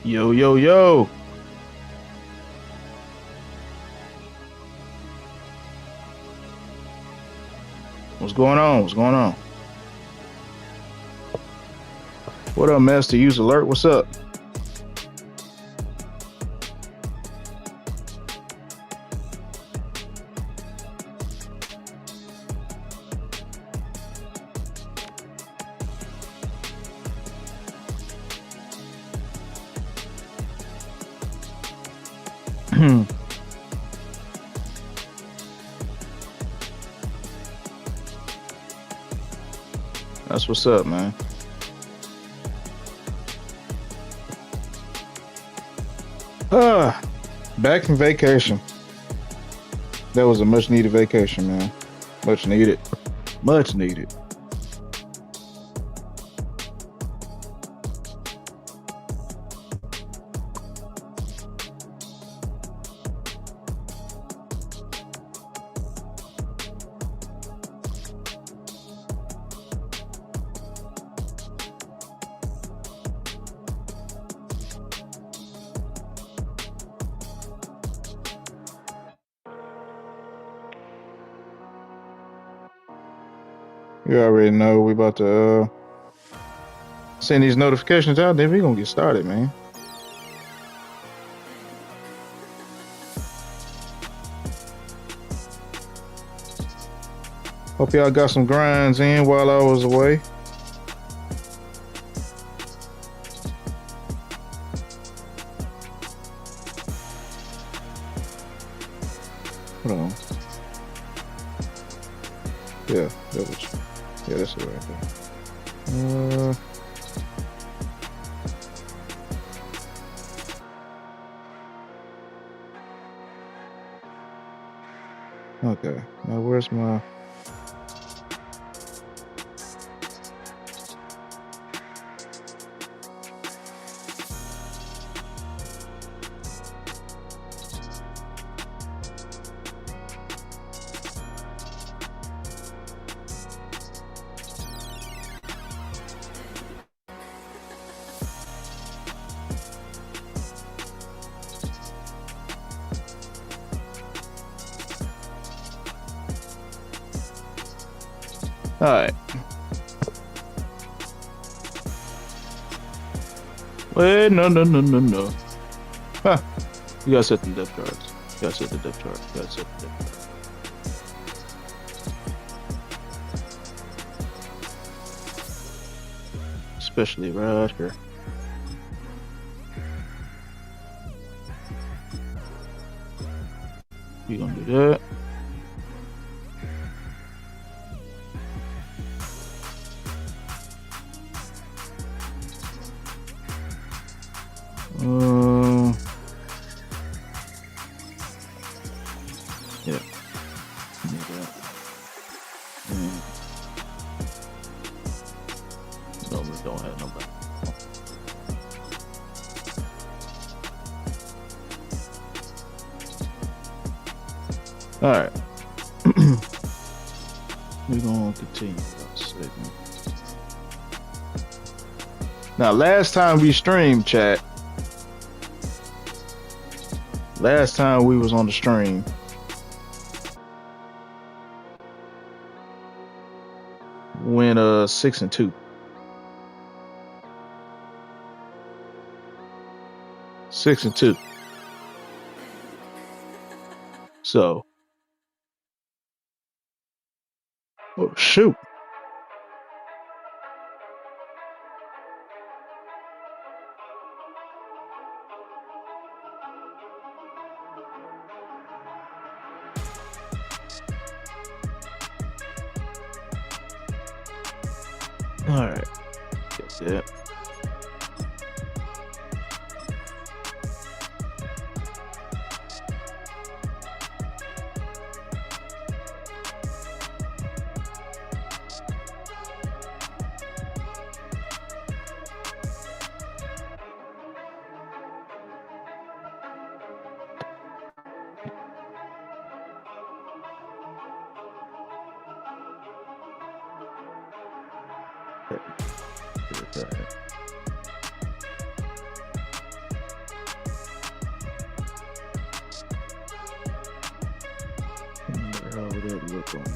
Yo, yo, yo. What's going on? What's going on? What up, Master Use Alert? What's up? That's what's up, man. Ah, back from vacation. That was a much needed vacation, man. Much needed. Much needed. You already know we about to send these notifications out, then we gonna get started, man. Hope y'all got some grinds in while I was away. Hold on. Yeah, that's it right there. Okay. Now where's my all right. Wait, no. Huh. You gotta set the depth charts. You gotta set the depth chart. You gotta set the depth chart. Especially right here. You gonna do that. Yeah. No, we don't have nobody. All right. We're gonna continue our segment. Now, last time we streamed, chat. Last time we was on the stream, went 6-2. 6-2. So, oh shoot. All right. That's it. look on it.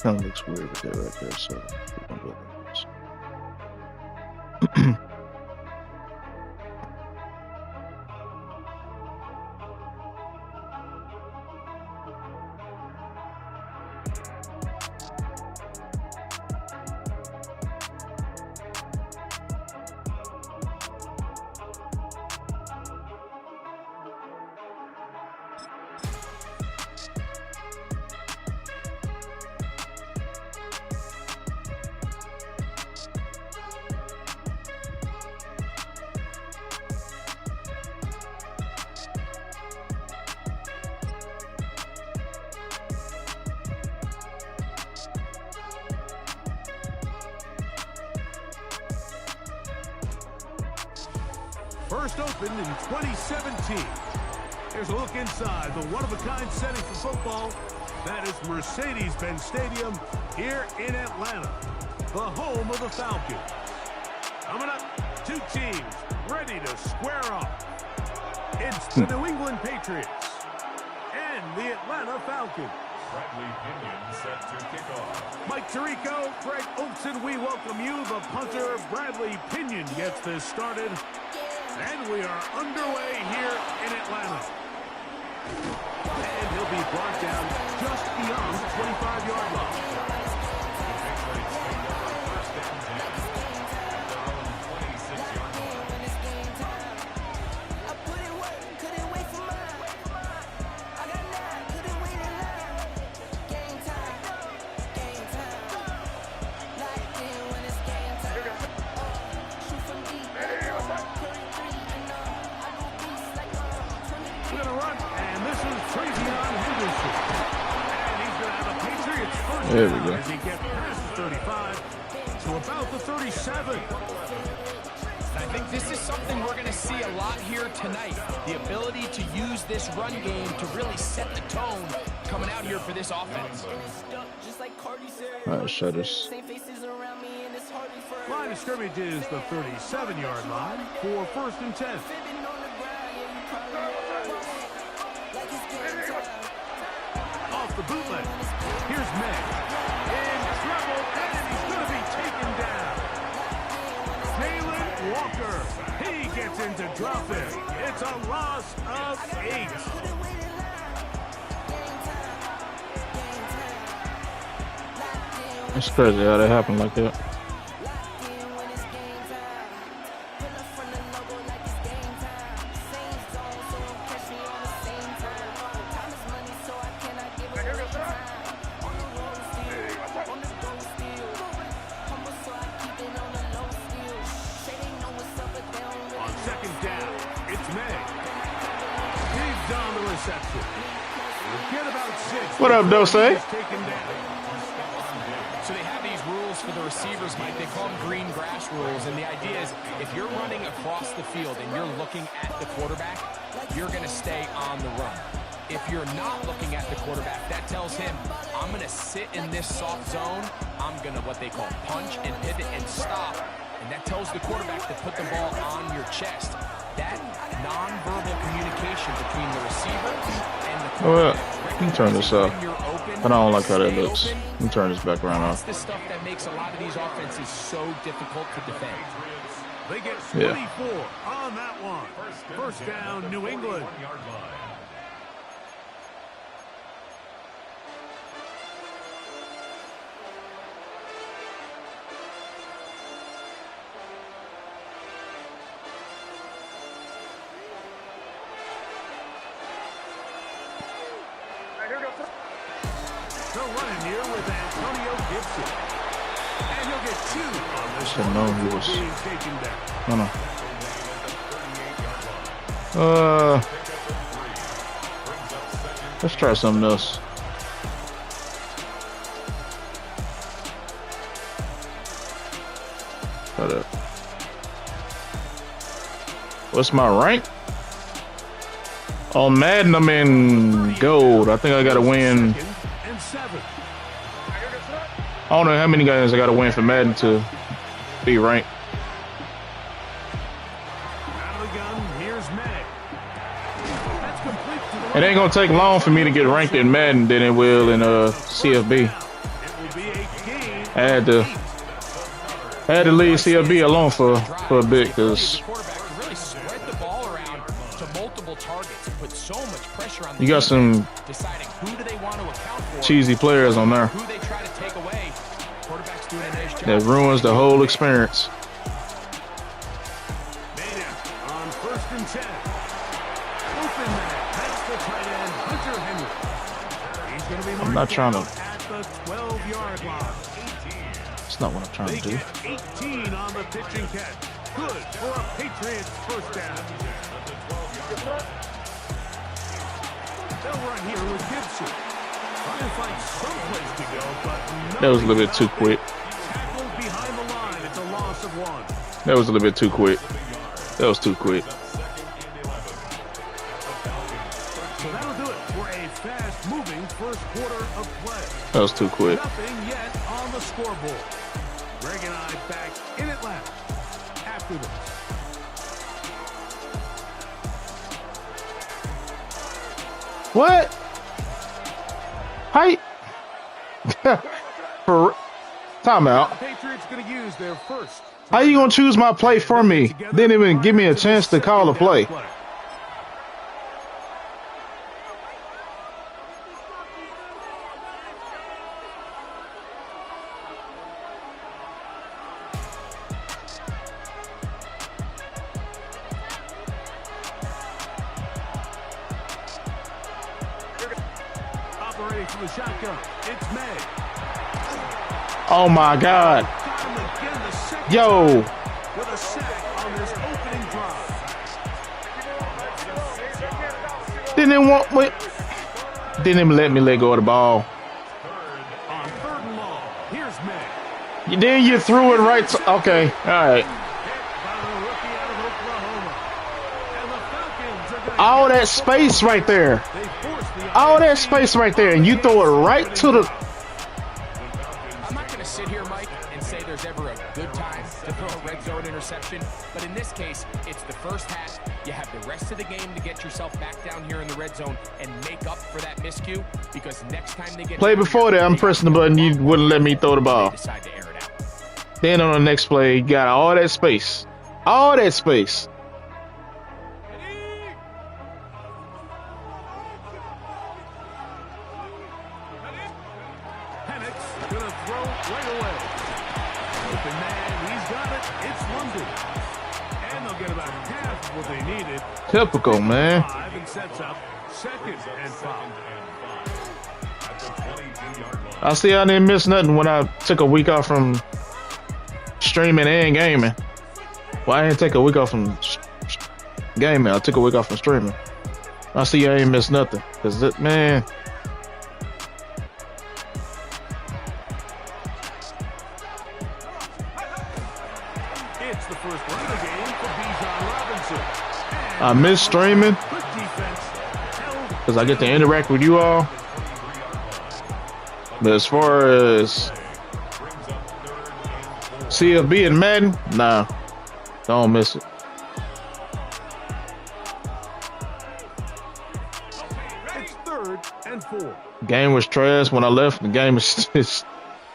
Kind of looks weird with that right there, so we're gonna go like this. First opened in 2017. Here's a look inside the one-of-a-kind setting for football. That is Mercedes-Benz Stadium here in Atlanta, the home of the Falcons. Coming up, two teams ready to square off. It's the New England Patriots and the Atlanta Falcons. Bradley Pinion set to kick off. Mike Tirico, Greg Olson, we welcome you. The punter, Bradley Pinion, gets this started. And we are underway here in Atlanta. And he'll be brought down just beyond the 25-yard line. First and 10 at their own 26-yard line. There we go. As he gets past the 35 to about the 37. I think this is something we're going to see a lot here tonight. The ability to use this run game to really set the tone coming out here for this offense. All right, shutters. Line of scrimmage is the 37-yard line for first and 10. Off the bootleg. Here's May. In trouble, and he's going to be taken down. Jalen Walker. He gets into drop it. It's a loss of 8. It's crazy how that happened like that. What up, Dose? So they have these rules for the receivers, Mike. They call them green grass rules. And the idea is if you're running across the field and you're looking at the quarterback, you're going to stay on the run. If you're not looking at the quarterback, that tells him, I'm going to sit in this soft zone. I'm going to what they call punch and pivot and stop. And that tells the quarterback to put the ball on your chest. That nonverbal communication between the receiver and the quarterback. Let me turn this off. I don't like how that looks. Let me turn this back around off. That's the stuff that makes a lot of these offenses so difficult to defend. They get 24 on that one. First down, New England. They're running here with Antonio Gibson. And he'll get 2 on this one. No, he was. Being taken down. No. Let's try something else. Hold up. What's my rank? On Madden, I'm in gold. I think I gotta win. I don't know how many guys I gotta win for Madden to be ranked. Out of the gun, here's May. That's complete to the It ain't gonna take long for me to get ranked in Madden than it will in CFB. It will be a gain. I had to leave CFB alone for a bit because The quarterback can really spread the ball around to multiple targets and put so much pressure on the you got some deciding who do they want to account for, cheesy players on there who they try to take away. Quarterback's doing a nice job. that ruins the whole experience. Made it on 1st and 10. Open man. That's the tight end, Hunter Henry. He's going to be I'm not trying to. at the 12-yard line. That's not what I'm trying They to do. get 18 on the pitching catch. Good for a Patriots first down. They'll run here with Gibson. Trying to find some place to go, but That was a little bit too quick. tackled behind the line. It's a loss of 1. That was a little bit too quick. That was too quick. So that'll do it for a fast-moving first quarter of play. That was too quick. Nothing yet on the scoreboard. Greg and I back in Atlanta after this. What? Hi. For timeout. Patriots going to use their first. How you gonna choose my play for me? Didn't even give me a chance to call a play. Operating from the shotgun. It's May. Oh my God. Got him again the second Yo. time with a sack on this opening drive. Didn't even let me let go of the ball. On 3rd and long, here's May. Then you threw it right to, okay. All right. Hit by the rookie out of Oklahoma. And the Falcons are going to All that space right there. they force the All that space right there. And you throw it right to the. I'm not going to sit here, Mike, and say there's ever a good time to throw a red zone interception, but in this case, it's the first half. You have the rest of the game to get yourself back down here in the red zone and make up for that miscue, because next time they get Play down before here, that, I'm they pressing the button. You wouldn't let me throw the ball. decide to air it out. Then on the next play, you got all that space. All that space. Penix going to throw right away. Open man, he's got it. It's London. And they'll get about half of what they needed. Typical, man. 5 and sets up 2nd and 5. I see I didn't miss nothing when I took a week off from streaming and gaming. Well, I didn't take a week off from gaming. I took a week off from streaming. I see I ain't missed nothing. Cause it, man, It's the first run of the game for Bijan Robinson. I miss streaming Good defense. Held because I get to interact with you all. But as far as CFB and Madden, nah, don't miss it. It's 3rd and 4. Game was trash when I left. The game is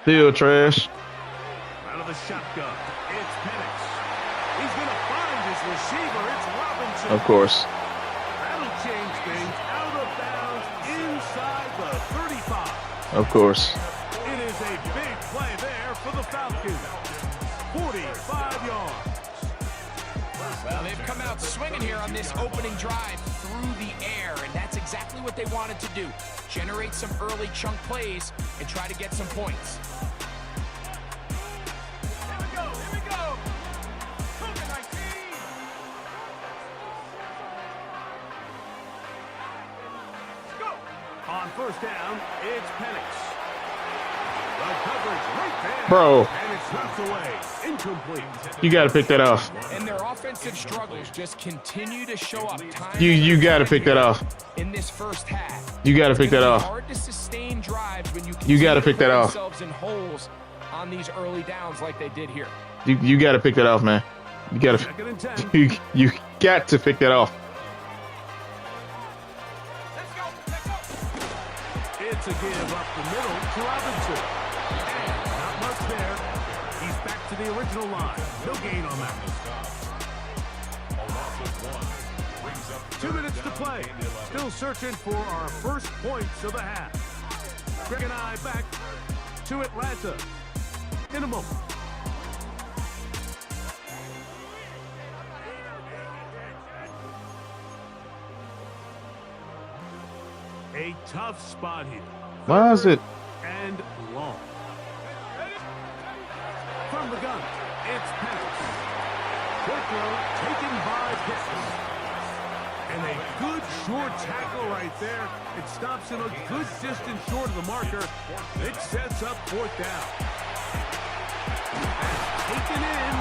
still trash. Out of the shotgun. It's Penix. He's going to find his receiver. It's Robinson. Of course. That'll change things. Out of bounds inside the 35. Of course. It is a big play there for the Falcons. 45 yards. Well, they've come out swinging here on this opening drive through the air, and that's exactly what they wanted to do. Generate some early chunk plays and try to get some points. Here we go. Here we go. Cougar 19. Go. On 1st down, it's Penix. The coverage right there. Bro, And it's knocked away. Incomplete. you got to pick that off. And their offensive struggles just continue to show up time You got to pick that off. in this first half. You got to pick that It's off. hard to sustain drives when you You gotta pick that off. themselves in holes on these early downs like they did here. You got to pick that off, man. You got to. Second and 10. You got to pick that off. It's a give up the middle to Robinson. And not much there. He's back to the original line. No gain on that. 2 minutes to play. Still searching for our first points of the half. Greg and I back to Atlanta in a moment. A tough spot here. Why is it? And long. From the gun, it's Patriots. Quick throw taken by Pitts. And a good short tackle right there. It stops him a good distance short of the marker. It sets up fourth down. That's taken in.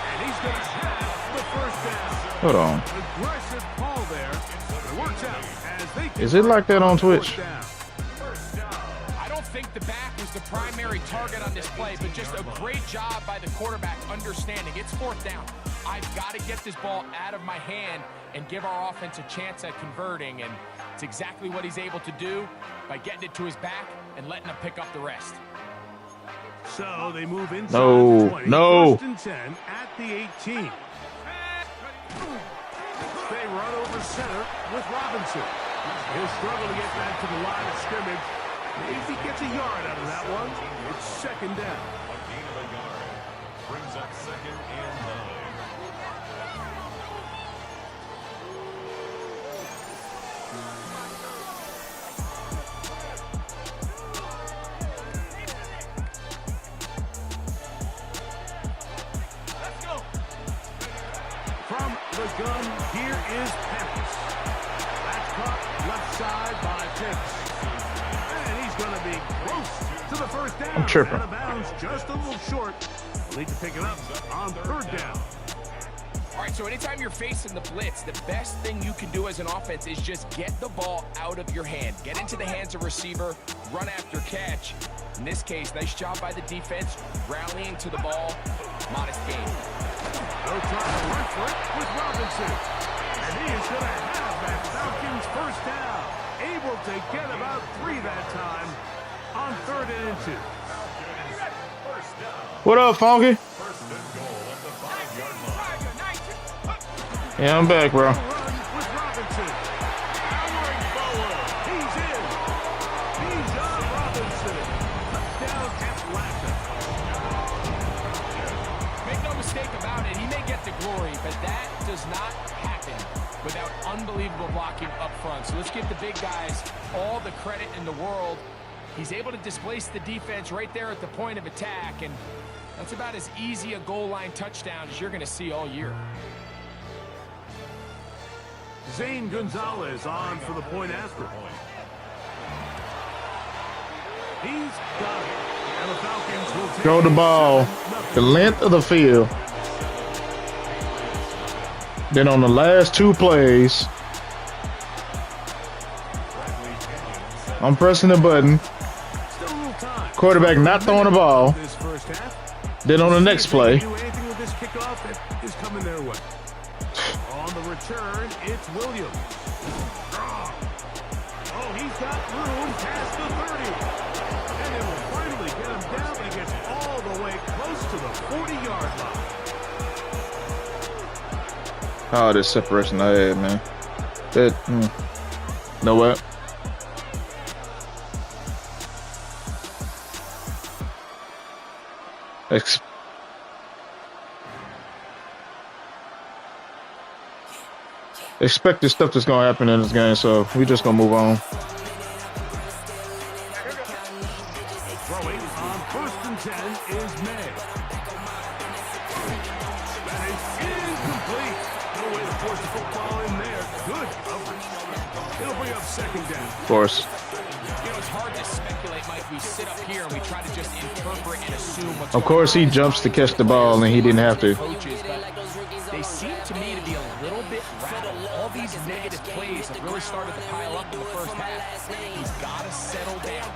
And he's going to have the first down. Hold on. Aggressive call there. It works out as they Is it like that on Twitch? I don't think the back was the primary target on this play, but just a great job by the quarterback understanding it's fourth down. I've got to get this ball out of my hand and give our offense a chance at converting, and it's exactly what he's able to do by getting it to his back and letting him pick up the rest. So they move inside No, the 20, no. first and 10 at the 18. They run over center with Robinson. He'll struggle to get back to the line of scrimmage. Maybe he gets a yard out of that one. It's second down. A gain of a yard. Brings up second and 9. From the gun, here is Pettis. That's caught left side by Pitts. And he's going to be close to the first down. I'm tripping. Out of bounds, just a little short. They'll need to pick it up on third down. All right, so anytime you're facing the blitz, the best thing you can do as an offense is just get the ball out of your hand. Get into the hands of receiver, run after catch. In this case, nice job by the defense, rallying to the ball. Modest gain. No trying to run for it with Robinson. And he is going to have that Falcons first down. Able to get about 3 that time on 3rd and 2. What up, Funky? First and goal at the 5-yard line. Yeah, I'm back, bro. Run with Robinson. Powering forward. He's in. He's on Robinson. Touchdown Atlanta. Make no mistake about it, he may get the glory, but that does not happen without unbelievable blocking up front. So let's give the big guys all the credit in the world. He's able to displace the defense right there at the point of attack, and that's about as easy a goal line touchdown as you're going to see all year. Zane Gonzalez on for the point after. He's got it. And the Falcons will take Throw the ball the length of the field. Then on the last 2 plays, I'm pressing the button. Still a little time. Quarterback not throwing the ball. This first half. Then on the next play, Do anything with this kickoff that is coming their way. On the return, it's Williams. Oh, he's got room past the 30. And it will finally get him down, but he gets all the way close to the 40-yard line. oh, this separation I had, man. That, know what? Expect this stuff that's gonna happen in this game, so we just gonna move on. Throwing on 1st and 10 is May. That is incomplete. No way to force the football in there. Good coverage. It'll bring up 2nd down. Of course. You know, it's hard to speculate, Mike, we sit up here and we try to just interpret and assume what's Of course, he going on. jumps to catch the ball, and he didn't have to. Coaches, but they seem to me to be a little bit rattled. All these negative plays have really started to pile up in the first half. He's got to settle down,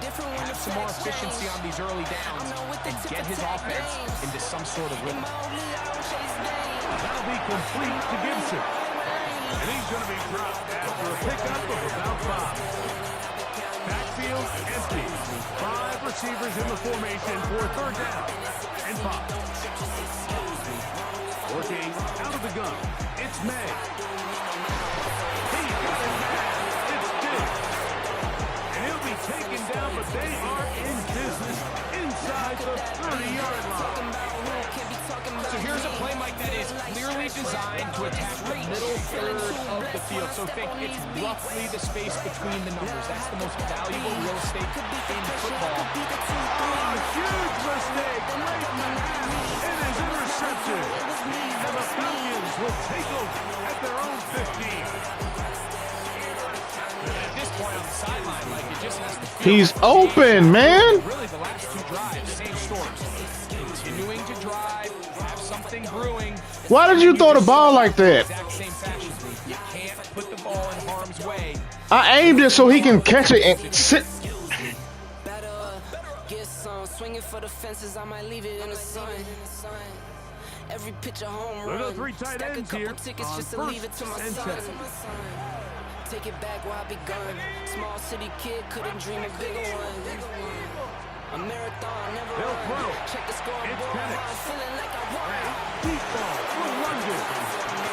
have some more efficiency on these early downs, and get his offense into some sort of rhythm. That'll be complete to Gibson. And he's going to be dropped after a pickup of about 5. Backfield empty. 5 receivers in the formation for third down and 5. Working out of the gun. It's May. He got it back. It's Diggs. And he'll be taken down, but they are in business inside the 30-yard line. So here's a play, Mike, that is clearly designed to attack the middle third of the field. So think it's roughly the space between the numbers. That's the most valuable real estate in football. Oh, huge mistake. Right in the half. It is intercepted. And the Falcons will take over at their own 15. At this point on the sideline, like it just has to feel He's like open, man. really the last 2 drives, same story. Continuing to drive, have something brewing. Why did you throw the ball like that? Exact same fashion. You can't put the ball in harm's way. I aimed it so he can catch it and sit. Get some swinging for the fences. I might leave it in the sun. Every pitch a home Look at run. the 3 tight Stack a ends couple here tickets on just to leave it to my first son. and 10. Take it back where I begun. Small city kid couldn't dream a bigger one. A marathon never They'll run. throw. Check the It's scoreboard. Penix. I'm feeling like I won. Deep ball for London.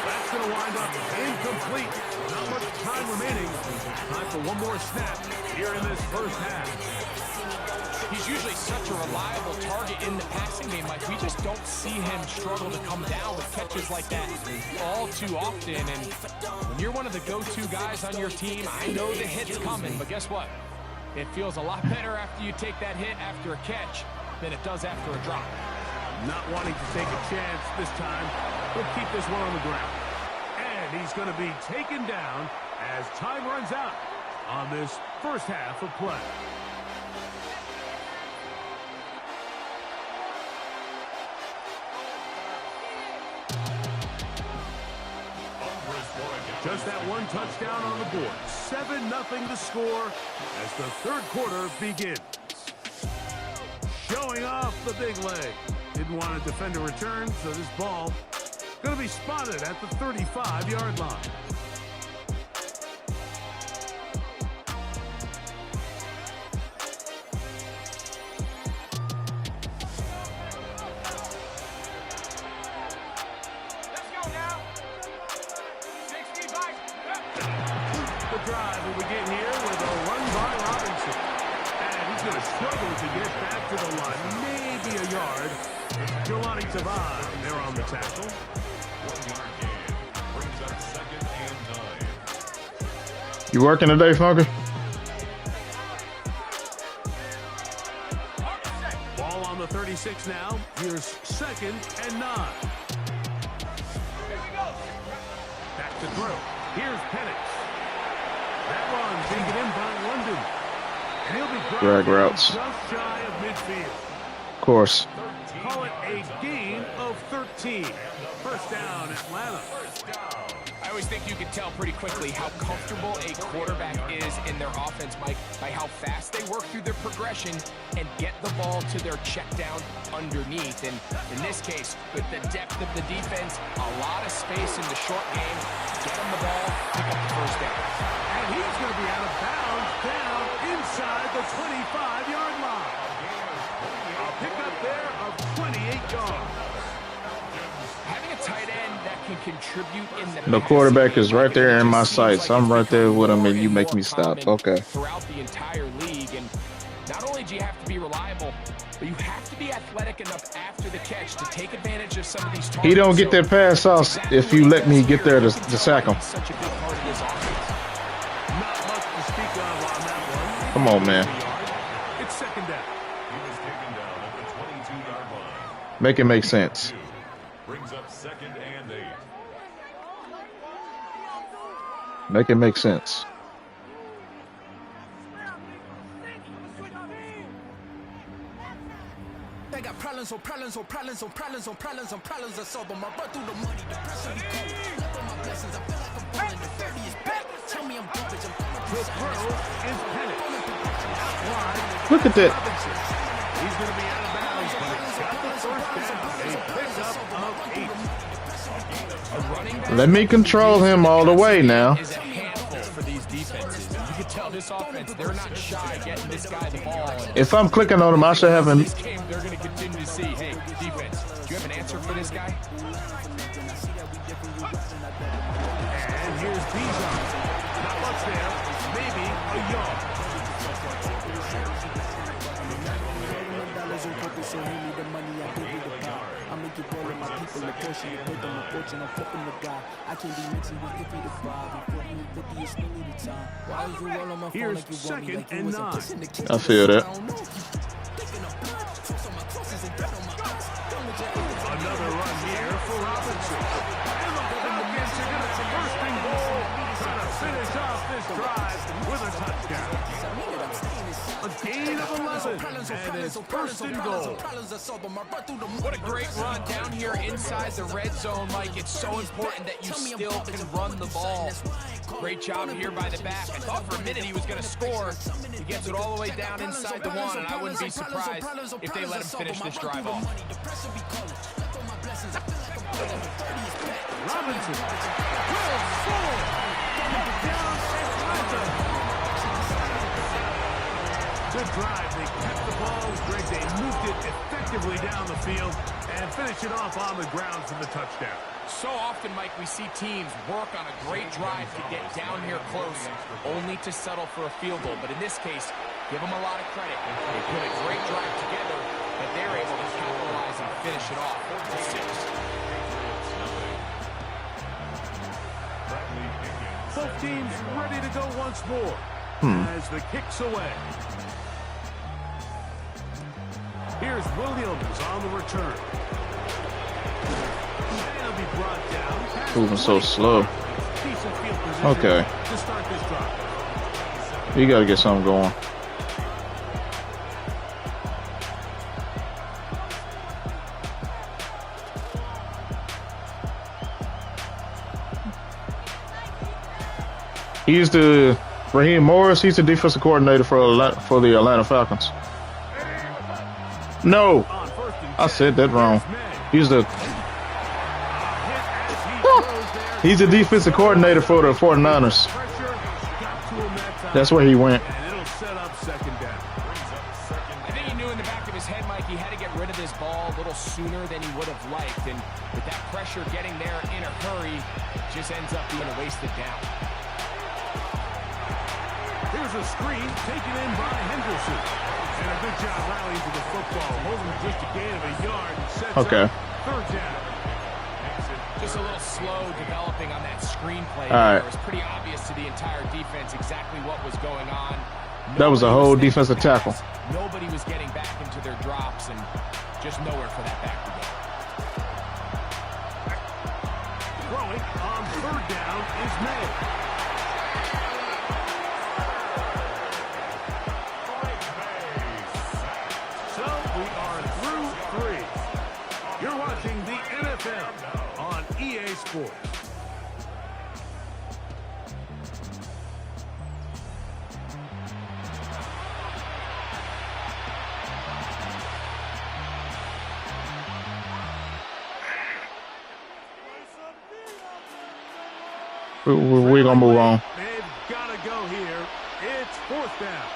That's going to wind up incomplete. Not much time remaining. Time for one more snap here in this first half. He's usually such a reliable target in the passing game. Like, we just don't see him struggle to come down with catches like that all too often. And when you're one of the go-to guys on your team, I know the hit's coming, but guess what? It feels a lot better after you take that hit after a catch than it does after a drop. Not wanting to take a chance this time. He'll keep this one on the ground. And he's going to be taken down as time runs out on this first half of play. Just that one touchdown on the board. 7-0 to score as the third quarter begins. Showing off the big leg. Didn't want to defend a return, so this ball going to be spotted at the 35-yard line. The drive will begin here with a run by Robinson. And he's going to struggle to get back to the line. Maybe a yard. Jelani Tavai there on the tackle. 1-yard gain. Brings up 2nd and 9. You working today, Funky? Ball on the 36 now. Here's 2nd and 9. Back to throw. Here's Penix. That one taken in by London. And he'll be Drag routes. just shy of midfield. Of course. Call it a gain of 13. First down, Atlanta. I always think you can tell pretty quickly how comfortable a quarterback is in their offense, Mike, by how fast they work through their progression and get the ball to their check down underneath. And in this case, with the depth of the defense, a lot of space in the short game, get them the ball, pick up the first down. And he's going to be out of bounds down inside the 25-yard line. A pickup there of 28 yards. Having a tight end that can contribute in the The quarterback is right there in my sights. I'm right there with him, and you make me stop. Okay. Throughout the entire league, and not only do you have to be reliable, but you have to be athletic enough after the catch to take advantage of some of these targets. He don't get that pass off if you let me get there to sack him. Such a big part of his offense. Not much to speak of on that one. Come on, man. It's 2nd down. He was taken down at the 22-yard line. Make it make sense. Brings up 2nd and 8. Make it make sense. They got problems on problems on problems on problems on problems on problems. I solve them. I run through the money. The pressure be cold. Live on my blessings. I feel like I'm falling. The 30 is back. Tell me I'm garbage. I'm going The throw is headed. Out wide. Look at that. He's going to be out of bounds, but he's got the first down. A pickup of 8. A running back Let me control him all the way now. is a handful for these defenses. You can tell this offense, they're not shy getting this guy the ball. And If I'm clicking on him, I should have him. this game, they're going to continue to see, hey, defense, do you have an answer for this guy? And here's Bijan. Not much there. Maybe a yard. Here's 2nd and 9. I feel that. Another run here for Robinson. And the Falcons are going to first and goal, trying to finish off this drive with a touchdown. A gain of 11, and it's first and goal. What a great run down here inside the red zone, Mike. It's so important that you still can run the ball. Great job here by the back. I thought for a minute he was going to score. He gets it all the way down inside the one, and I wouldn't be surprised if they let him finish this drive off. Robinson will score. Touchdown, Atlanta. Good drive. They kept the ball, Greg. They moved it effectively down the field and finished it off on the ground for the touchdown. So often, Mike, we see teams work on a great drive to get down here close, only to settle for a field goal. But in this case, give them a lot of credit. They put a great drive together, but they're able to capitalize and finish it off. 4-6. Both teams ready to go once more as the kick's away. Here's Williams on the return. And he'll be brought down. Moving so slow. Decent field position Okay. to start this drive. You got to get something going. He's the Raheem Morris. He's the defensive coordinator for the Atlanta Falcons. No, On first and I said that wrong. He's the He's the defensive coordinator for the 49ers. That's where he went. And it'll set up second down. I think he knew in the back of his head, Mike, he had to get rid of this ball a little sooner than he would have liked. And with that pressure getting there in a hurry, it just ends up being a wasted down. Here's a screen taken in by Henderson. And a good job rallying to the football. Holding just a gain of a yard and sets Okay. up third down. Just a little slow developing on that screenplay. All right. It was pretty obvious to the entire defense exactly what was going on. That was a Nobody whole thinking defensive tackle. pass. Nobody was getting back into their drops, and just nowhere for that back to go. Throwing on third down is made. So we are through 3. You're watching the NFL on EA Sports. We're gonna move on. They've got to go here. It's fourth down.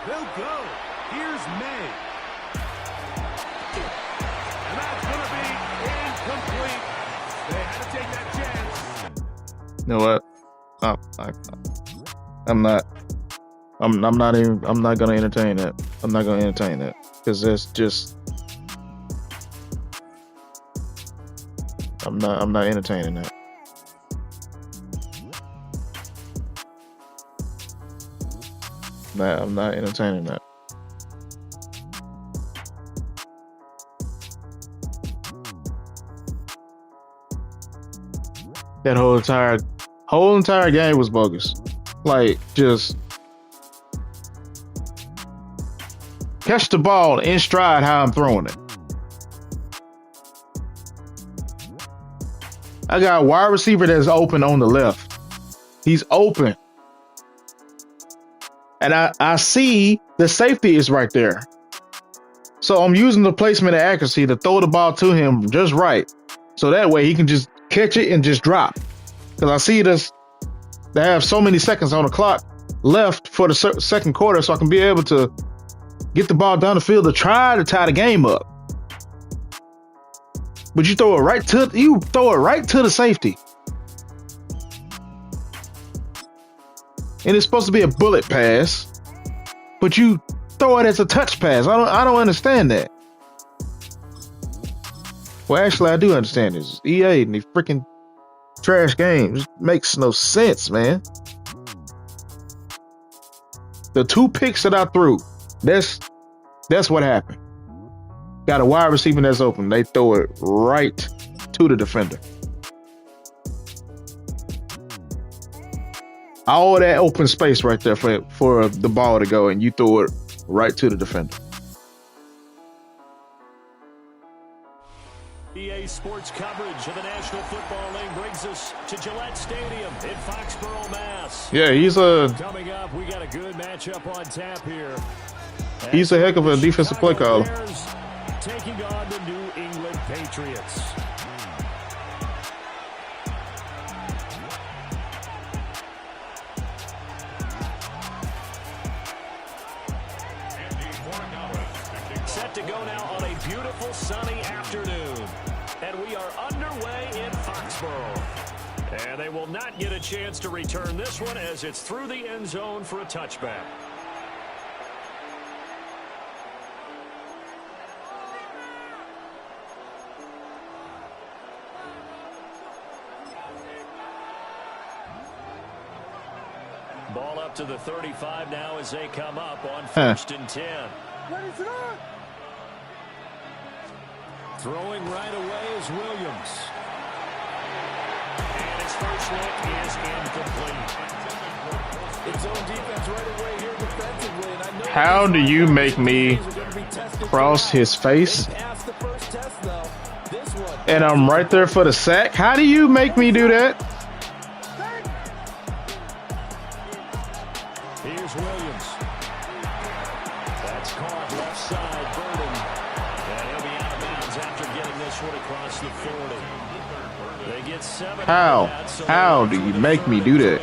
They'll go. Here's May. And that's going to be incomplete. They had to take that chance. You know what? I'm not. I'm not gonna entertain that. I'm not gonna entertain that because that's just. I'm not entertaining that. I'm not entertaining that. That whole entire game was bogus. Like, just catch the ball in stride how I'm throwing it. I got a wide receiver that's open on the left. He's open. And I see the safety is right there. So I'm using the placement and accuracy to throw the ball to him just right. So that way he can just catch it and just drop. Because I see this, they have so many seconds on the clock left for the second quarter, so I can be able to get the ball down the field to try to tie the game up. But you throw it right to the safety. And it's supposed to be a bullet pass, but you throw it as a touch pass. I don't understand that. Well, actually, I do understand this. EA and these freaking trash games. It makes no sense, man. The 2 picks that I threw, that's what happened. Got a wide receiver that's open. They throw it right to the defender. All that open space right there for the ball to go, and you throw it right to the defender. EA Sports coverage of the National Football League brings us to Gillette Stadium in Foxborough, Mass. Yeah, Coming up, we got a good matchup on tap here. He's a heck of a defensive play caller. Taking on the New England Patriots. Set to go now on a beautiful sunny afternoon. And we are underway in Foxborough. And they will not get a chance to return this one as it's through the end zone for a touchback. Ball up to the 35 now as they come up on 1st and 10. Throwing right away is Williams. And his first look is incomplete. Its own defense right away here defensively. And I know how do you make me cross his face? And I'm right there for the sack? How do you make me do that? Here's Williams. That's caught left side, Burden. And he'll be out of bounds after getting this one across the 40. They get 7. How do you make me do that?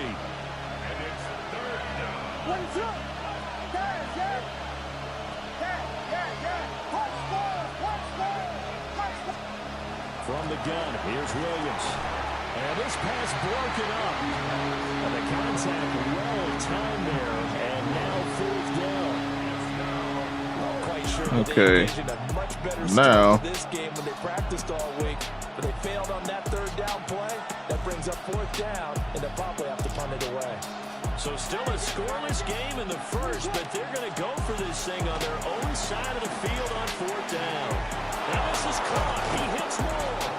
From the gun, here's Williams. And this pass broken up. And the contact well timed there. And now 4th down. Not quite sure. Okay. Now. This game when they practiced all week, but they failed on that 3rd down play. That brings up 4th down, and they'll probably have to punt it away. So still a scoreless game in the first, but they're going to go for this thing on their own side of the field on 4th down. Now this is caught. He hits Moore.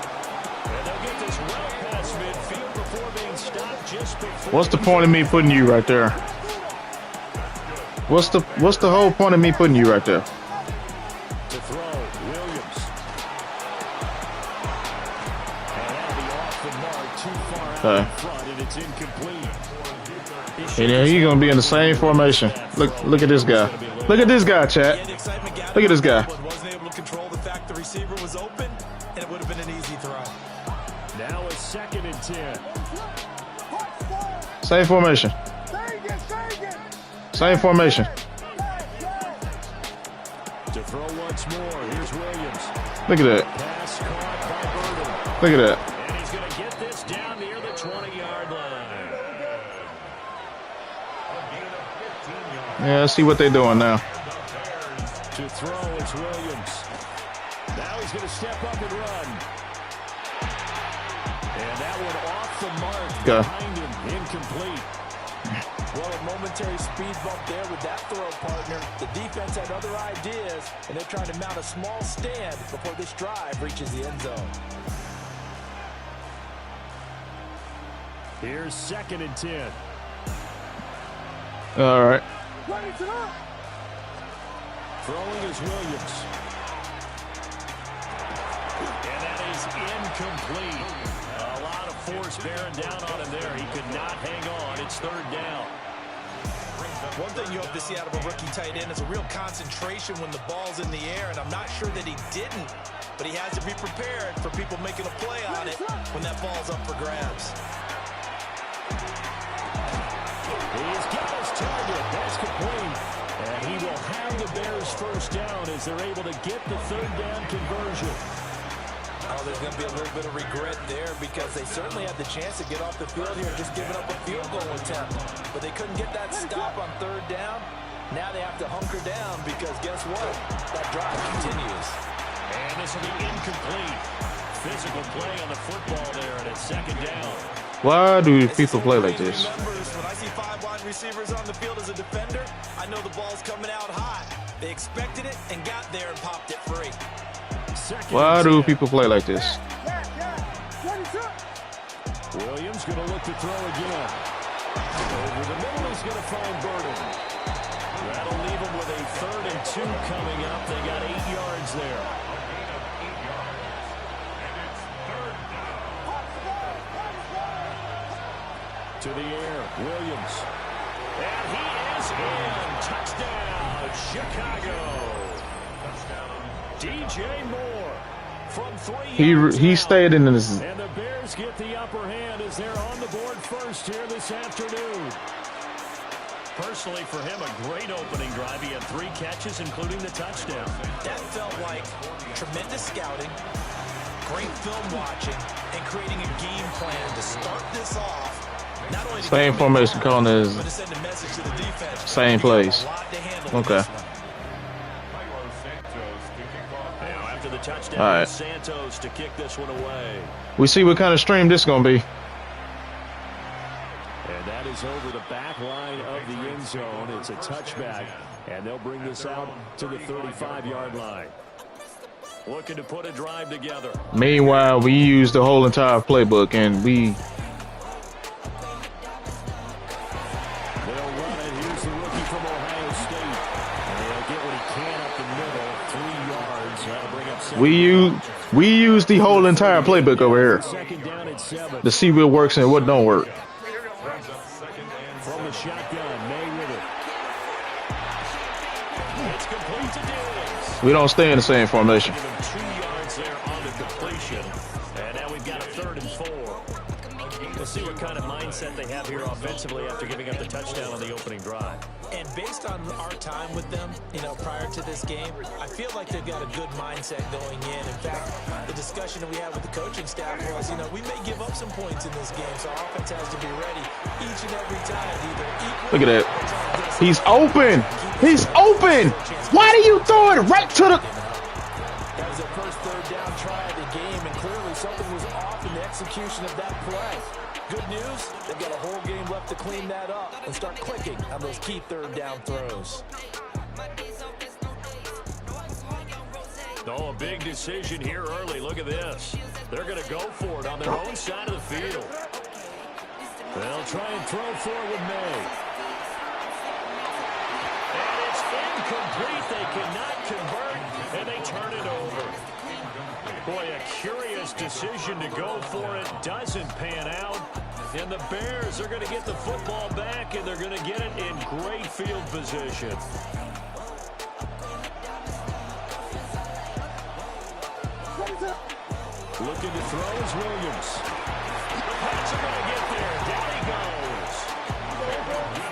And they'll get this well past midfield before being stopped just before. What's the point of me putting you right there? What's the whole point of me putting you right there? To throw, Williams. And that'll be off the mark, too far out in front, and it's incomplete. And then he's gonna be in the same formation. Look at this guy. Look at this guy, chat. Look at this guy. Wasn't able to control the fact the receiver was open, and it would have been an easy throw. Now it's 2nd and 10. Same formation. Same formation. To throw once more, here's Williams. Look at that. Pass caught by Burden. Look at that. And he's going to get this down near the 20-yard line. Yeah, let's see what they're doing now. To throw, it's Williams. Now he's going to step up and run. And that one off the mark behind him, incomplete. Well, a momentary speed bump there with that throw, partner. The defense had other ideas, and they're trying to mount a small stand before this drive reaches the end zone. Here's 2nd and 10. All right. Throwing is Williams. And that is incomplete. A lot of force bearing down on him there. He could not hang on. It's third down. One thing you hope to see out of a rookie tight end is a real concentration when the ball's in the air, and I'm not sure that he didn't, but he has to be prepared for people making a play on it when that ball's up for grabs. He's got his target. That's complete. And he will have the Bears first down as they're able to get the third down conversion. Oh, there's going to be a little bit of regret there because they certainly had the chance to get off the field here and just giving up a field goal attempt. But they couldn't get that stop on third down. Now they have to hunker down because guess what? That drive continues. And this will be incomplete. Physical play on the football there, and it's second down. Why do people play like this? When I see 5 wide receivers on the field as a defender, I know the ball's coming out hot. They expected it and got there and popped it free. Why do people play like this? Williams going to look to throw again. Over the middle, he's going to find Burden. That'll leave him with a 3rd and 2 coming up. They got 8 yards there. To the air, Williams. And he is in. Touchdown, Chicago. DJ Moore from 3 He stayed in his. and the Bears get the upper hand as they're on the board first here this afternoon. Personally, for him, a great opening drive. He had 3 catches, including the touchdown. That felt like tremendous scouting, great film watching, and creating a game plan to start this off. Not only Same formation calling but is to send a message to the defense. same plays. Okay. Now after the touchdown, All right. Santos to kick this one away. We see what kind of stream this gonna be. And that is over the back line of the end zone. It's a touchback, and they'll bring this out to the 35-yard line. Looking to put a drive together. Meanwhile, we use the whole entire playbook, and we. They'll run it. Here's the rookie from Ohio State. And they'll get what he can up the middle. 3 yards. That'll bring up 7. We use the whole entire playbook over here Second down at 7. to see what works and what don't work. From the shotgun, May with it. It's complete to Diggs. We don't stay in the same formation. Give him 2 yards there on the completion. And now we've got a 3rd and 4. We'll see what kind of mindset they have here offensively after giving up the touchdown on the opening drive. And based on our time with them, prior to this game, I feel like they've got a good mindset going in. In fact, the discussion that we had with the coaching staff was, we may give up some points in this game, so our offense has to be ready each and every time. Look at that. He's open. He's open. Why do you throw it right to the... That was their first 3rd down try of the game, and clearly something was off in the execution of that play. Good news, they've got a whole game left to clean that up and start clicking on those key 3rd down throws. Oh, a big decision here early. Look at this. They're going to go for it on their own side of the field. They'll try and throw for it with May. And it's incomplete. They cannot convert, and they turn it over. Boy, a curious decision to go for it. Doesn't pan out. And the Bears are going to get the football back, and they're going to get it in great field position. Looking to throw is Williams. The Pats are going to get there. Down he goes.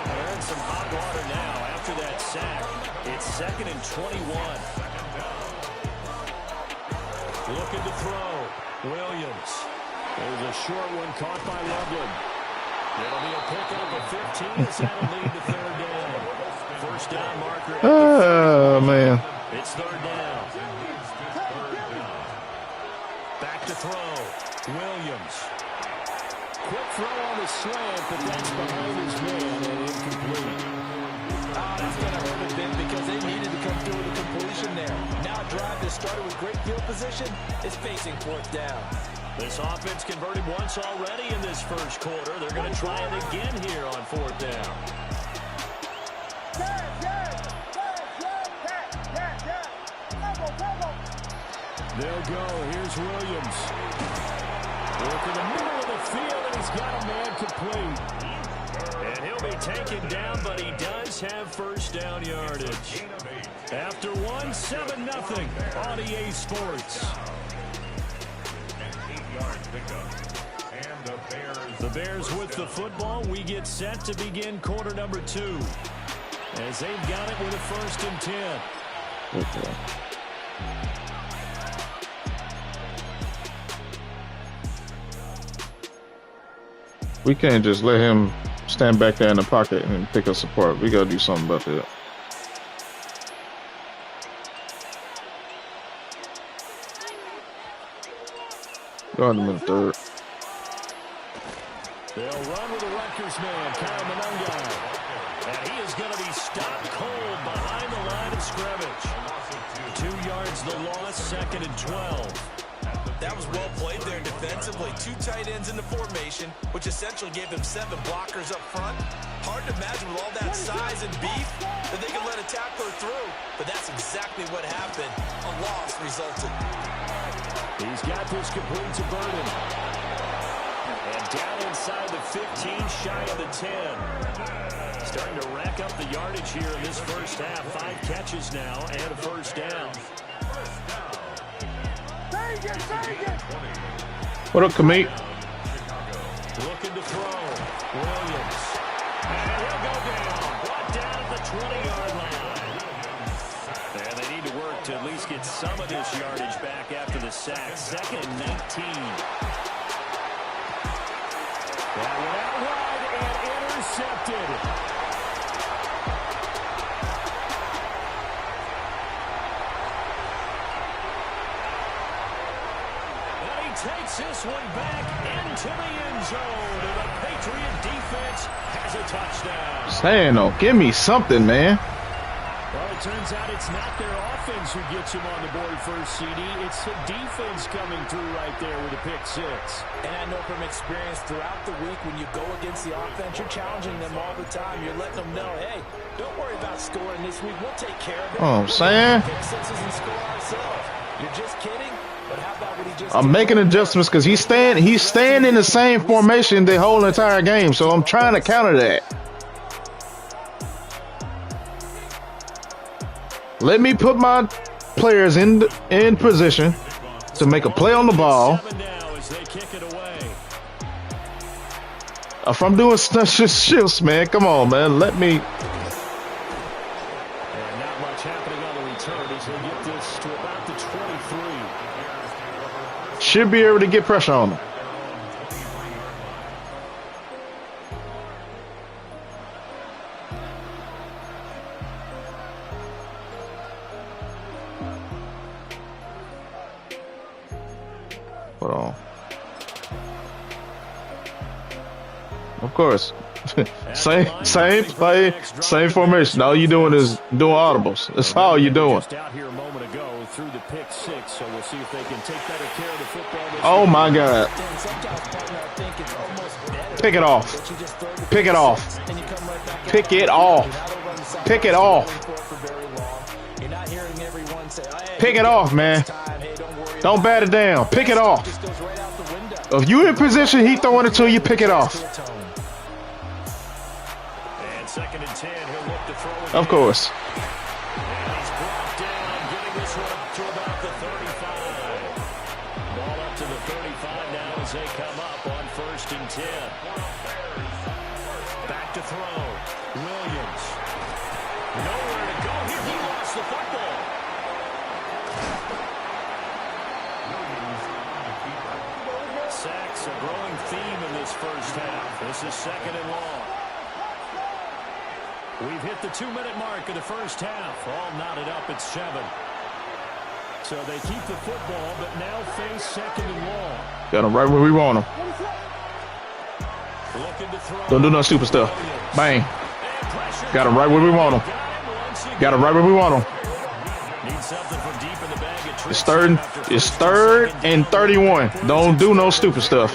They're in some hot water now after that sack. It's 2nd and 21. Looking to throw. Williams. There's a short one caught by Loveland. It'll be a pickup of 15 as that'll lead to 3rd down. First down marker. Oh, man. It's 3rd down. Back to throw. Williams. Quick throw on the slant, but that's behind his man and incomplete. That's going to hurt a bit because they needed to come through with a completion there. Now a drive that started with great field position is facing 4th down. This offense converted once already in this first quarter. They're going to try it again here on 4th down. They'll go. Here's Williams. Look in the middle of the field, and he's got a man complete. And he'll be taken down, but he does have first down yardage. After 1, 7-0 on EA Sports. The Bears with the football. We get set to begin quarter number 2. As they've got it with a 1st and 10. Okay. We can't just let him stand back there in the pocket and pick us apart. We gotta do something about that. Go ahead in the third. They'll run with the Rutgers man, Kyle Monunga. And he is going to be stopped cold behind the line of scrimmage. 2 yards the loss, 2nd and 12. That was well played there defensively. 2 tight ends in the formation, which essentially gave them 7 blockers up front. Hard to imagine with all that size and beef that they could let a tackler through. But that's exactly what happened. A loss resulted. He's got this complete to Burden. And down inside the 15, shy of the 10. Starting to rack up the yardage here in this first half. 5 catches now and a first down. What up, Kamik? Looking to throw. Williams. And he'll go down. Brought down at the 20-yard line. And they need to work to at least get some of this yardage back after the sack. 2nd and 19. That went out wide and intercepted. Takes this one back into the end zone, and the Patriot defense has a touchdown. Saying, give me something, man. Well, it turns out it's not their offense who gets him on the board first, CD. It's the defense coming through right there with a pick 6. And I know from experience throughout the week, when you go against the offense, you're challenging them all the time. You're letting them know, hey, don't worry about scoring this week. We'll take care of it. Oh, I'm saying. Pick 6s and score ourselves. You're just kidding? But how about what he just I'm making adjustments because he's staying in the same formation the whole entire game, so I'm trying to counter that. Let me put my players in position to make a play on the ball. If I'm doing shifts, man, come on, man, let me. And not much happening on the return as they get this to about the 23. Should be able to get pressure on him. Hold on. Of course. same play, same formation. All you doing is doing audibles. That's all you're doing. Just out here a moment ago through the pick 6, so we'll see if they can take better care of the football. Oh my God! Pick it off. Pick it off. Pick it off. Pick it off. Pick it off, man. Don't bat it down. Pick it off. If you in position, he throwing it to you. Pick it off. And 2nd and 10, he'll look to throw again. Of course. And he's brought down, getting this one up to about the 35. Ball up to the 35 now as they come up on 1st and 10. Back to throw. Williams. Nowhere to go here. He lost the football. Sacks, a growing theme in this first half. This is 2nd and long. We've hit the 2-minute mark of the first half. All knotted up at 7. So they keep the football, but now face 2nd and long. Got him right where we want him. Looking to throw. Don't do no stupid stuff. Bang. Got him right where we want him. Got him right where we want him. Need something from deep in the bag. It's third and 31. Don't do no stupid stuff.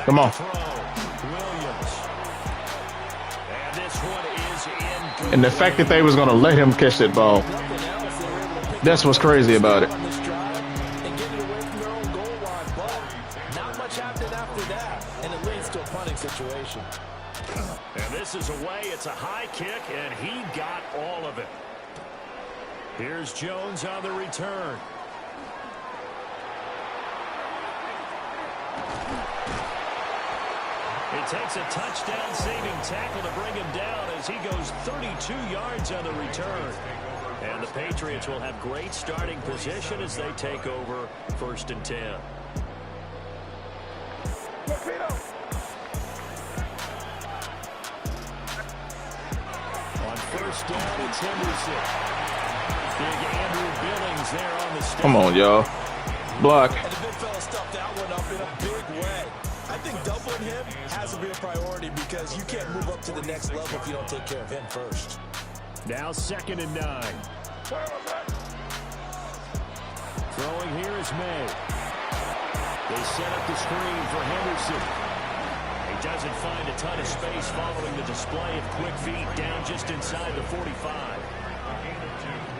Come on. And the fact that they was going to let him catch that ball. That's what's crazy about it. And get it away from their own goal line, but not much happened after that, and it leads to a punting situation. And this is away. It's a high kick, and he got all of it. Here's Jones on the return. It takes a touchdown-saving tackle to bring him down as he goes 32 yards on the return. And the Patriots will have great starting position as they take over 1st and 10. On 1st down, it's Henderson. Big Andrew Billings there on the step. Come on, y'all. Block. And the big fella stuffed that one up in a big way. I think doubling him has to be a priority because you can't move up to the next level if you don't take care of him first. Now 2nd and 9. Throwing here is May. They set up the screen for Henderson. He doesn't find a ton of space following the display of quick feet down just inside the 45.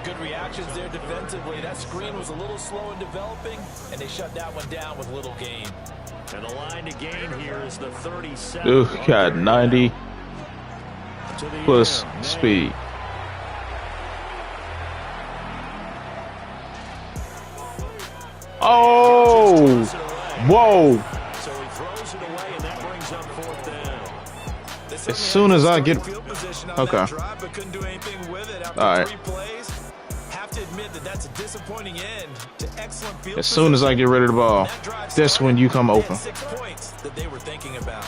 Good reactions there defensively. That screen was a little slow in developing, and they shut that one down with little gain. And the line to gain here is the 37. Ooh, got 90 plus speed. Oh, whoa. So he throws it away, and that brings up 4th down. As soon as I get, okay. All right. That's a disappointing end to excellent field. As soon as I get rid of the ball, that's when you come open. 6 points that they were thinking about.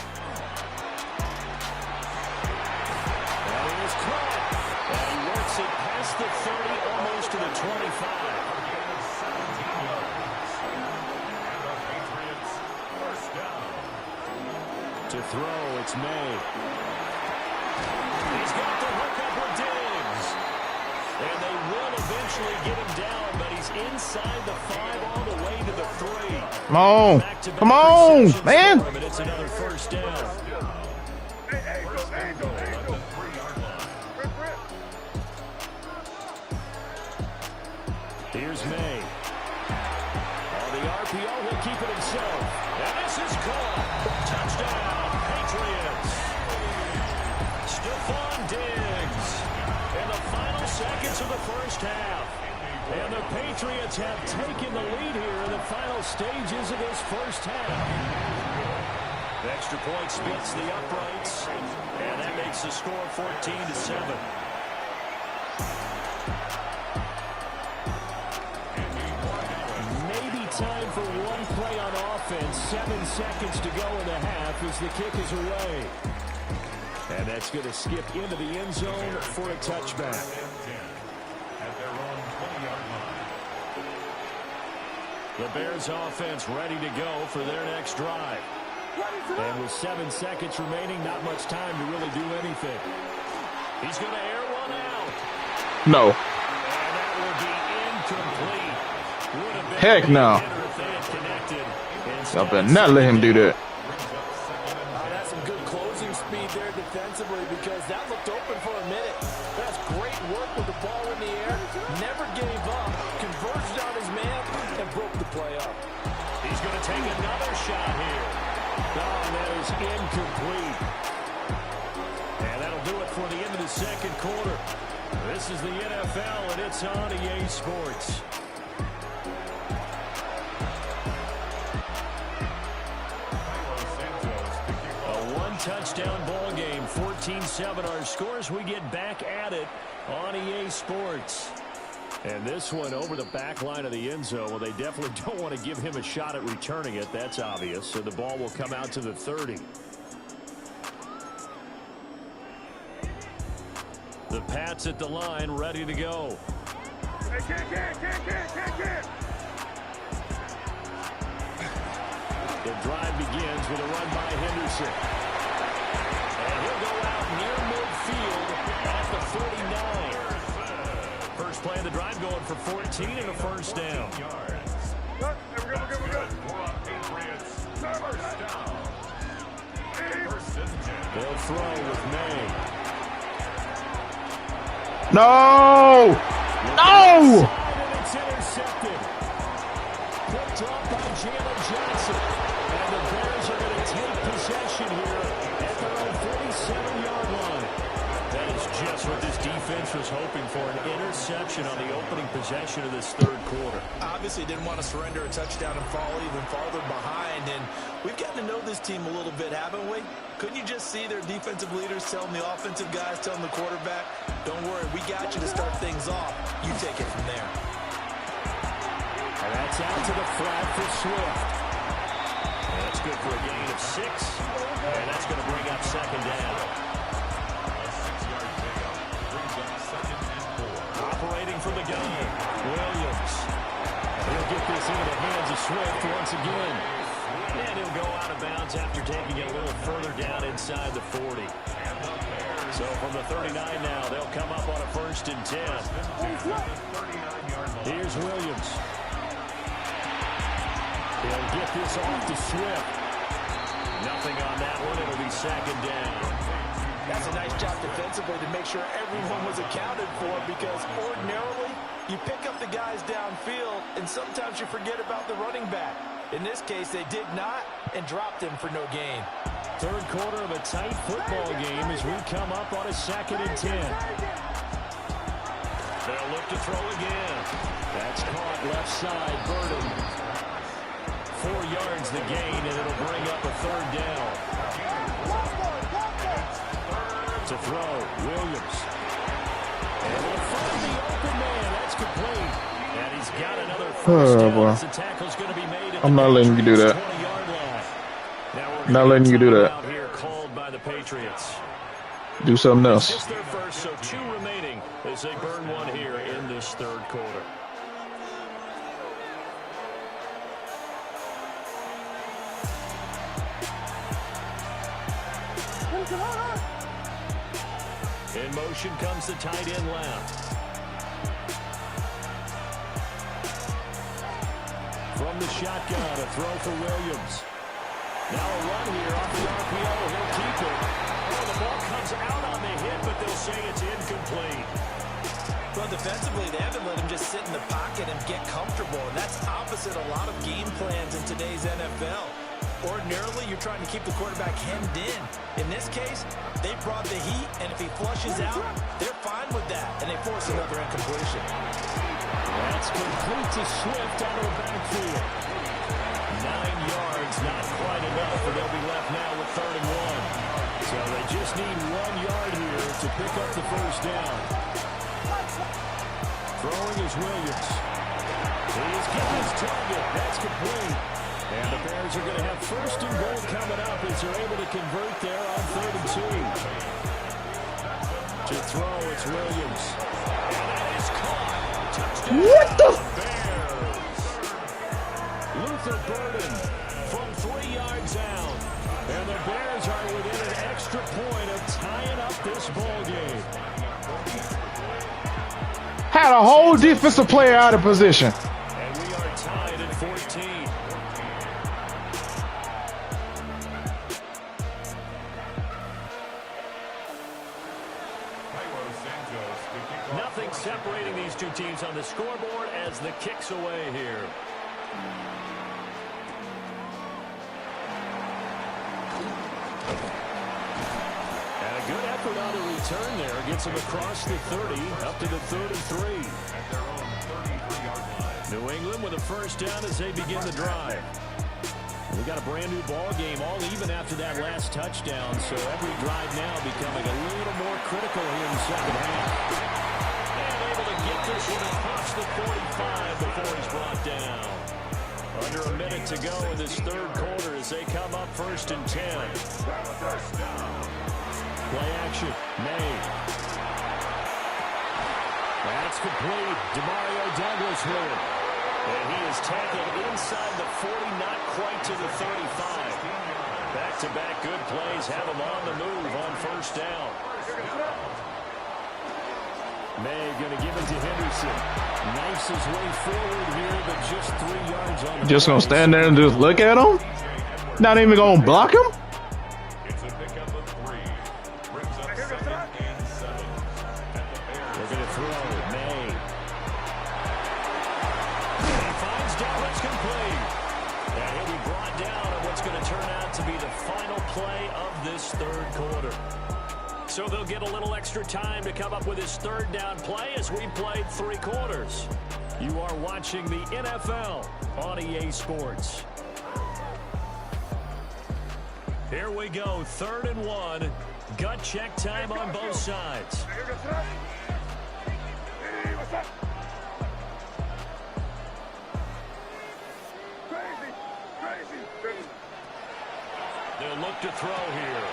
And he is caught. And he works it past the 30, almost to the 25. To throw, it's May. He's got the hook up with Diggs. And they will eventually get him down, but he's inside the 5 all the way to the 3. Come on. Come on, man. And it's another 1st down. Here's May. On the RPO, he'll keep it himself. And this is caught. Touchdown, Patriots. Stephon Diggs. In the final seconds of the 1st half. And the Patriots have taken the lead here in the final stages of this 1st half. The extra point splits the uprights. And that makes the score 14-7. Time for one play on offense. 7 seconds to go in the half as the kick is away. And that's going to skip into the end zone for a touchback. The Bears offense ready to go for their next drive. And with 7 seconds remaining, not much time to really do anything. He's going to air one out. No. And that will be incomplete. Heck no. Y'all better not let him do that. That's some good closing speed there defensively because that looked open for a minute. That's great work with the ball in the air. Never gave up. Converged on his man and broke the play up. He's going to take another shot here. Oh, that is incomplete. And that'll do it for the end of the 2nd quarter. This is the NFL, and it's on EA Sports. Touchdown ball game, 14-7 our scores. We get back at it on EA Sports. And this one over the back line of the end zone. Well, they definitely don't want to give him a shot at returning it. That's obvious. So the ball will come out to the 30. The Pats at the line, ready to go. The drive begins with a run by Henderson. And he'll go out near midfield at the 39. First play of the drive going for 14 and a 1st down. They'll throw with May. No! No! defense was hoping for an interception on the opening possession of this third quarter. Obviously didn't want to surrender a touchdown and fall even farther behind. And we've gotten to know this team a little bit, haven't we? Couldn't you just see their defensive leaders telling the offensive guys, telling the quarterback, don't worry, we got you to start things off. You take it from there. And that's out to the flat for Swift. And that's good for a gain of 6. And that's going to bring up second down. Operating from the gun, Williams. He'll get this into the hands of Swift once again. And he'll go out of bounds after taking it a little further down inside the 40. So from the 39 now, they'll come up on a 1st and 10. Here's Williams. He'll get this off to Swift. Nothing on that one. It'll be second down. That's a nice job defensively to make sure everyone was accounted for, because ordinarily you pick up the guys downfield and sometimes you forget about the running back. In this case, they did not and dropped him for no gain. Third quarter of a tight football game as we come up on a 2nd and 10. They'll look to throw again. That's caught left side, Burden. 4 yards the gain, and it'll bring up a 3rd down. To throw, Williams. And he'll find the open man. That's complete. And he's got another first down. The tackle's going to be made at I'm not letting you do that. 20-yard line. Not letting you do that. Out here called by the Patriots. Do something else. Just their first, so 2 remaining as they burn one here in this third quarter. In motion comes the tight end left. From the shotgun, a throw for Williams. Now a run here off the RPO. He'll keep it. Oh, the ball comes out on the hit, but they'll say it's incomplete. Well, defensively, they haven't let him just sit in the pocket and get comfortable, and that's opposite a lot of game plans in today's NFL. Ordinarily, you're trying to keep the quarterback hemmed in. In this case, they brought the heat, and if he flushes out, they're fine with that, and they force another incompletion. That's complete to Swift out of the backfield. 9 yards, not quite enough, but they'll be left now with 3rd and 1. So they just need 1 yard here to pick up the first down. Throwing is Williams. He's got his target. That's complete. And the Bears are going to have 1st and goal coming up as they're able to convert there on 3rd and 2. To throw, it's Williams. And that is caught. Touchdown. What the? Bears. Luther Burden from 3 yards out. And the Bears are within an extra point of tying up this ball game. Had a whole defensive player out of position. And we are tied at 14. Nothing separating these two teams on the scoreboard as the kick's away here. And a good effort on the return there. Gets him across the 30, up to the 3rd and 3. New England with a 1st down as they begin the drive. We got a brand new ball game, all even after that last touchdown. So every drive now becoming a little more critical here in the second half. And able to get this one across the 45 before he's brought down. Under a minute to go in this third quarter as they come up 1st and 10. Play action, May. That's complete. Demario Douglas with it. And he is tackled inside the 40, not quite to the 35. Back-to-back good plays have him on the move on 1st down. May going to give it to Henderson. Knifes his way forward here, but just 3 yards on the Just going to stand there and just look at him? Not even going to block him? It's a pickup of 3. Brings up 2nd and 7. They're going to throw. May. And he finds Dallas complete. And he'll be brought down on what's going to turn out to be the final play of this third quarter. So they'll get a little extra time to come up with his third down play as we played 3 quarters. You are watching the NFL on EA Sports. Here we go, 3rd and 1. Gut check time on both sides. They'll look to throw here.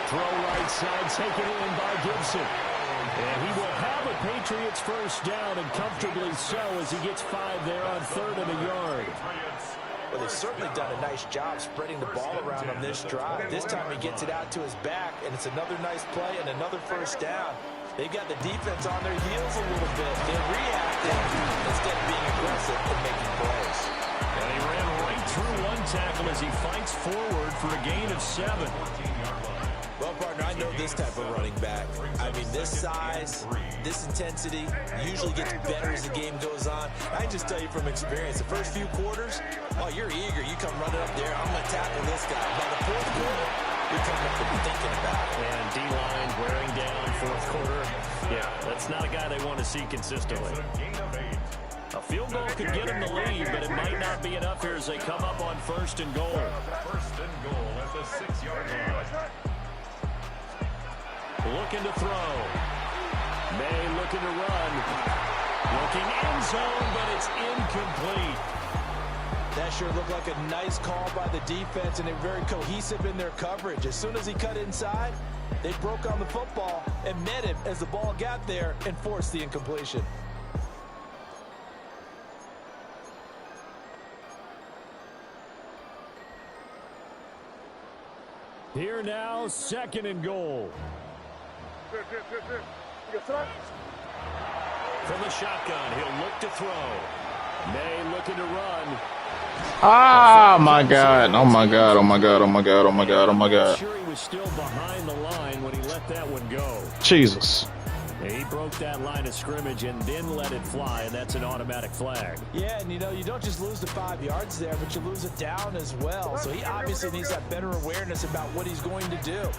Throw right side, taken in by Gibson. And he will have a Patriots first down, and comfortably so, as he gets 5 there on 3rd and a yard. Well, they've certainly done a nice job spreading the ball around on this drive. This time he gets it out to his back, and it's another nice play and another first down. They've got the defense on their heels a little bit. They're reacting instead of being aggressive and making plays. And he ran right through one tackle as he fights forward for a gain of 7. Well, partner, I know this type of running back. I mean, this size, this intensity usually gets better as the game goes on. I can just tell you from experience, the first few quarters, oh, you're eager. You come running up there, I'm going to tackle this guy. By the 4th quarter, you're coming up and thinking about it. And D-line wearing down 4th quarter. Yeah, that's not a guy they want to see consistently. A field goal could get him the lead, but it might not be enough here as they come up on 1st and goal. 1st and goal at the 6-yard line. Looking to throw. May looking to run. Looking end zone, but it's incomplete. That sure looked like a nice call by the defense, and they're very cohesive in their coverage. As soon as he cut inside, they broke on the football and met him as the ball got there and forced the incompletion. Here now, 2nd and goal. From the shotgun, he'll look to throw. May looking to run. Ah, my God. Oh, my God. Oh, my God. Oh, my God. Oh, my God. Oh, my God. Sure, he was still behind the line when he let that one go. Jesus. He broke that line of scrimmage and then let it fly, and that's an automatic flag. Yeah, and you know, you don't just lose the 5 yards there, but you lose it down as well. So he obviously needs that better awareness about what he's going to do.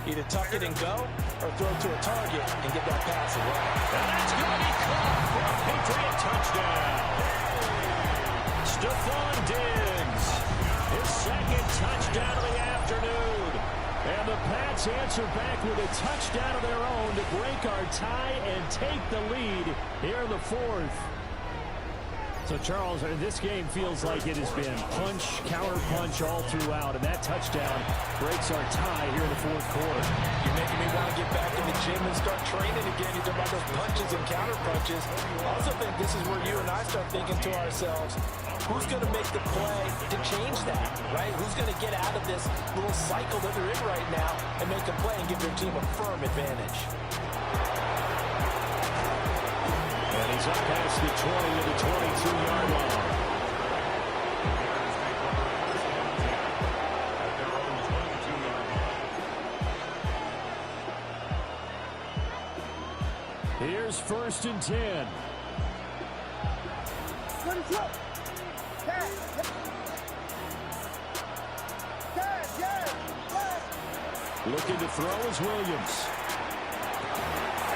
Either tuck it and go, or throw to a target and get that pass away. And that's going to be caught for a Patriot touchdown. Stephon Diggs, his 2nd touchdown of the afternoon. And the Pats answer back with a touchdown of their own to break our tie and take the lead here in the 4th. So, Charles, this game feels like it has been punch, counter-punch all throughout, and that touchdown breaks our tie here in the 4th quarter. You're making me want to get back in the gym and start training again. You talk about those punches and counter-punches. I also think this is where you and I start thinking to ourselves, who's going to make the play to change that, right? Who's going to get out of this little cycle that they're in right now and make a play and give their team a firm advantage? And he's up past the 20 to the 22-yard line. Here's 1st and 10. Looking to throw is Williams.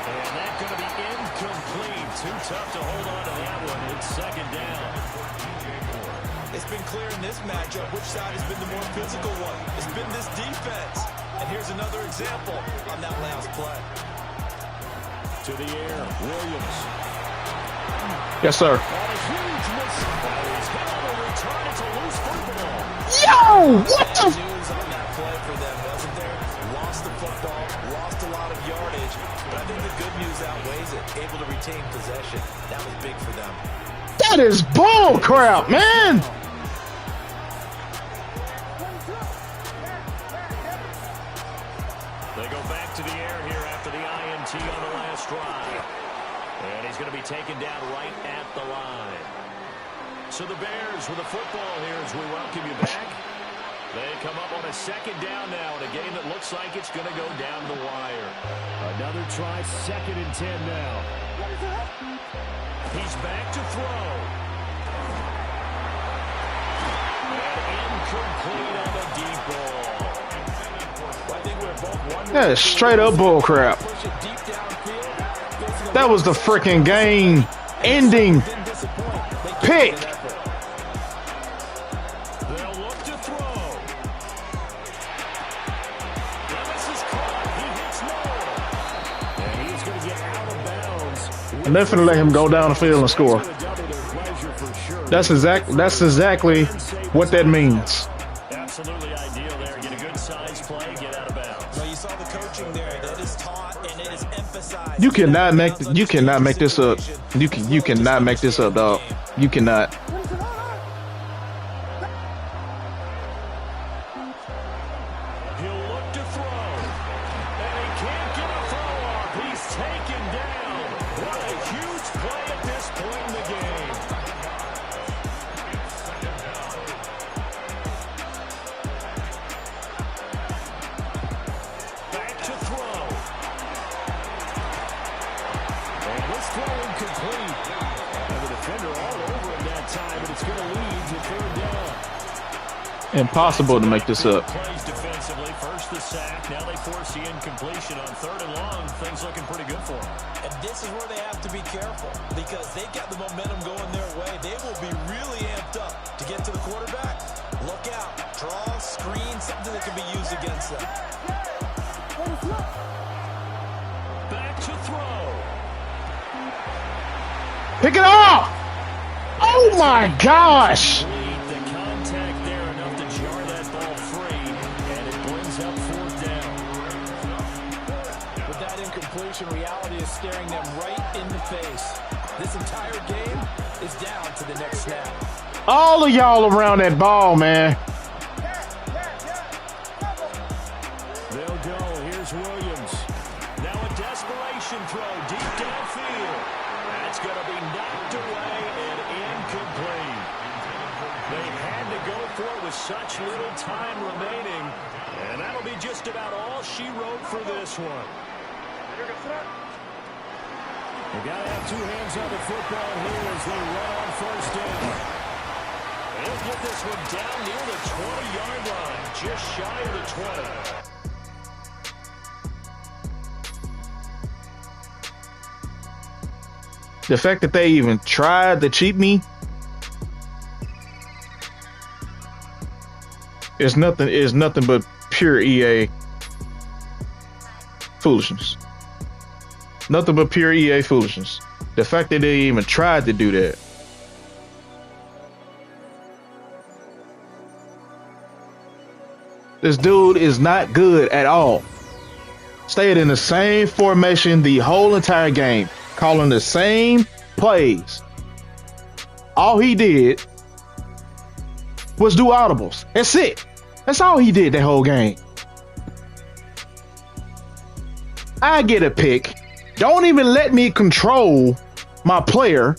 And that's going to be incomplete. Too tough to hold on to that one. It's 2nd down. It's been clear in this matchup which side has been the more physical one. It's been this defense. And here's another example on that last play. To the air, Williams. Yes, sir. On a huge miss. He's hit on the return. It's a loose football. Yo! What the? News on that play for them, wasn't there? Lost the football, lost a lot of yardage. But I think the good news outweighs it. Able to retain possession. That was big for them. That is bull crap, man. They go back to the air here after the INT on the last drive. And he's going to be taken down right at the line. So the Bears with the football here as we welcome you back. They come up on a 2nd down now in a game that looks like it's going to go down the wire. Another try, 2nd and 10 now. He's back to throw. And incomplete on the deep ball. Well, I think we're That is straight up bull crap. That was the freaking game ending pick. They'll look to throw. Levis is caught. He hits Noel. And he's going to get out of bounds. And they're finna let him go down the field and score. That's exactly what that means. Absolutely ideal there. Get a good size play, get out of bounds. So you saw the coaching there. That is taught and it is emphasized. You cannot make this up. You cannot make this up, dog. You cannot. He'll look to throw. And he can't get a throw off. He's taken down. What a huge play at this point in the game. Back to throw. And this throw incomplete. And the defender all over him that time, but it's going to lead to third down. Impossible to make this up. Plays defensively. First the sack. Now they force the incompletion on third and long. Things looking pretty good for them. And this is where they have to be careful because they got the momentum going their way. They will be really amped up to get to the quarterback. Look out. Draw, screen, something that can be used against them. Back to throw. Pick it up! Oh my gosh! The contact there enough to jar that ball free, and it brings up fourth down. With that incompletion, reality is staring them right in the face. This entire game is down to the next snap. All of y'all around that ball, man. They'll go. Here's Williams. Now a desperation throw deep downfield. That's going to be knocked away and incomplete. They had to go for it with such little time remaining, and that'll be just about all she wrote for this one. You got to have two hands on the football here as they run on first down. They'll get this one down near the 20-yard line, just shy of the 20. The fact that they even tried to cheat me is nothing but pure EA foolishness. Nothing but pure EA foolishness. The fact that they even tried to do that. This dude is not good at all. Stayed in the same formation the whole entire game, calling the same plays. All he did was do audibles. That's it. That's all he did that whole game. I get a pick. Don't even let me control my player.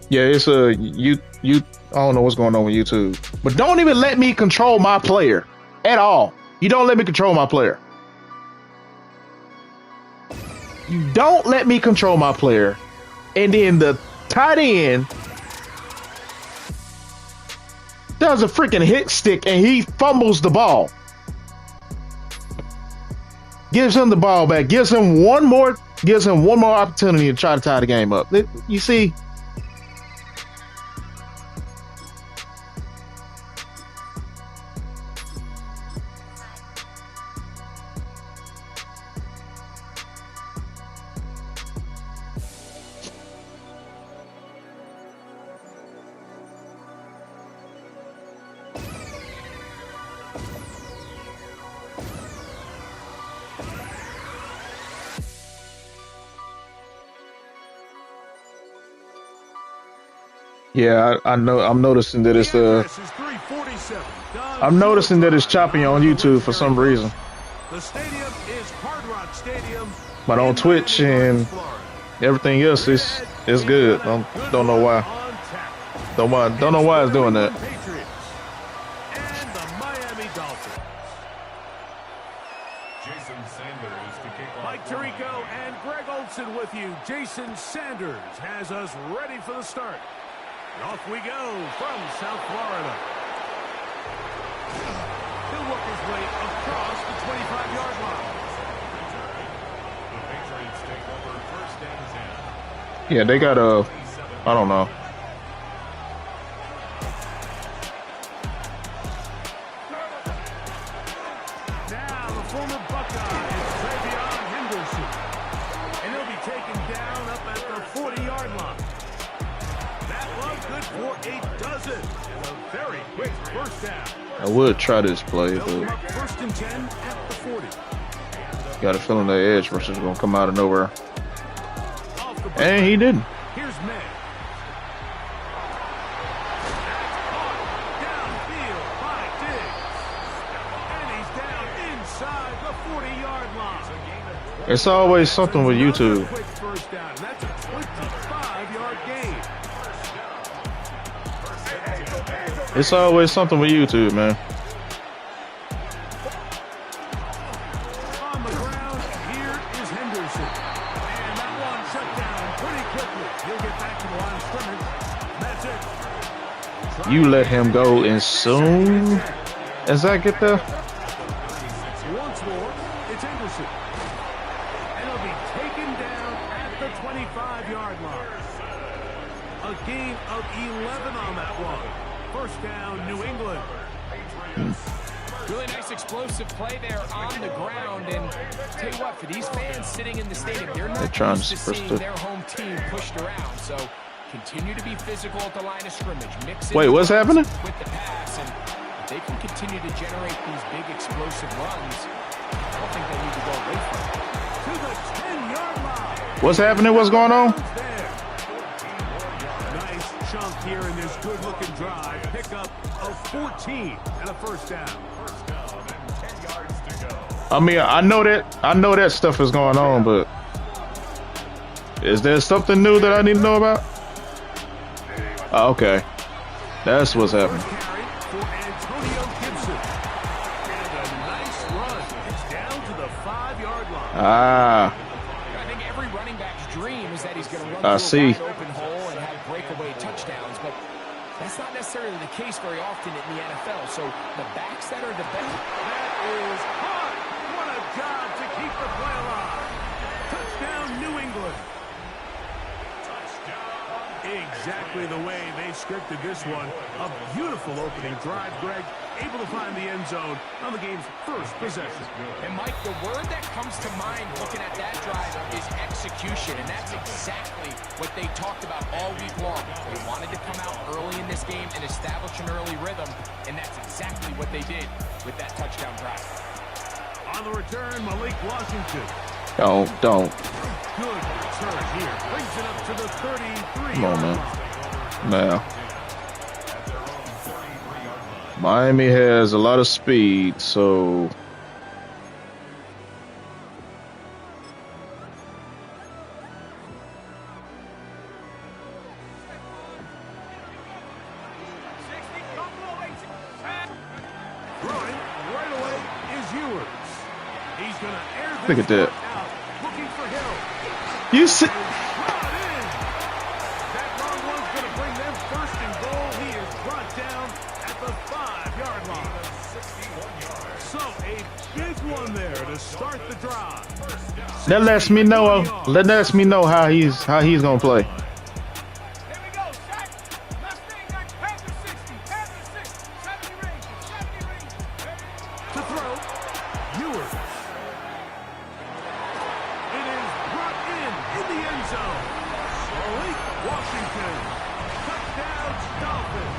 Yeah, it's you I don't know what's going on with YouTube. But don't even let me control my player at all. You don't let me control my player. You don't let me control my player. And then the tight end does a freaking hit stick and he fumbles the ball. Gives him the ball back. Gives him one more opportunity to try to tie the game up. You see? Yeah, I know. I'm noticing that it's I'm noticing that it's choppy on YouTube for some reason. The stadium is Hard Rock Stadium. But on Twitch and everything else is good. Don't know why. Don't know why it's doing that. Patriots and the Miami Dolphins. Jason Sanders to kick off. Mike Tirico and Greg Olson with you. Jason Sanders has us ready for the start. And off we go from South Florida. his way across the 25-yard line. The Patriots take over first and 10. Yeah, they got I don't know. Now the former Buckeye is Travion Henderson. And he'll be taken down up at the 40-yard line. That was good for a dozen. And a very quick first down. I would try this play, They'll come but up first and 10 at the 40. got a feeling the edge rush is gonna come out of nowhere. Off the And he didn't. Here's May. That's caught downfield by Diggs. And he's down inside the 40-yard line. It's always something with Another YouTube. quick first down. That's a 25-yard gain. It's always something with YouTube, man. On the ground, here is Henderson. And that one shut down pretty quickly. He'll get back to the line of scrimmage. That's it. You let him go as soon as I get there. Once more, it's Henderson. And he'll be taken down at the 25-yard line. A gain of 11 on that one. First down, New England. Really nice explosive play there on the ground. And tell you what, for these fans sitting in the stadium, they're not trying used to to push seeing the- their home team pushed around. So continue to be physical at the line of scrimmage. Mix in Wait, what's the runs happening? with the pass, and if they can continue to generate these big explosive runs, I don't think they need to go away from it. To the 10-yard line. What's happening? What's going on? There. Nice chunk here in this good-looking drive. Pickup of 14 and a first down. First down and 10 yards to go. I mean, I know that stuff is going on, but is there something new that I need to know about? Oh, okay, that's what's happening. First carry for Antonio Gibson. And a nice run. It's down to the 5-yard line. Ah, I think every running back's dream is that he's going to run I through see. a wide open hole and have breakaway touchdowns, but that's not necessarily the case very often in the NFL. So the backs that are the best. That is hot. What a job to keep the play alive. Touchdown, New England. Exactly the way they scripted this one. A beautiful opening drive, Greg. Able to find the end zone on the game's first possession. And Mike, the word that comes to mind looking at that drive is execution, and that's exactly what they talked about all week long. They wanted to come out early in this game and establish an early rhythm, and that's exactly what they did with that touchdown drive. On the return, Malik Washington. don't. Good return here. Brings it up to the 33. Come on, man. Now, Miami has a lot of speed, so Throwing right away is Ewers. He's going to air this Look at that. one out. Looking for Hill. you see. Brought in. That long one's going to bring them first and goal. He is brought down at the 5-yard line. So a big one there to start the drive. That lets me know. That lets me know how he's gonna play. Here we go, Shaq. Left finger, Panther 60, Panther 60, 70 range, 70 range. To throw, Ewers. It is brought in the end zone. Malik Washington. Touchdown, Dolphins.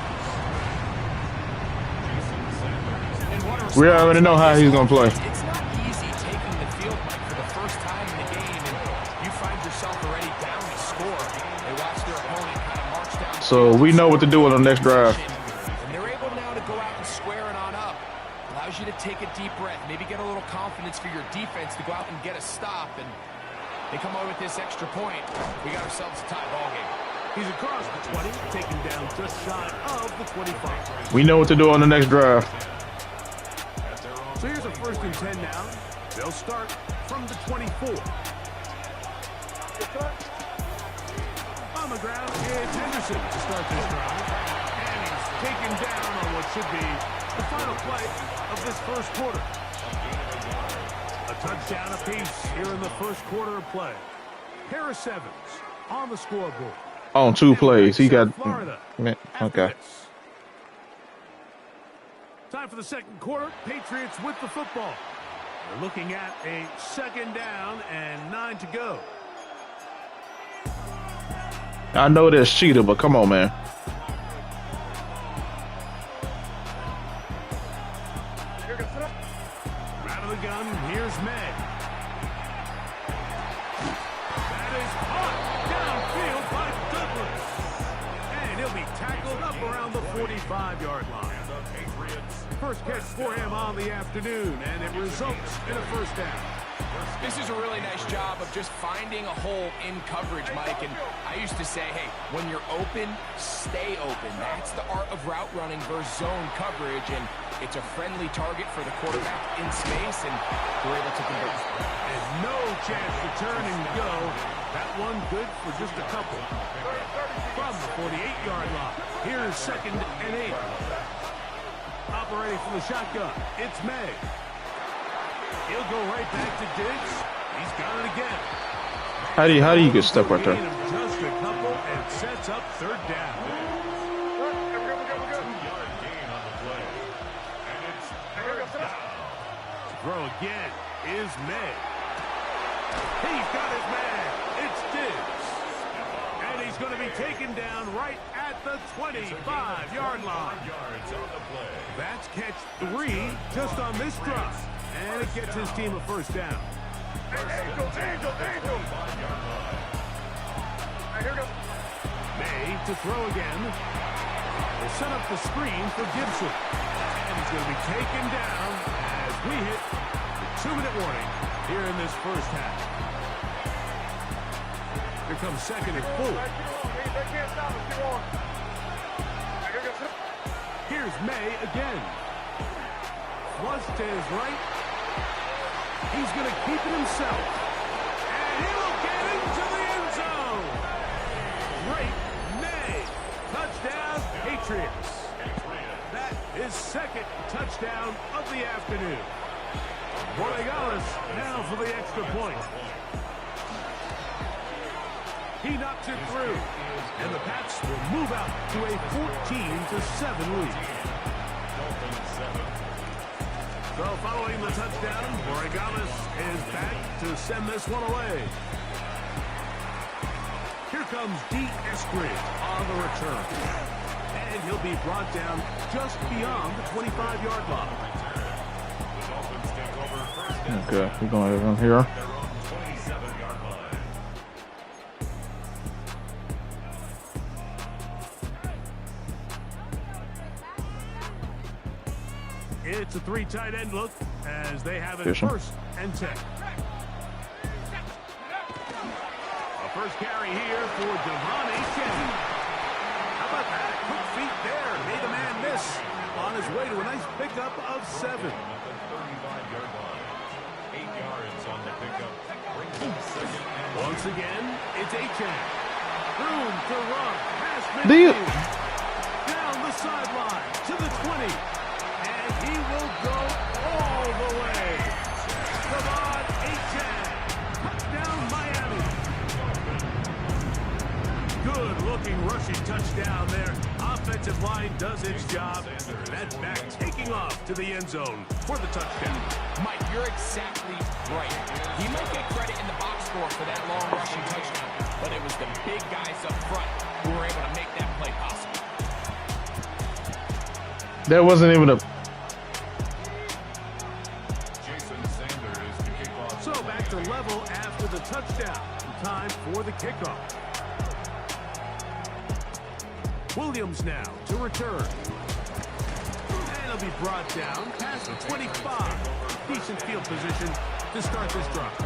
We already know how he's gonna play. It's not easy taking the field, Mike, for the first time in the game, and you find yourself already down to score. They watch their opponent kind of march down. So we know what to do on the next drive. And they're able now to go out and square it on up. Allows you to take a deep breath, maybe get a little confidence for your defense to go out and get a stop. And they come away with this extra point. We got ourselves a tie ball game. He's across the 20, taken down just shy of the 25. We know what to do on the next drive. So here's a first and 10 now. They'll start from the 24. On the ground, it's Henderson to start this drive. And he's taken down on what should be The final play of this first quarter. A touchdown apiece here in the first quarter of play. Harris Evans on the scoreboard. On 2 plays, he got. Florida. Okay. Time for the second quarter. Patriots with the football. They're looking at a second down and 9 to go. I know that's cheater, but come on, man. Out of the gun, here's May. That is caught downfield by Douglas. And he'll be tackled up around the 45-yard line. First catch for him on the afternoon, and it results in a first down. This is a really nice job of just finding a hole in coverage, Mike. And I used to say, hey, when you're open, stay open. That's the art of route running versus zone coverage. And it's a friendly target for the quarterback in space, and we're able to convert. And no chance to turn and go. That one good for just a couple. From the 48-yard line. Here's 2nd and 8. Operating from the shotgun. It's May. He'll go right back to Diggs. He's got it again. How do you get stuck right there? Just a couple and sets up third down. 2-yard gain on the play. And it's third down. Throw again is May. He's got his man. It's Diggs. And he's going to be taken down right at the 25-yard line. Yards on the play. That's catch 3 just on this drop. And it gets his team a first down. Angel. May to throw again. They set up the screen for Gibson. And he's going to be taken down as we hit the 2-minute warning here in this first half. Here comes 2nd and 4. Here's May again. Flush to his right. He's going to keep it himself. And he'll get into the end zone. Great May. Touchdown, Patriots. That is 2nd touchdown of the afternoon. Borregales now for the extra point. He knocks it through. And the Pats will move out to a 14-7 lead. So following the touchdown, Borregales is back to send this one away. Here comes D. Eskridge on the return. And he'll be brought down just beyond the 25-yard line. Okay, we're going to run here. It's a 3 tight end look as they have it Fishing. 1st and 10. A first carry here for Devon Achane. How about that? Quick feet there. Made the man miss on his way to a nice pickup of 7. 35-yard line. 8 yards on the pickup. Brings him 2nd and 1. Once again, it's Achane. Room to run. Past Deal. midfield. Down the sideline to the 20. And he will go all the way. Devon Achane. Touchdown, Miami. Good-looking rushing touchdown there. Offensive line does its job. That back taking off to the end zone for the touchdown. Mike, you're exactly right. He might get credit in the box score for that long rushing touchdown, but it was the big guys up front who were able to make that play possible. That wasn't even a. So back to level after the touchdown. Time for the kickoff. Williams now to return. And he'll be brought down past the 25. Decent field position to start this drive.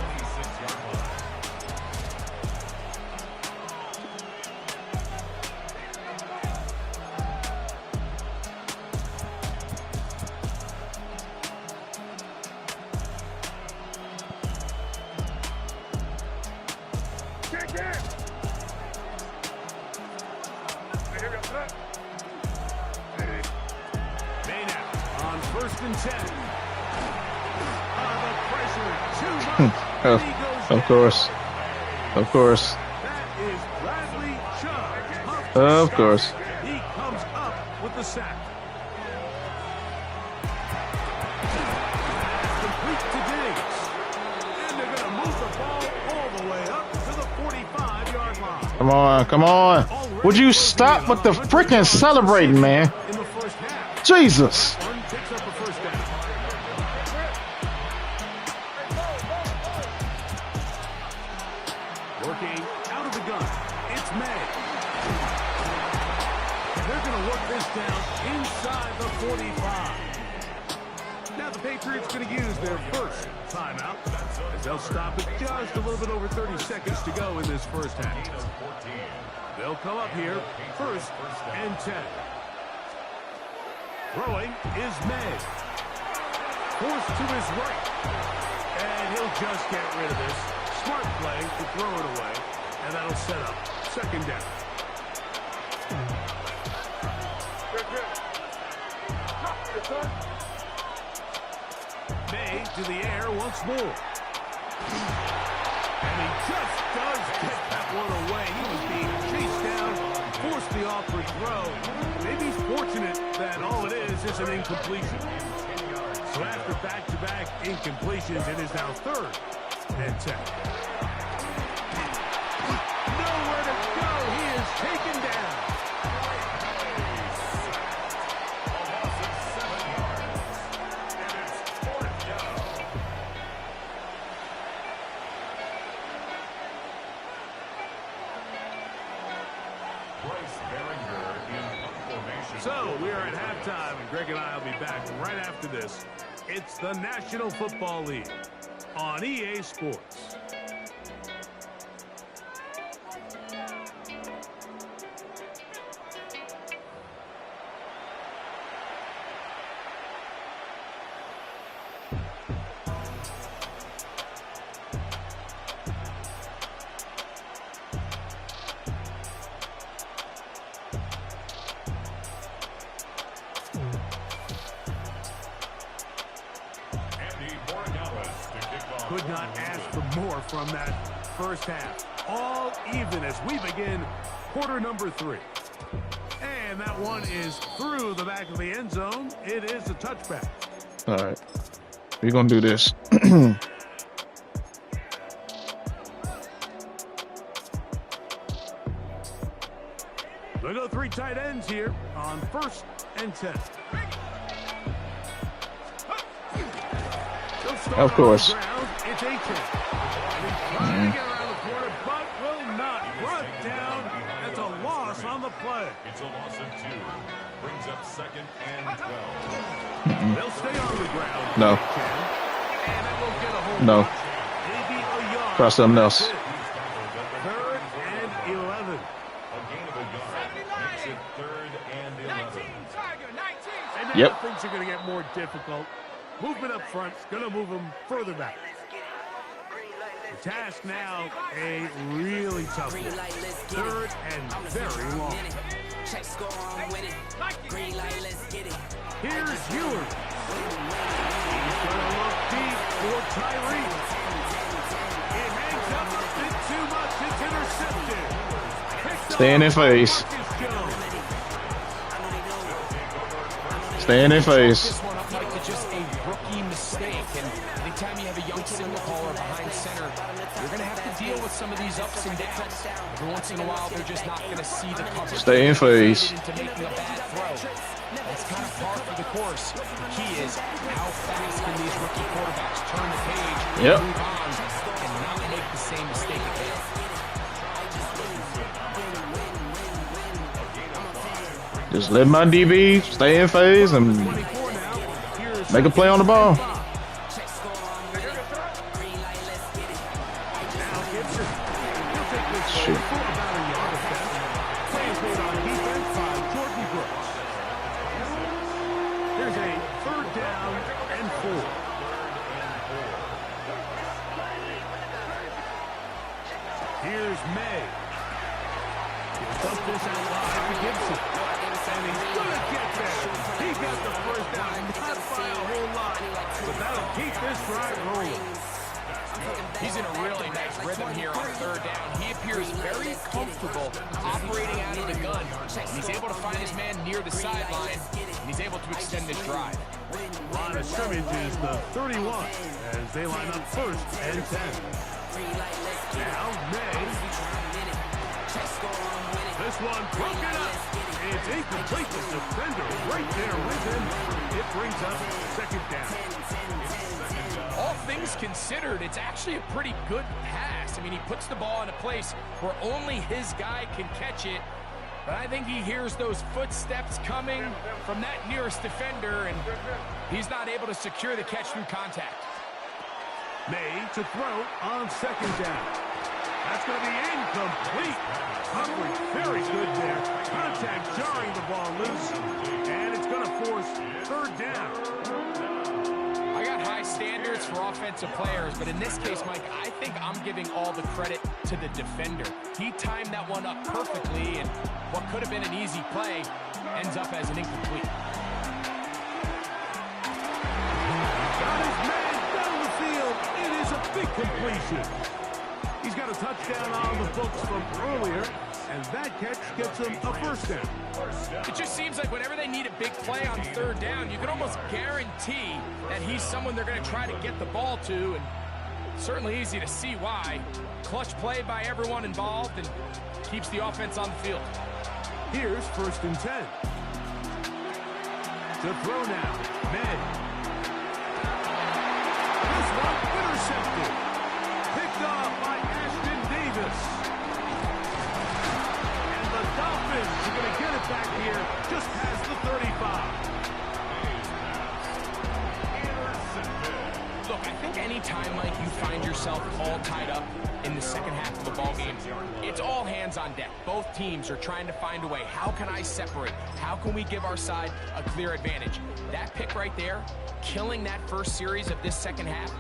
and 10. The pressure too much. And he goes Of down. course. Of course. That is Bradley Chubb. Of course. He comes up with the sack. Complete to Diggs. And they're going to move the ball all the way up to the 45-yard line. Come on, come on. Would you stop with the freaking celebrating, man? In the first half, Jesus. one picks up a first down. Working out of the gun. It's May. They're going to work this down inside the 45. Now the Patriots going to use their first timeout as they'll stop it just a little bit over 30 seconds to go in this first half. They'll come up here, first and 10. Throwing is May. Forced to his right. And he'll just get rid of this. Smart play to throw it away. And that'll set up second down. May to the air once more. And he just does get that one away. He was being chased down, forced the awkward throw. Maybe he's fortunate that all it is an incompletion. So after back-to-back incompletions, it is now third and 10. Nowhere to go. He is taken down. So we are at halftime, and Greg and I will be back right after this. It's the National Football League on EA Sports. Could not ask for more from that first half. All even as we begin quarter number 3. And that one is through the back of the end zone. It is a touchback. All right. We're going to do this. We'll go 3 tight ends here on first and 10. Of course. It's A-10. Trying to get around the corner, but will not. Brought down. That's a loss on the play. It's a loss of 2. Brings up second and 12. They'll stay on the ground. No. And it will get a hold. No. Maybe a yard. Try something else. Third and 11. A gain of a yard makes it third and 11. Tiger, 19. And now Yep. things are going to get more difficult. Movement up front is going to move them further back. The task now, a really tough one. Third and very long. Here's Ewers. He's going to look deep for Tyree. It hangs up a bit too much. It's intercepted. Stay in their face. Stay in their face. This one up like to just a rookie mistake, and anytime you have a young signal caller behind center, you're going to have to deal with some of these ups and downs. Every once in a while, they're just not going to see the coverage. Stay in phase. Into making a bad throw. That's kind of par for the course. The key is how fast can these rookie quarterbacks turn the page Yep. and move on and not make the same mistake again. Just let my DB stay in phase and make a play on the ball. Shoot. There's a third down and 4. Here's May. He'll dump this out wide to Gibson. And he's going to get there. He got the first down, not by a whole That'll keep this drive rolling. He's in a really nice rhythm here on third down. He appears very comfortable operating out of the gun. And he's able to find his man near the sideline, and he's able to extend this drive. Line of scrimmage is the 31 as they line up first and 10. Now, May. This one broken up. It's incomplete. The defender right there with him. It brings up second down. All things considered, it's actually a pretty good pass. I mean, he puts the ball in a place where only his guy can catch it. But I think he hears those footsteps coming from that nearest defender, and he's not able to secure the catch through contact. May to throw on second down. That's going to be incomplete. Coverage very good there. Contact jarring the ball loose, and it's going to force third down. I got high standards for offensive players, but in this case, Mike, I think I'm giving all the credit to the defender. He timed that one up perfectly, and what could have been an easy play ends up as an incomplete. Got his man down the field. It is a big completion. He's got a touchdown on the books from earlier, and that catch gets him a first down. It just seems like whenever they need a big play on third down, you can almost guarantee that he's someone they're going to try to get the ball to, and certainly easy to see why. Clutch play by everyone involved and keeps the offense on the field. Here's first and 10. To throw now, Madden. This one intercepted. Picked off by Ashton Davis. And the Dolphins are going to get it back here just past the 35. Look, I think anytime, Mike, you find yourself all tied up in the second half of the ball game, it's all hands on deck. Both teams are trying to find a way. How can I separate? How can we give our side a clear advantage? That pick right there, killing that first series of this second half,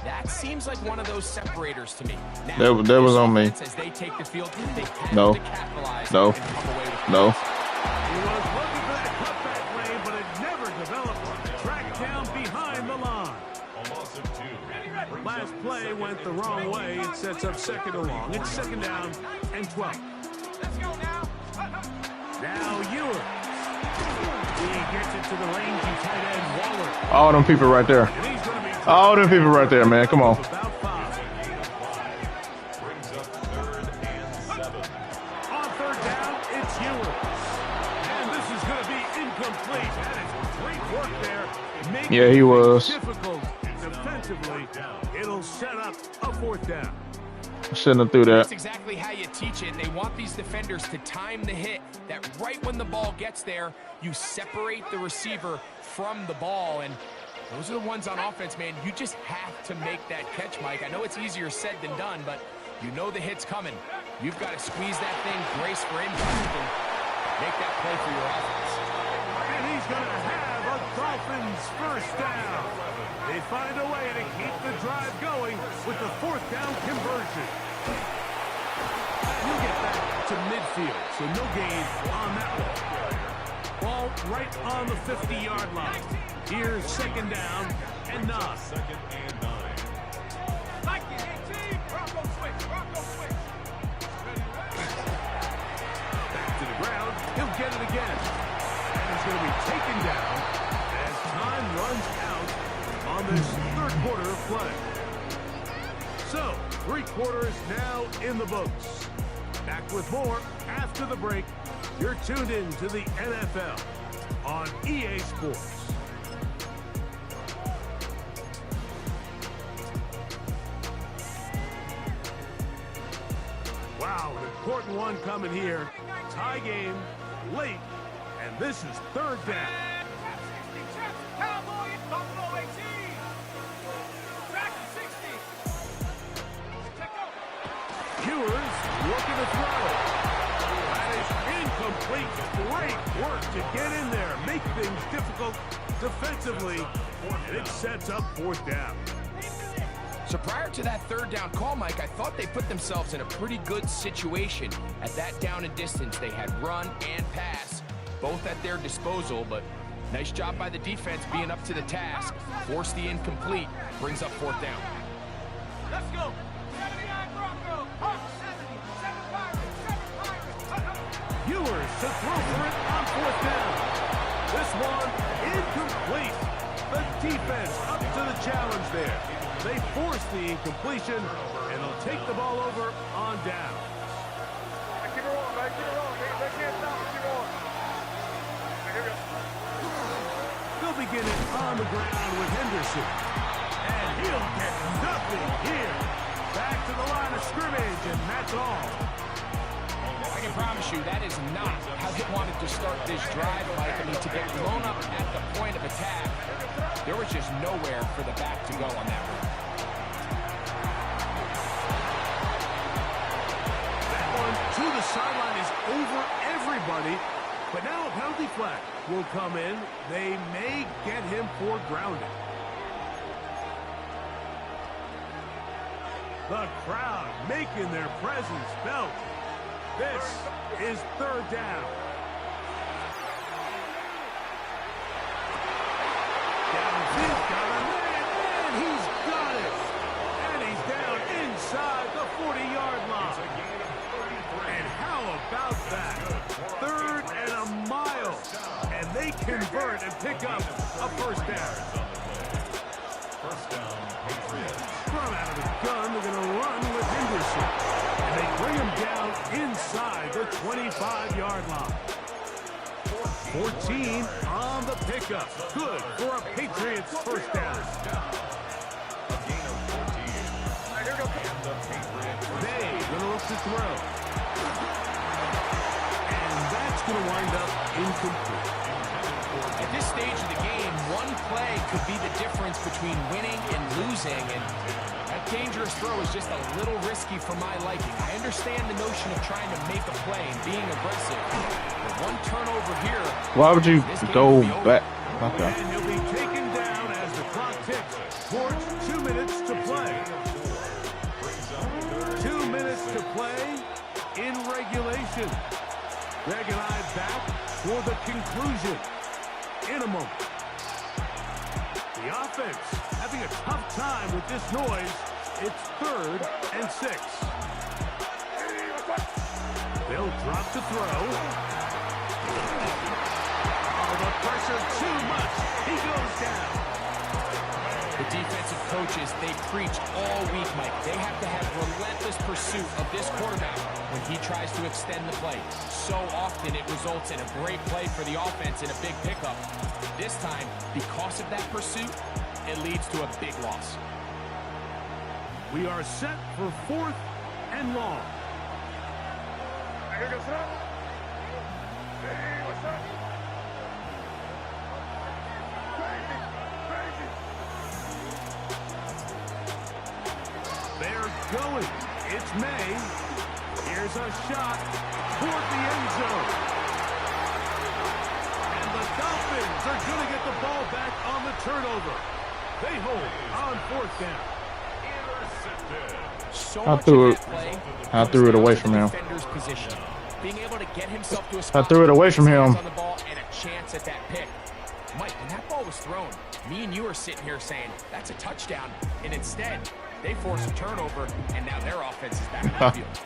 that seems like one of those separators to me. Now, That was on me. as they take the field, they have No. to capitalize No. and come away with No. He was looking for that cutback lane, but it never developed. Tracked down behind the line. A loss of 2. Last play went the wrong way. It sets up second and long. It's second down and 12. Let's go now. Now Ewers. He gets it to the rangy tight end Waller. All them people right there. And he's going to be All them people right there, man. Come on. about 5. Brings up 3rd and 7. On third down, it's Ewers. And this is going to be incomplete. That is great work there. Making Yeah, he was. difficult defensively. It'll set up a fourth down. Shouldn't have threw that. That's exactly how you teach it. They want these defenders to time the hit, that right when the ball gets there, you separate the receiver from the ball. And those are the ones on offense, man. You just have to make that catch, Mike. I know it's easier said than done, but you know the hit's coming. You've got to squeeze that thing, brace for impact, and make that play for your offense. And he's going to have a Dolphins first down. They find a way to keep the drive going with the fourth down conversion. You get back to midfield, so no gain on that one. Ball right on the 50-yard line. Here's second down and 9. 2nd and 9. Like it, team. Bronco switch. Bronco switch. Back to the ground. He'll get it again. And he's going to be taken down as time runs out on this third quarter of play. So, 3 quarters now in the books. Back with more after the break. You're tuned in to the NFL on EA Sports. Wow, an important one coming here. Tie game, late, and this is third down. Tap 60, Chaps, Cowboy, and Buffalo 18. Track 60. Check out. Ewers looking to throw. That is incomplete. Great work to get in there, make things difficult defensively, and it sets up fourth down. So prior to that third down call, Mike, I thought they put themselves in a pretty good situation. At that down and distance, they had run and pass, both at their disposal, but Nice job by the defense being up to the task. Force the incomplete. Brings up 4th down. Let's go. 79 Broncos. Hawks 70. 7 Pirates. 7 Pirates. Ewers to throw for it on 4th down. This one incomplete. The defense up to the challenge there. They force the incompletion, and they'll take the ball over on down. Keep it rolling, man. Keep it rolling. They can't stop it. Keep it rolling. Here we go. They'll begin it on the ground with Henderson. And he'll get nothing here. Back to the line of scrimmage, and that's all. I can promise you that is not how they wanted to start this drive, Mike. I mean, to get blown up at the point of attack, there was just nowhere for the back to go on that one. That one to the sideline is over everybody. But now a penalty flag will come in. They may get him for grounding. The crowd making their presence felt. This is 3rd down. He's got a man, and he's got it. And he's down inside the 40-yard line. And how about that? 3rd and a mile. And they convert and pick up a 1st down. 1st down, Patriots. From out of the gun, they're going to run with Henderson. And they bring him down inside the 25-yard line. 14 on the pickup. Good for a Patriots 1st down. A gain of 14. And the Patriots. They going to look to throw. And that's going to wind up incomplete. At this stage of the game, one play could be the difference between winning and losing, and that dangerous throw is just a little risky for my liking. I understand the notion of trying to make a play and being aggressive, but one turnover here. Why would you go back? Okay. And he'll be taken down as the clock ticks towards 2 minutes to play. 2 minutes to play in regulation. Greg and I back for the conclusion in a moment. The offense having a tough time with this noise. It's 3rd and 6. They'll drop to throw. Oh, the pressure too much. He goes down. The defensive coaches, they preach all week, Mike. They have to have relentless pursuit of this quarterback when he tries to extend the play. So often it results in a great play for the offense and a big pickup. This time, because of that pursuit, it leads to a big loss. We are set for 4th and long. Here goes up. Hey, what's up? Crazy, crazy. They're going. It's May. Here's a shot toward the end zone. And the Dolphins are going to get the ball back on the turnover. They hold on 4th down. So I threw it away from him. Position. Being able to get himself to a I spot threw it away from him. on the ball and a chance at that pick. Mike, when that ball was thrown, me and you are sitting here saying that's a touchdown, and instead they force a turnover, and now their offense is back on the field.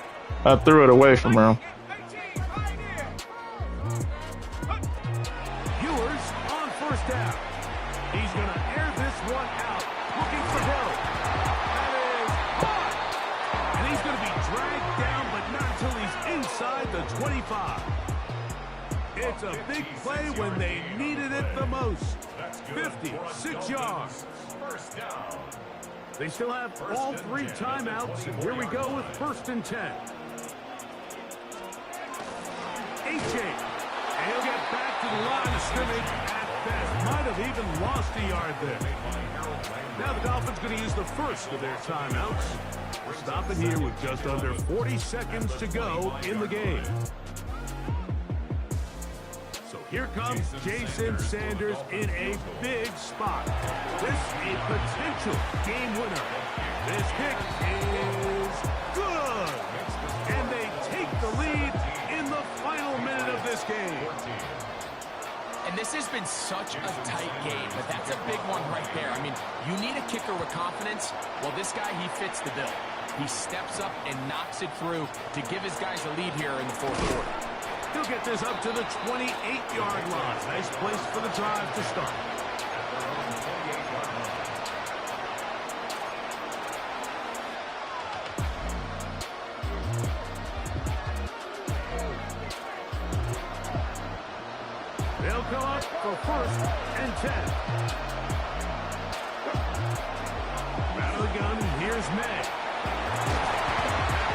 I threw it away from him. Ewers on 1st down. He's going to air this one out, looking for Hill. That is caught. And he's going to be dragged down, but not until he's inside the 25. It's a big play when they needed it the most. 56 yards. 1st down. They still have all 3 timeouts, and here we go with 1st and 10. A.J. And he'll get back to the line of scrimmage at best. Might have even lost a yard there. Now the Dolphins going to use the first of their timeouts. We're stopping here with just under 40 seconds to go in the game. So here comes Jason Sanders in a big spot. This a potential game winner. This kick is good. And they take the lead in the final minute of this game. And this has been such a tight game, but that's a big one right there. I mean, you need a kicker with confidence. Well, this guy, he fits the bill. He steps up and knocks it through to give his guys a lead here in the fourth quarter. He'll get this up to the 28-yard line. Nice place for the drive to start. They'll come up for 1st and 10. Out of the gun, here's May.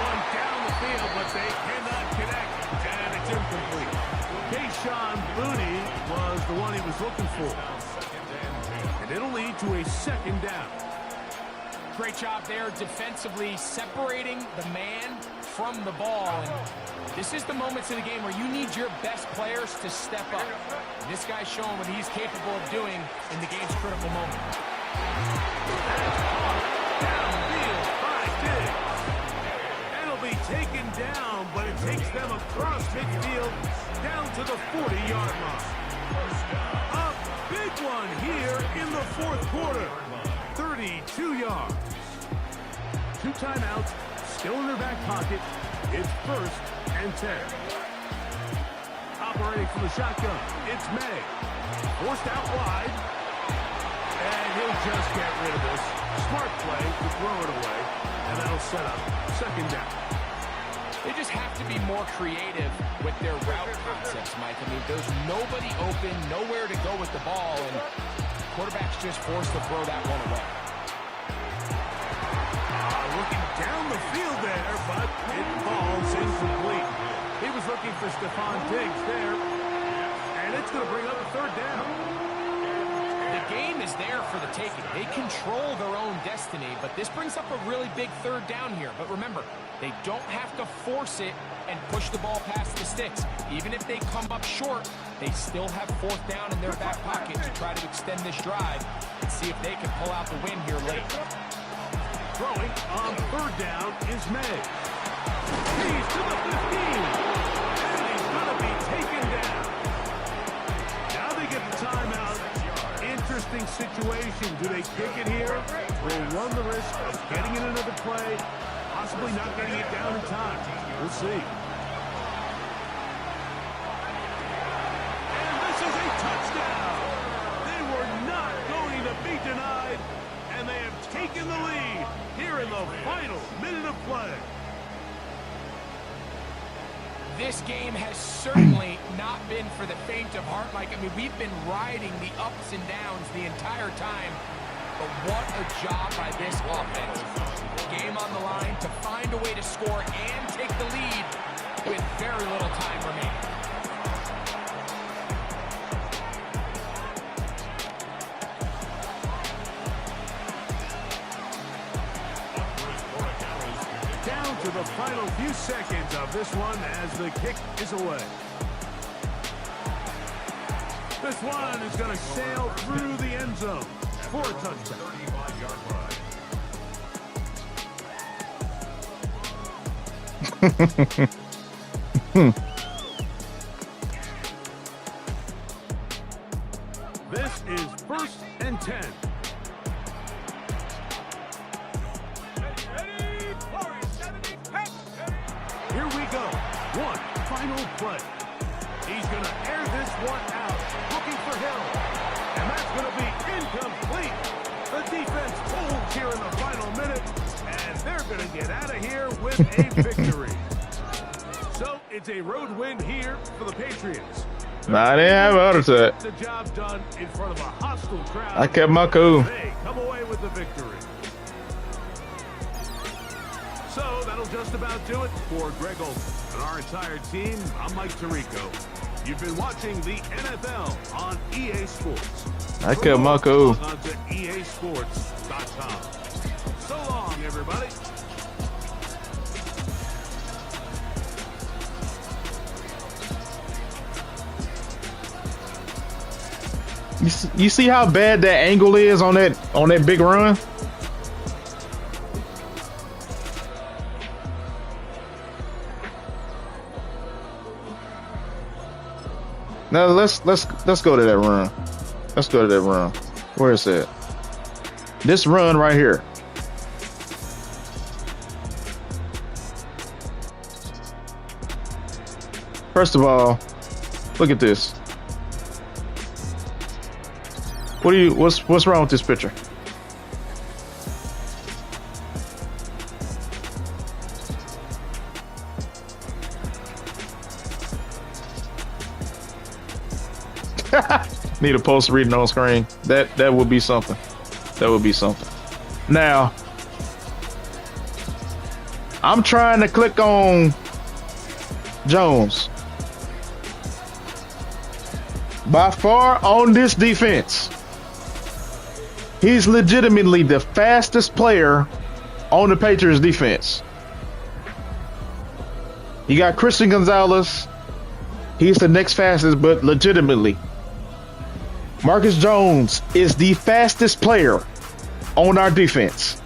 One down the field, but they cannot connect, and it's incomplete. Keyshawn Booty was the one he was looking for. And it'll lead to a 2nd down. Great job there defensively, separating the man from the ball. And this is the moments in the game where you need your best players to step up. And this guy's showing what he's capable of doing in the game's critical moment. Downfield by Diggs. And it'll be taken down, but it takes them across midfield down to the 40-yard line. A big one here in the fourth quarter. 32 yards. 2 timeouts, still in their back pocket. It's 1st and 10. Operating from the shotgun, it's May. Forced out wide. And he'll just get rid of this. Smart play to throw it away. And that'll set up 2nd down. They just have to be more creative with their route concepts, Mike. I mean, there's nobody open, nowhere to go with the ball, and quarterback's just forced to throw that one away. Looking down the field there, but it falls incomplete. He was looking for Stephon Diggs there, and it's going to bring up a 3rd down. The game is there for the taking. They control their own destiny, but this brings up a really big 3rd down here. But remember, they don't have to force it and push the ball past the sticks. Even if they come up short, they still have 4th down in their back pocket to try to extend this drive and see if they can pull out the win here late. Throwing on 3rd down is May. He's to the 15. And he's going to be taken down. Now they get the timeout. Interesting situation. Do they kick it here? We'll run the risk of getting in another play, possibly not getting it down in time. We'll see. And this is a touchdown. They were not going to be denied, and they have taken the lead here in the final minute of play. This game has certainly not been for the faint of heart, Mike. I mean, we've been riding the ups and downs the entire time, but what a job by this offense. Game on the line to find a way to score and take the lead with very little time remaining. Down to the final few seconds of this one as the kick is away. This one is going to sail through the end zone for a touchdown. 35-yard line. This is 1st and 10. Here we go. One final play. He's going to air this one out, looking for Hill. And that's going to be incomplete. The defense holds here in the final minute, and they're going to get out of here with a victory. So it's a road win here for the Patriots. Nah, I didn't have an order to it. The job done in front of a hostile crowd. I kept my cool. They come away with the victory. So that'll just about do it for Greg Olson and our entire team. I'm Mike Tirico. You've been watching the NFL on EA Sports. I kept my cool. On to EASports.com. So long, everybody. You see how bad that angle is on that big run? Now let's go to that run. Let's go to that run. Where is it? This run right here. First of all, look at this. What's wrong with this picture? Need a post reading on screen. That would be something. That would be something. Now, I'm trying to click on Jones. By far on this defense, he's legitimately the fastest player on the Patriots defense. You got Christian Gonzalez. He's the next fastest, but legitimately, Marcus Jones is the fastest player on our defense.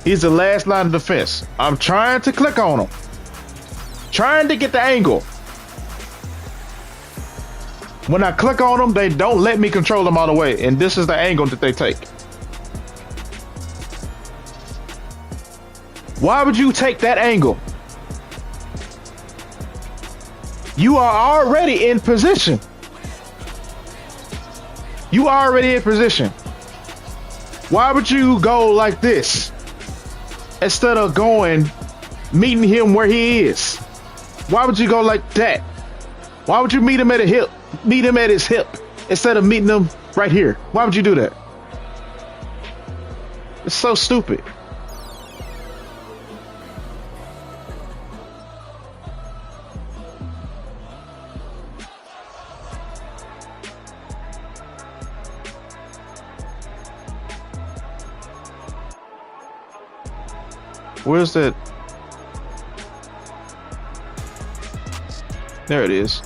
He's the last line of defense. I'm trying to click on him. Trying to get the angle. When I click on them, they don't let me control them all the way. And this is the angle that they take. Why would you take that angle? You are already in position. You are already in position. Why would you go like this instead of meeting him where he is? Why would you go like that? Why would you meet him at his hip instead of meeting him right here? Why would you do that? It's so stupid. Where's that? There it is.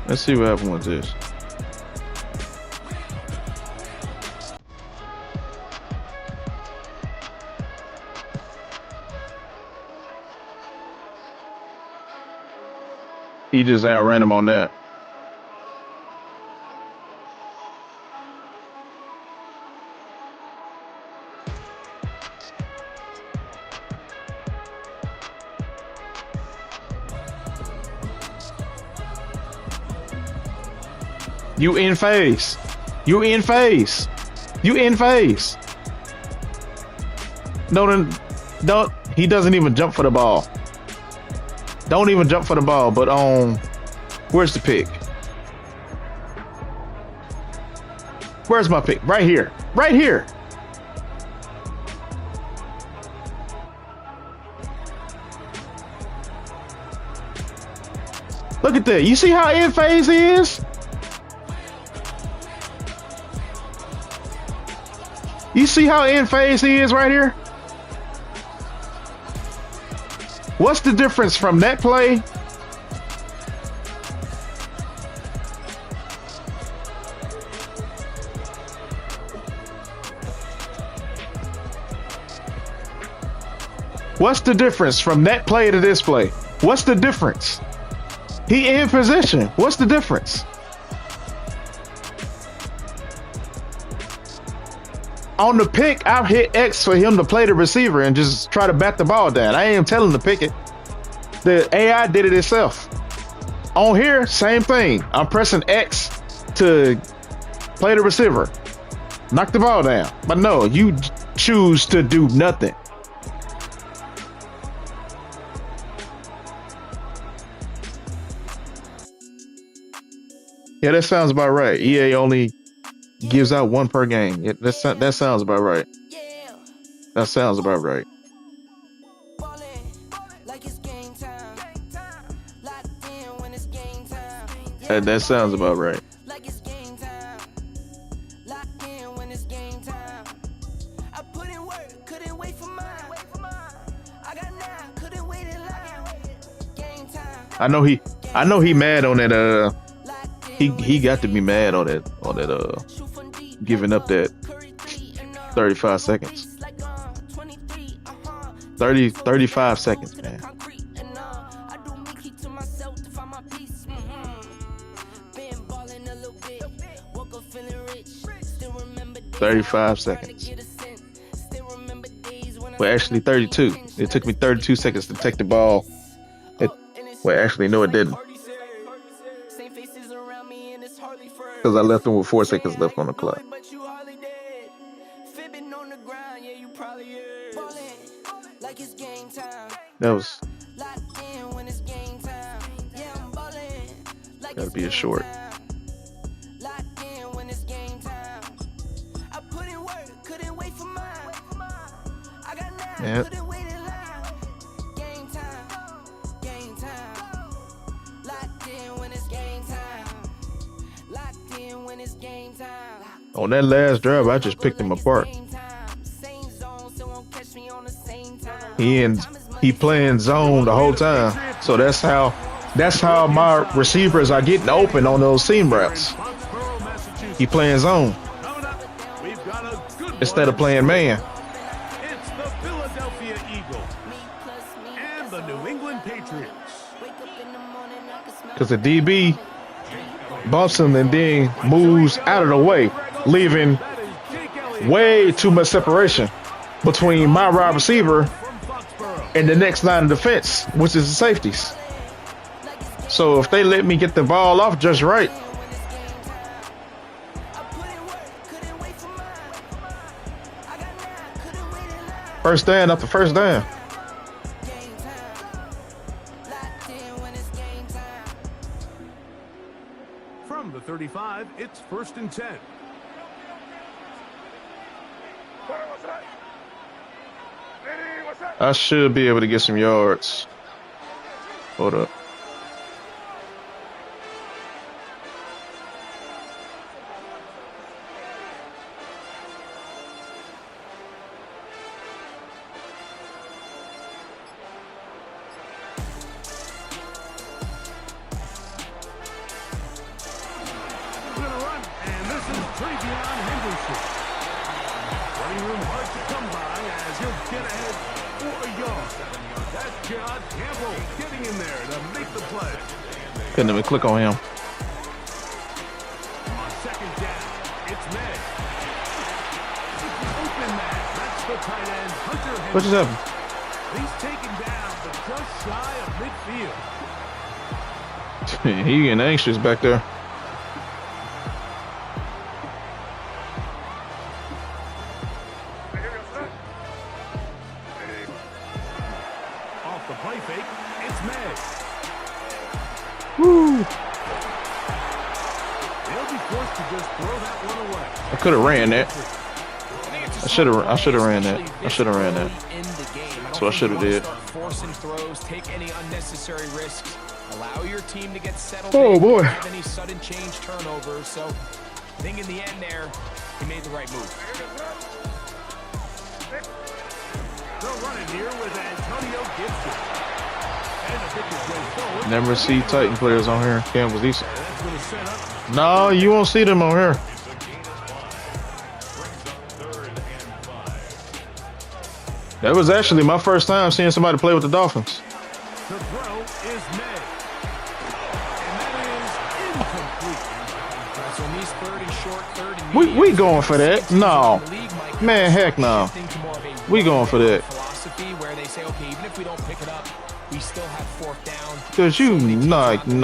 Let's see what happened with this. He just outran him on that. You in phase. You in phase. You in phase. No, don't. He doesn't even jump for the ball. Don't even jump for the ball. But where's the pick? Where's my pick? Right here. Right here. Look at that. You see how in phase he is? You see how in phase he is right here? What's the difference from that play? What's the difference from that play to this play? What's the difference? He in position. What's the difference? On the pick, I've hit X for him to play the receiver and just try to bat the ball down. I ain't telling him to pick it. The AI did it itself. On here, same thing. I'm pressing X to play the receiver. Knock the ball down. But no, you choose to do nothing. Yeah, that sounds about right. EA only gives out one per game. That sounds about right. That sounds about right. That sounds about right. I know he mad on that he got to be mad on that giving up that 35 seconds. 35 seconds, man. 35 seconds. Well, actually 32. It took me 32 seconds to take the ball. Well, actually, no, it didn't. Because I left him with 4 seconds left on the clock. That was... Gotta be a short. Yeah. On that last drive, I just picked him apart. He playing zone the whole time. So that's how my receivers are getting open on those seam routes. He playing zone instead of playing man. It's the Philadelphia Eagles and the New England Patriots. Because the DB bumps him and then moves out of the way, leaving way too much separation between my wide receiver and the next line of defense, which is the safeties. So if they let me get the ball off just right, first down after first down. From the 35, it's 1st and 10. I should be able to get some yards. Hold up. Couldn't even click on him. On 2nd down, it's May. Open that. That's the tight end, Hunter Henry. What just happened? He's taken down, but just shy of midfield. He getting anxious back there. Off the play fake, it's May. Woo! They'll be forced to just throw that one away. I could have ran that. I should have ran that. That's what I should have did. Forcing throws, take any unnecessary risks, allow your team to get settled. Oh boy! Have any sudden change turnovers. So, I think in the end there, he made the right move. They'll run it here with Antonio Gibson. And a big way forward. Never see Titan players on here. Cam was decent. No, you won't see them on here. That was actually my first time seeing somebody play with the Dolphins. The throw is made. And that is incomplete. So in these 3rd and short, 3rd and We going for that? No. Man, heck no. We going for that. Philosophy where they say, okay, even if we don't pick it up, we still have 4th down. Cause you nah. In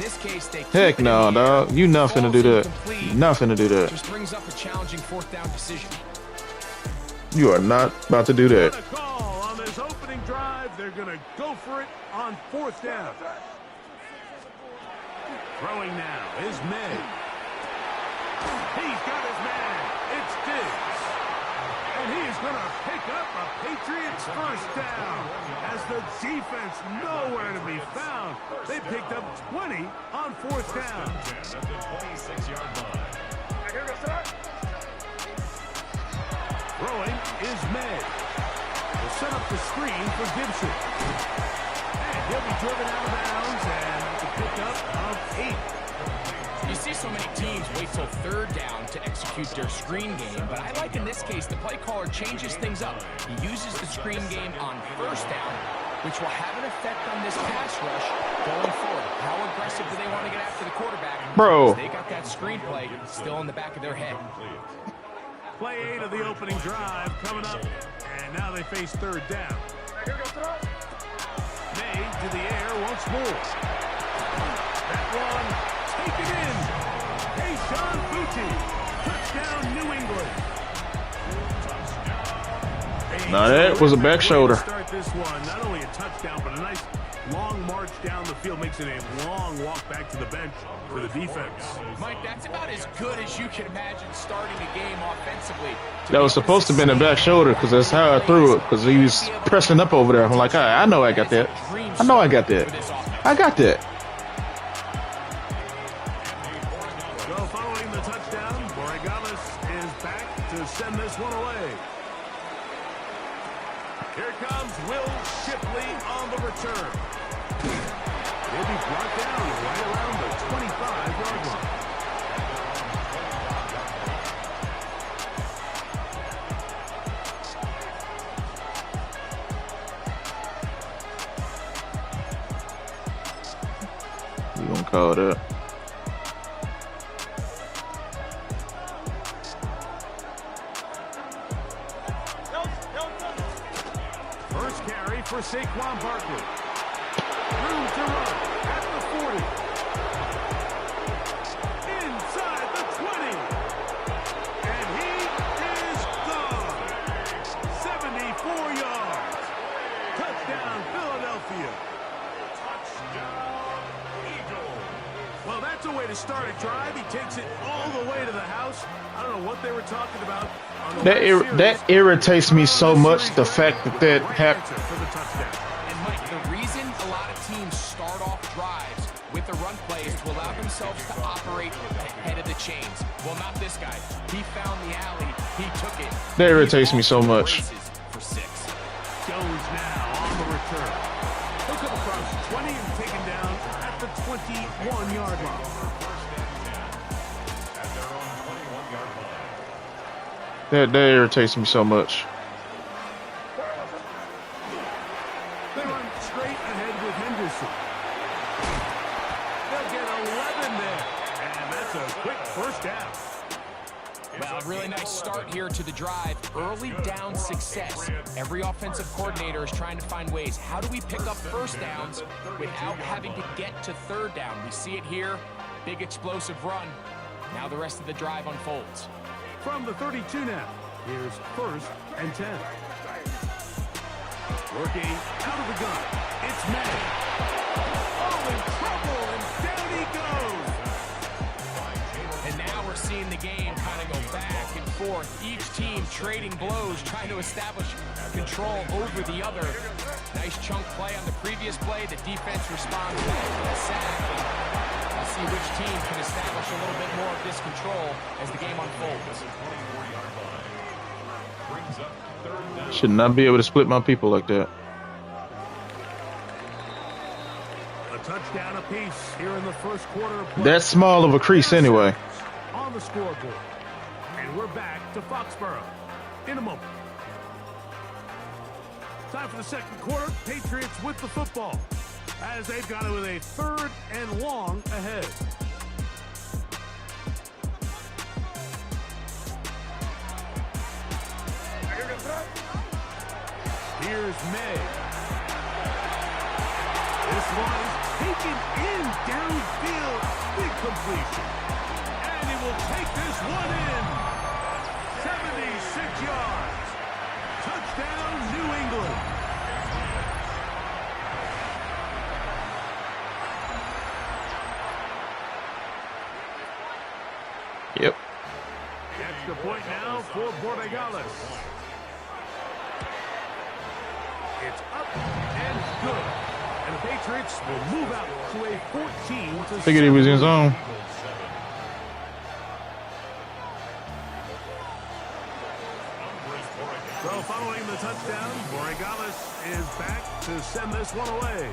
this case, they Heck no, dog. You not finna do that. Not finna do that. Just brings up a challenging 4th down decision. You are not about to do that. What a call on this opening drive. They're going to go for it on 4th down. Throwing now is May. He's got his man. It's Diggs. And he is going to pick up a Patriots 1st down as the defense nowhere to be found. They picked up 20 on 4th down. At the 26-yard line. Throwing is May. Will set up the screen for Gibson. And he'll be driven out of bounds, and the pickup of 8. You see so many teams wait till third down to execute their screen game, but I like in this case the play caller changes things up. He uses the screen game on first down, which will have an effect on this pass rush going forward. How aggressive do they want to get after the quarterback? Bro. They got that screenplay still in the back of their head. Play 8 of the opening drive coming up, and now they face third down. May to the air once more. That one, take it in. Hey, Sean Bucci. Touchdown, New England. Now that was a back shoulder. Start this one, not only a touchdown, but a nice long march down the field, makes it a long walk back to the bench for the defense. Mike, that's about as good as you can imagine starting a game offensively. That was supposed to have been a back shoulder because that's how I threw it, because he was pressing up over there. I'm like, I know I got that. I know I got that. I got that. So following the touchdown, Borregales is back to send this one away. Here comes Will Shipley on the return. He'll be brought down right around the 25-yard line. You gonna call that? First carry for Saquon Barkley. Room to run at the 40. Inside the 20. And he is gone. 74 yards. Touchdown, Philadelphia. Well, that's a way to start a drive. He takes it all the way to the house. I don't know what they were talking about. That irritates me so much, the fact that happened. And Mike, the reason a lot of teams start off drives with the run play is to allow themselves to operate ahead of the chains. Well, not this guy. He found the alley. He took it. That irritates me so much. For 6. Jones now on the return. He'll come across 20 and taken down at the 21-yard line. That irritates me so much. They run straight ahead with Henderson. They'll get 11 there. And that's a quick first down. Well, a really nice start here to the drive. Early down success. Every offensive coordinator is trying to find ways. How do we pick up first downs without having to get to third down? We see it here. Big explosive run. Now the rest of the drive unfolds. From the 32 now, here's 1st and 10. Working out of the gun, it's May. Oh, in trouble, and down he goes. And now we're seeing the game kind of go back and forth. Each team trading blows, trying to establish control over the other. Nice chunk play on the previous play. The defense responds back to the sack. We'll see which team can establish a little bit more of this control as the game unfolds. Should not be able to split my people like that. A touchdown apiece here in the first quarter. That small of a crease anyway. On the scoreboard. And we're back to Foxborough in a moment. Time for the second quarter. Patriots with the football, as they've got it with a 3rd and long ahead. Here's May. This one is taken in downfield. Big completion. And he will take this one in. 76 yards. Touchdown, New England. Yep. Extra point now for Borregales. It's up and good. And the Patriots will move out to a 14-7. Figured he was in zone. So following the touchdown, Borregales is back to send this one away.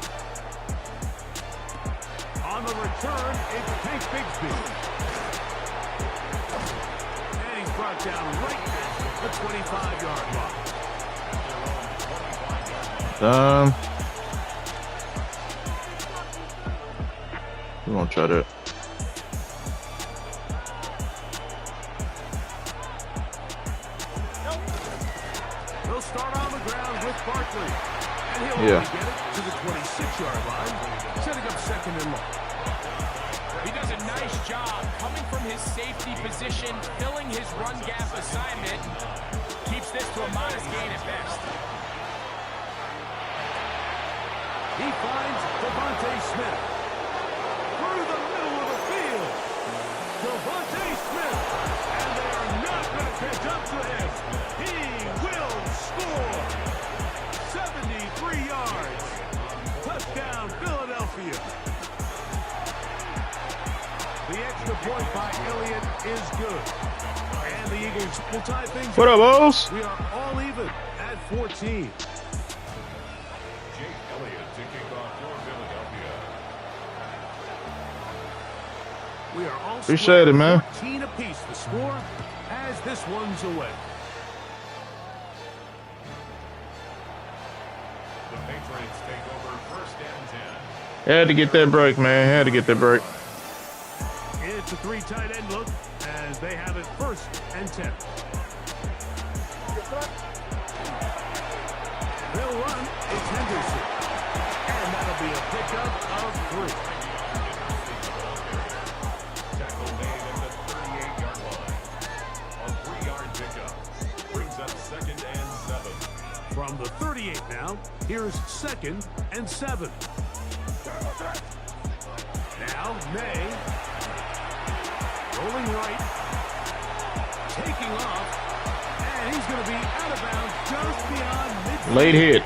On On the return, it's Tank Bigsby. And he's brought down right at the 25-yard line. We won't try that. He'll start on the ground with Barkley. And he'll only get it to the 26-yard line, setting up second and long. He does a nice job coming from his safety position, filling his run gap assignment. Keeps this to a modest gain at best. He finds Devontae Smith. Through the middle of the field. Devontae Smith. And they are not going to catch up to him. He will score. 73 yards. Touchdown, Philadelphia. The extra point by Elliott is good. And the Eagles will tie things What up, O's? We are all even at 14. Jake Elliott to kick off for Philadelphia. We are all Appreciate it, man. 14 apiece the score as this one's away. The Patriots take over first and 10. Had to get that break, man. Had to get that break. It's a three tight end look as they have it first and 10. They'll run. It's Henderson. And that'll be a pickup of 3. Tackle made at the 38-yard line. A 3-yard pickup brings up second and 7. From the 38 now, here's second and 7. Now May. Rolling right. Taking off. And he's going to be out of bounds just beyond midfield. Late hit.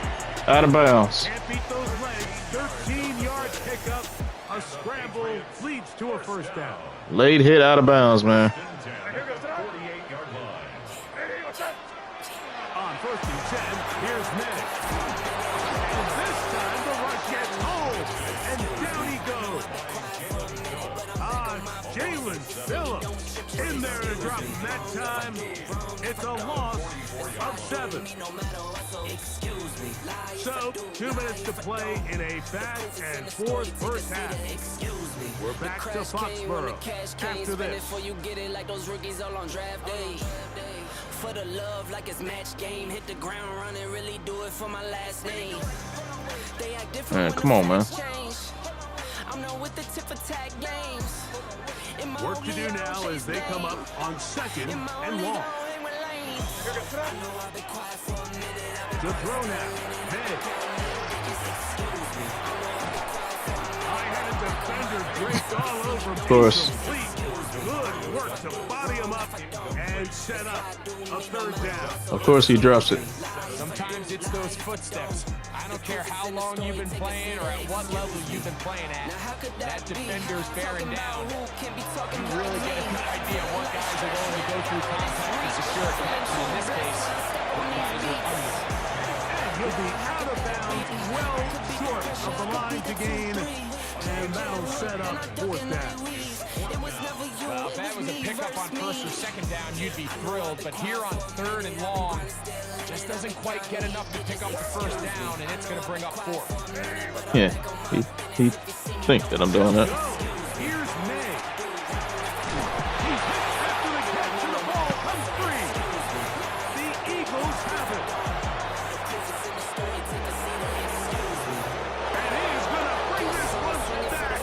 Out of bounds. Can't beat those legs. 13-yard pickup. A scramble leads to a first down. Late hit out of bounds, man. 48-yard line. On first and 10, here's Madden. And this time the rush gets home. And down he goes. Jalen Phillips in there to drop him that time. It's a loss of 7. So, 2 minutes to play in a back and forth first half. We're back to Foxborough after this. For the love like it's match game, hit the ground running, really do it for my last name. They act different. Man, come on, man. I'm not with the tip attack games. Work to do now as they come up on second and long. To throw now. Head. High-headed defender draped all over. Of course. Good work to body him up and set up a third down. Of course he drops it. Sometimes it's those footsteps. I don't care how long you've been playing or at what level you've been playing at. That defender's bearing down. You really get a good idea of what guys are going to go through contact to secure a catch. In this case, what guys are under. And he'll be out of bounds, well short of the line to gain. And that'll set up fourth down. Well, if that was a pickup on first or second down, you'd be thrilled. But here on third and long, just doesn't quite get enough to pick up the first down, and it's going to bring up fourth. Yeah, he think that I'm doing that. Here's May. He's hit after the catch, and the ball comes free. The Eagles have it. And he's going to bring this one back.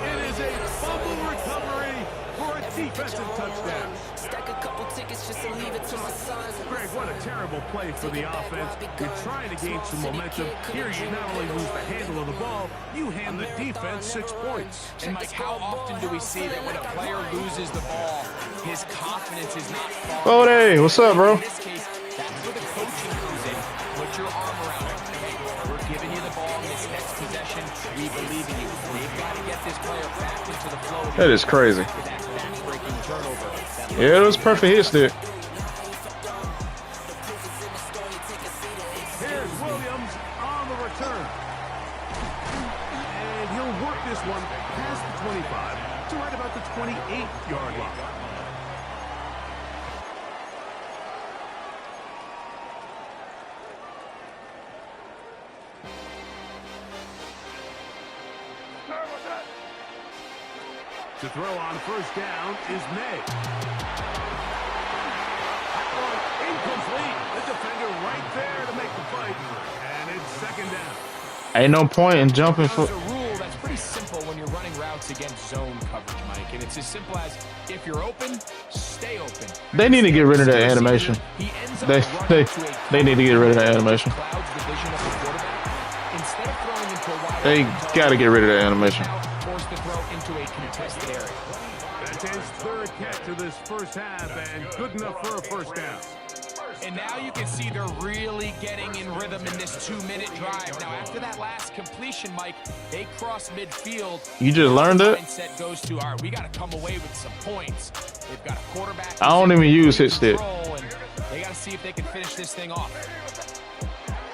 It is a fumble recovery for a defensive touchdown. Stack a couple tickets just to leave it to my son. Greg, what a terrible play for the offense. You're trying to gain some momentum. Here you not only lose the handle of the ball, you hand the defense 6 points. And Mike, how often do we see that when a player loses the ball, his confidence is not far? Oh, hey, what's up, bro? In this case, that's where the coaching comes in. Put your arm around it. Hey, we're giving you the ball in this next possession. We believe in you. We've got to get this player back into the flow. That is crazy. With that back-breaking turnover. Yeah, it was perfect hit stick. Here's Williams on the return. And he'll work this one past the 25 to right about the 28-yard line. To throw on first down is May. That one incomplete. The defender right there to make the fight. And it's second down. Ain't no point in jumping for. There's a rule that's pretty simple when you're running routes against zone coverage, Mike. And it's as simple as if you're open, stay open. They need to get rid of that animation. He ends up They need to get rid of that animation. clouds the vision of the quarterback. Instead of throwing into a wide They open got to get rid of that animation. forced to throw into a contested area. That's his third catch of this first half, and good enough for a first down. And now you can see they're really getting in rhythm in this 2-minute drive. Now, after that last completion, Mike, they cross midfield. You just learned it? Mindset goes to, all right, we got to come away with some points. They've got a quarterback. I don't even use hit stick. And they got to see if they can finish this thing off.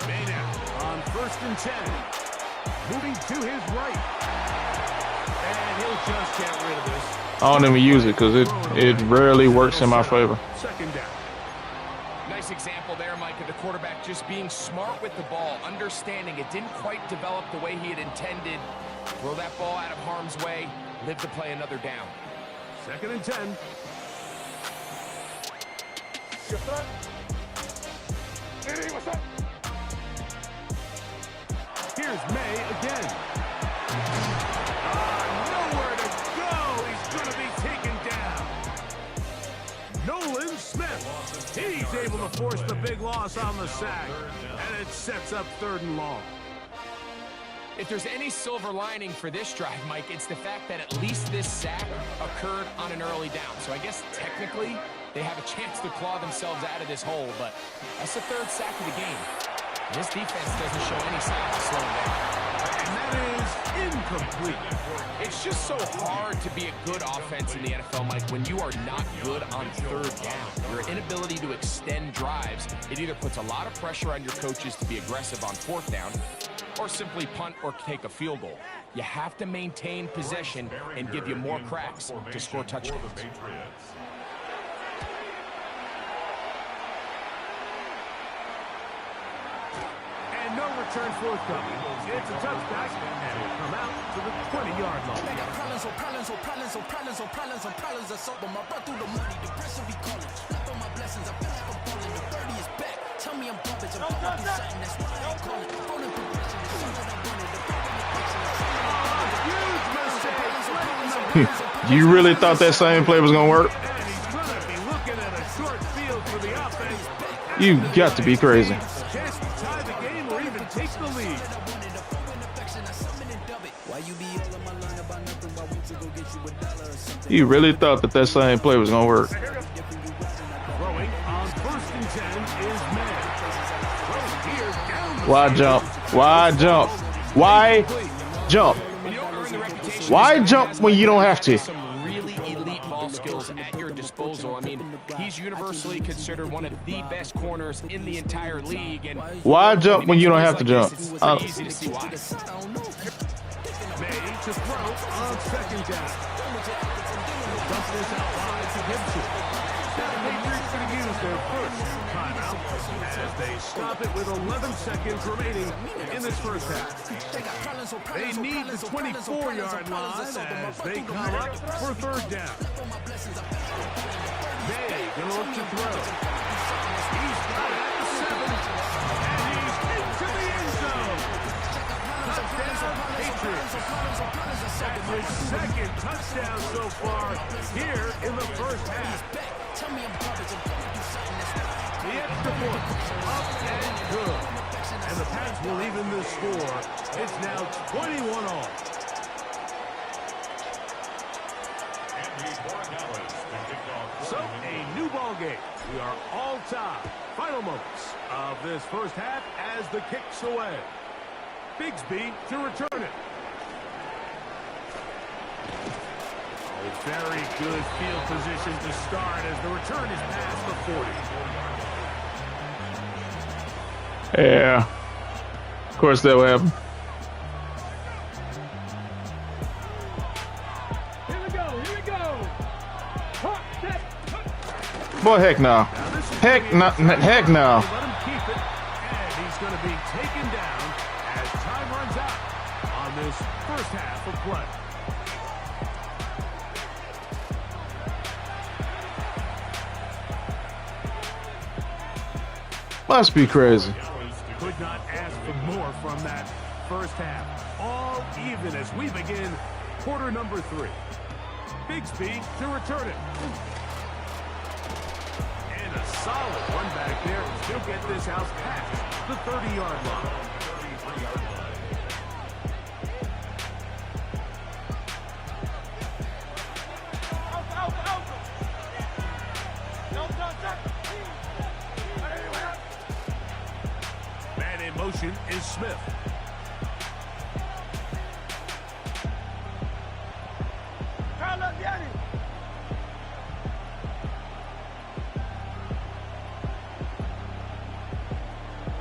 Maynard on first and 10. Moving to his right. And he'll just get rid of this. I don't even use it because it rarely works in my favor. Second down. Nice example there, Mike, of the quarterback just being smart with the ball, understanding it didn't quite develop the way he had intended. Throw that ball out of harm's way, live to play another down. Second and 10. Here's May again. Nowhere to go. He's going to be taken down. Nolan Smith. He's able to force the big loss on the sack. And it sets up third and long. If there's any silver lining for this drive, Mike, it's the fact that at least this sack occurred on an early down. So I guess technically they have a chance to claw themselves out of this hole, but that's the third sack of the game. This defense doesn't show any signs of slowing down. And that is incomplete. It's just so hard to be a good offense in the NFL, Mike, when you are not good on third down. Your inability to extend drives, it either puts a lot of pressure on your coaches to be aggressive on fourth down or simply punt or take a field goal. You have to maintain possession and give you more cracks to score touchdowns. And no return forthcoming. It's a touchback, and it'll come out to the 20-yard line. You really thought that same play was going to work? And he's going to be looking at a short field for the offense. You got to be crazy. Chance to tie the game or even take the lead. You really thought that same play was going to work? Throwing on first and 10 is Madden. Throw here down the Why jump? Why jump? Why jump? Why jump when you don't have to? Some really elite ball skills at your disposal. I mean, he's universally considered one of the best corners in the entire league. And Why jump when you don't have to jump? It's pretty easy to see why. May to throw on second down. Dump this out wide to Gibson. Now the Patriots going to use their first timeout as they stop it with 11 seconds remaining in this first half. They need the 24-yard line as they come up for third down. May going to look to throw. He's got it at the 7, and he's into the end zone. Touchdown, Patriots. That's his second touchdown so far here in the first half. The extra point, up and good. And the Pats will even the score. It's now 21-all. So, a new ball game. We are all tied. Final moments of this first half as the kick's away. Bigsby to return it. Very good field position to start as the return is past the 40. Yeah. Of course that will happen. Boy, heck no. Heck no. Heck no. Let him keep it, and he's going to be taken down as time runs out on this first half of play. Must be crazy. Could not ask for more from that first half. All even as we begin quarter number 3. Bigsby to return it. And a solid run back there. He'll get this house past the 30-yard line. Man in motion is Smith.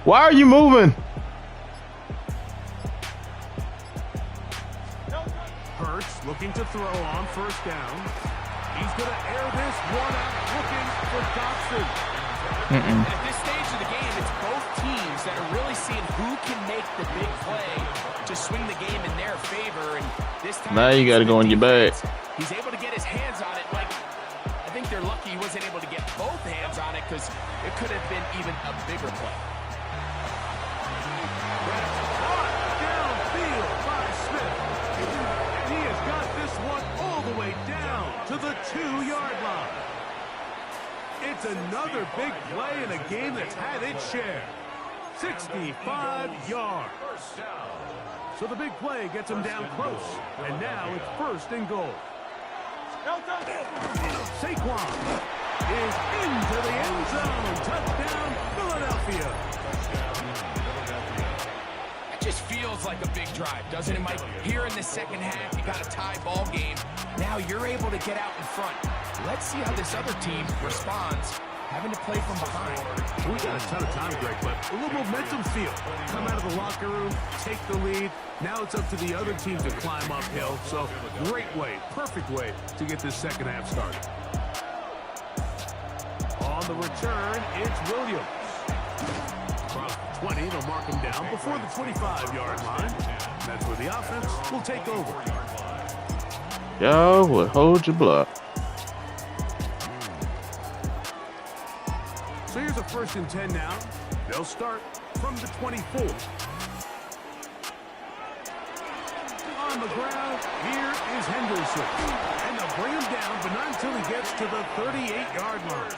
Why are you moving? Hurts looking to throw on first down. He's going to air this one out, looking for Dobson. And at this stage of the game, it's both teams that are really seeing who can make the big play to swing the game in their favor. And this time, Now you got to go in your bag. he's able to get his hands on it. Like, I think they're lucky he wasn't able to get both hands on it because it could have been even a bigger play. Downfield by Smith. And he has got this one all the way down to the 2-yard line. It's another big play in a game that's had its share. 65 yards. So the big play gets him down close. And now it's first and goal. Saquon is into the end zone. Touchdown, Philadelphia. It just feels like a big drive, doesn't it, Mike? Here in the second half, you got a tie ball game. Now you're able to get out in front. Let's see how this other team responds, having to play from behind. We got a ton of time, Greg, but a little momentum feel. Come out of the locker room, take the lead. Now it's up to the other team to climb uphill. So great way, perfect way to get this second half started. On the return, it's Williams. Across the 20, they'll mark him down before the 25-yard line. That's where the offense will take over. Y'all would hold your block. So here's a 1st and 10 now. They'll start from the 24. On the ground, here is Henderson. And they'll bring him down, but not until he gets to the 38-yard line.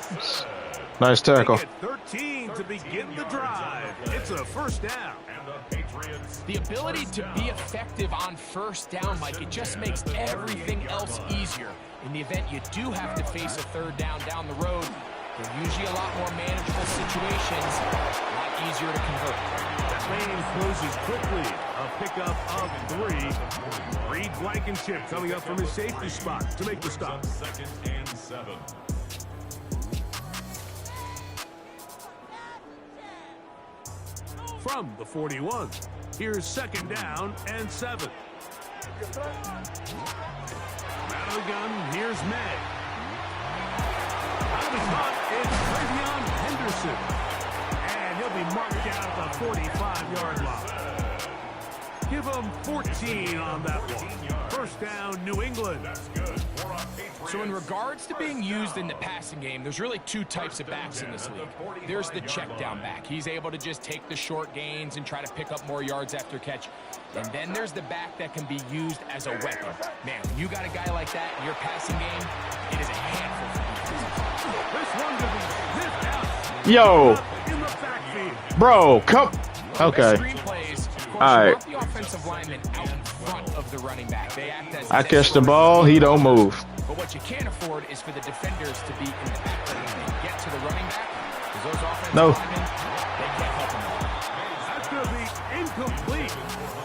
Nice tackle. They get 13 to begin the drive. It's a first down. And the Patriots. The ability to be effective on first down, Mike, it just makes everything else easier. In the event you do have to face a third down the road, they're usually a lot more manageable situations, a lot easier to convert. That lane closes quickly. A pickup of 3. Reed Blankenship coming up from his safety spot to make the stop. 2nd and 7. From the 41, here's 2nd down and 7. Out of the gun, here's May. Out of his hunt, it's Travion Henderson. And he'll be marked down at the 45-yard line. Give him 14 on that one. First down, New England. That's good for a Patriots. So in regards to being used in the passing game, there's really 2 types of backs in this league. There's the check down back. He's able to just take the short gains and try to pick up more yards after catch. And then there's the back that can be used as a weapon. Man, when you got a guy like that in your passing game, it is a handful for defense. This one to be sniffed out. Yo, In the backfield. bro, come. Okay. Screen plays, of course, All right. you want the offensive lineman out in front of the running back. They act as I catch the ball, he don't move. But what you can't afford is for the defenders to be in the back when they get to the running back. Because those offensive No. linemen, they can't help them out. That's going to be incomplete.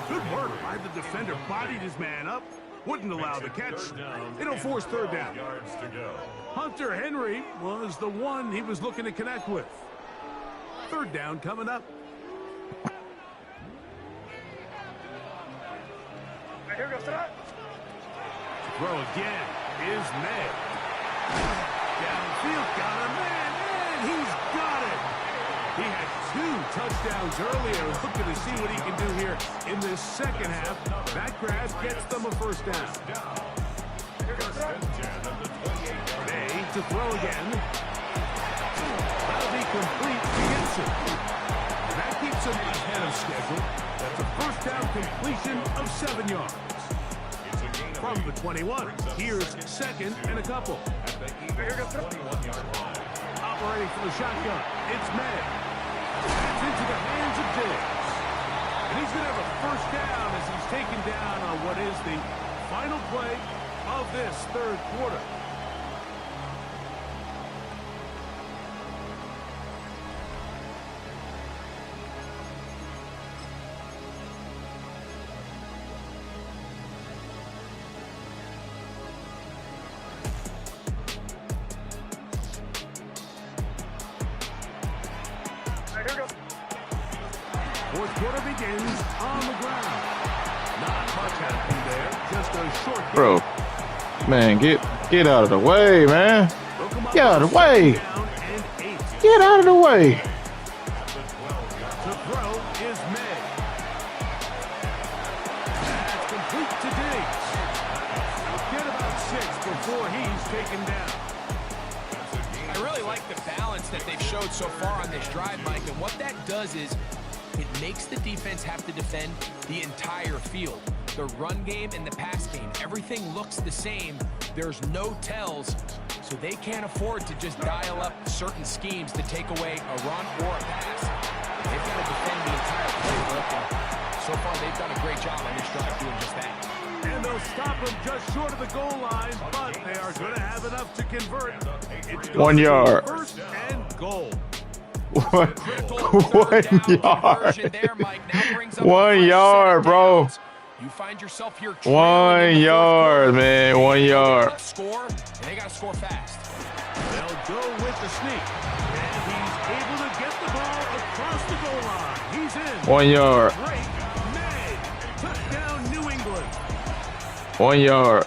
Good work by the defender. Bodied his man up. Wouldn't allow the catch. It'll force third down. Yards to go. Hunter Henry was the one he was looking to connect with. Third down coming up. Throw again is May. Downfield, got a man, and he's got it. He had 2 touchdowns earlier. Looking to see what he can do here in this second half. That grab gets them a first down. May to throw again. That'll be complete to Gibson. And that keeps him ahead of schedule. That's a first down completion of 7 yards. From the 21, here's second and a couple. Operating from the shotgun, it's May. It's into the hands of Diggs. And he's going to have a first down as he's taken down on what is the final play of this third quarter. Fourth quarter begins on the ground. Not much happening there. Just a short game. Bro, man, get out of the way, man. Get out of the way. Get out of the way. To throw is May. That's complete to Diggs. He'll get about 6 before he's taken down. I really like the balance that they've showed so far on this drive, Mike, and what that does is it makes the defense have to defend the entire field. The run game and the pass game, everything looks the same. There's no tells, so they can't afford to just dial up certain schemes to take away a run or a pass. They've got to defend the entire playbook, and so far they've done a great job on this drive doing just that. And they'll stop him just short of the goal line, but they are going to have enough to convert. It's 1 yard. First and goal. 1 yard. 1 yard, bro. You find yourself here 1 yard, man. 1 yard. Score, and they got to score fast. They'll go with the sneak, and he's able to get the ball across the goal line. He's in. 1 yard. Break, May, touchdown, New England. 1 yard.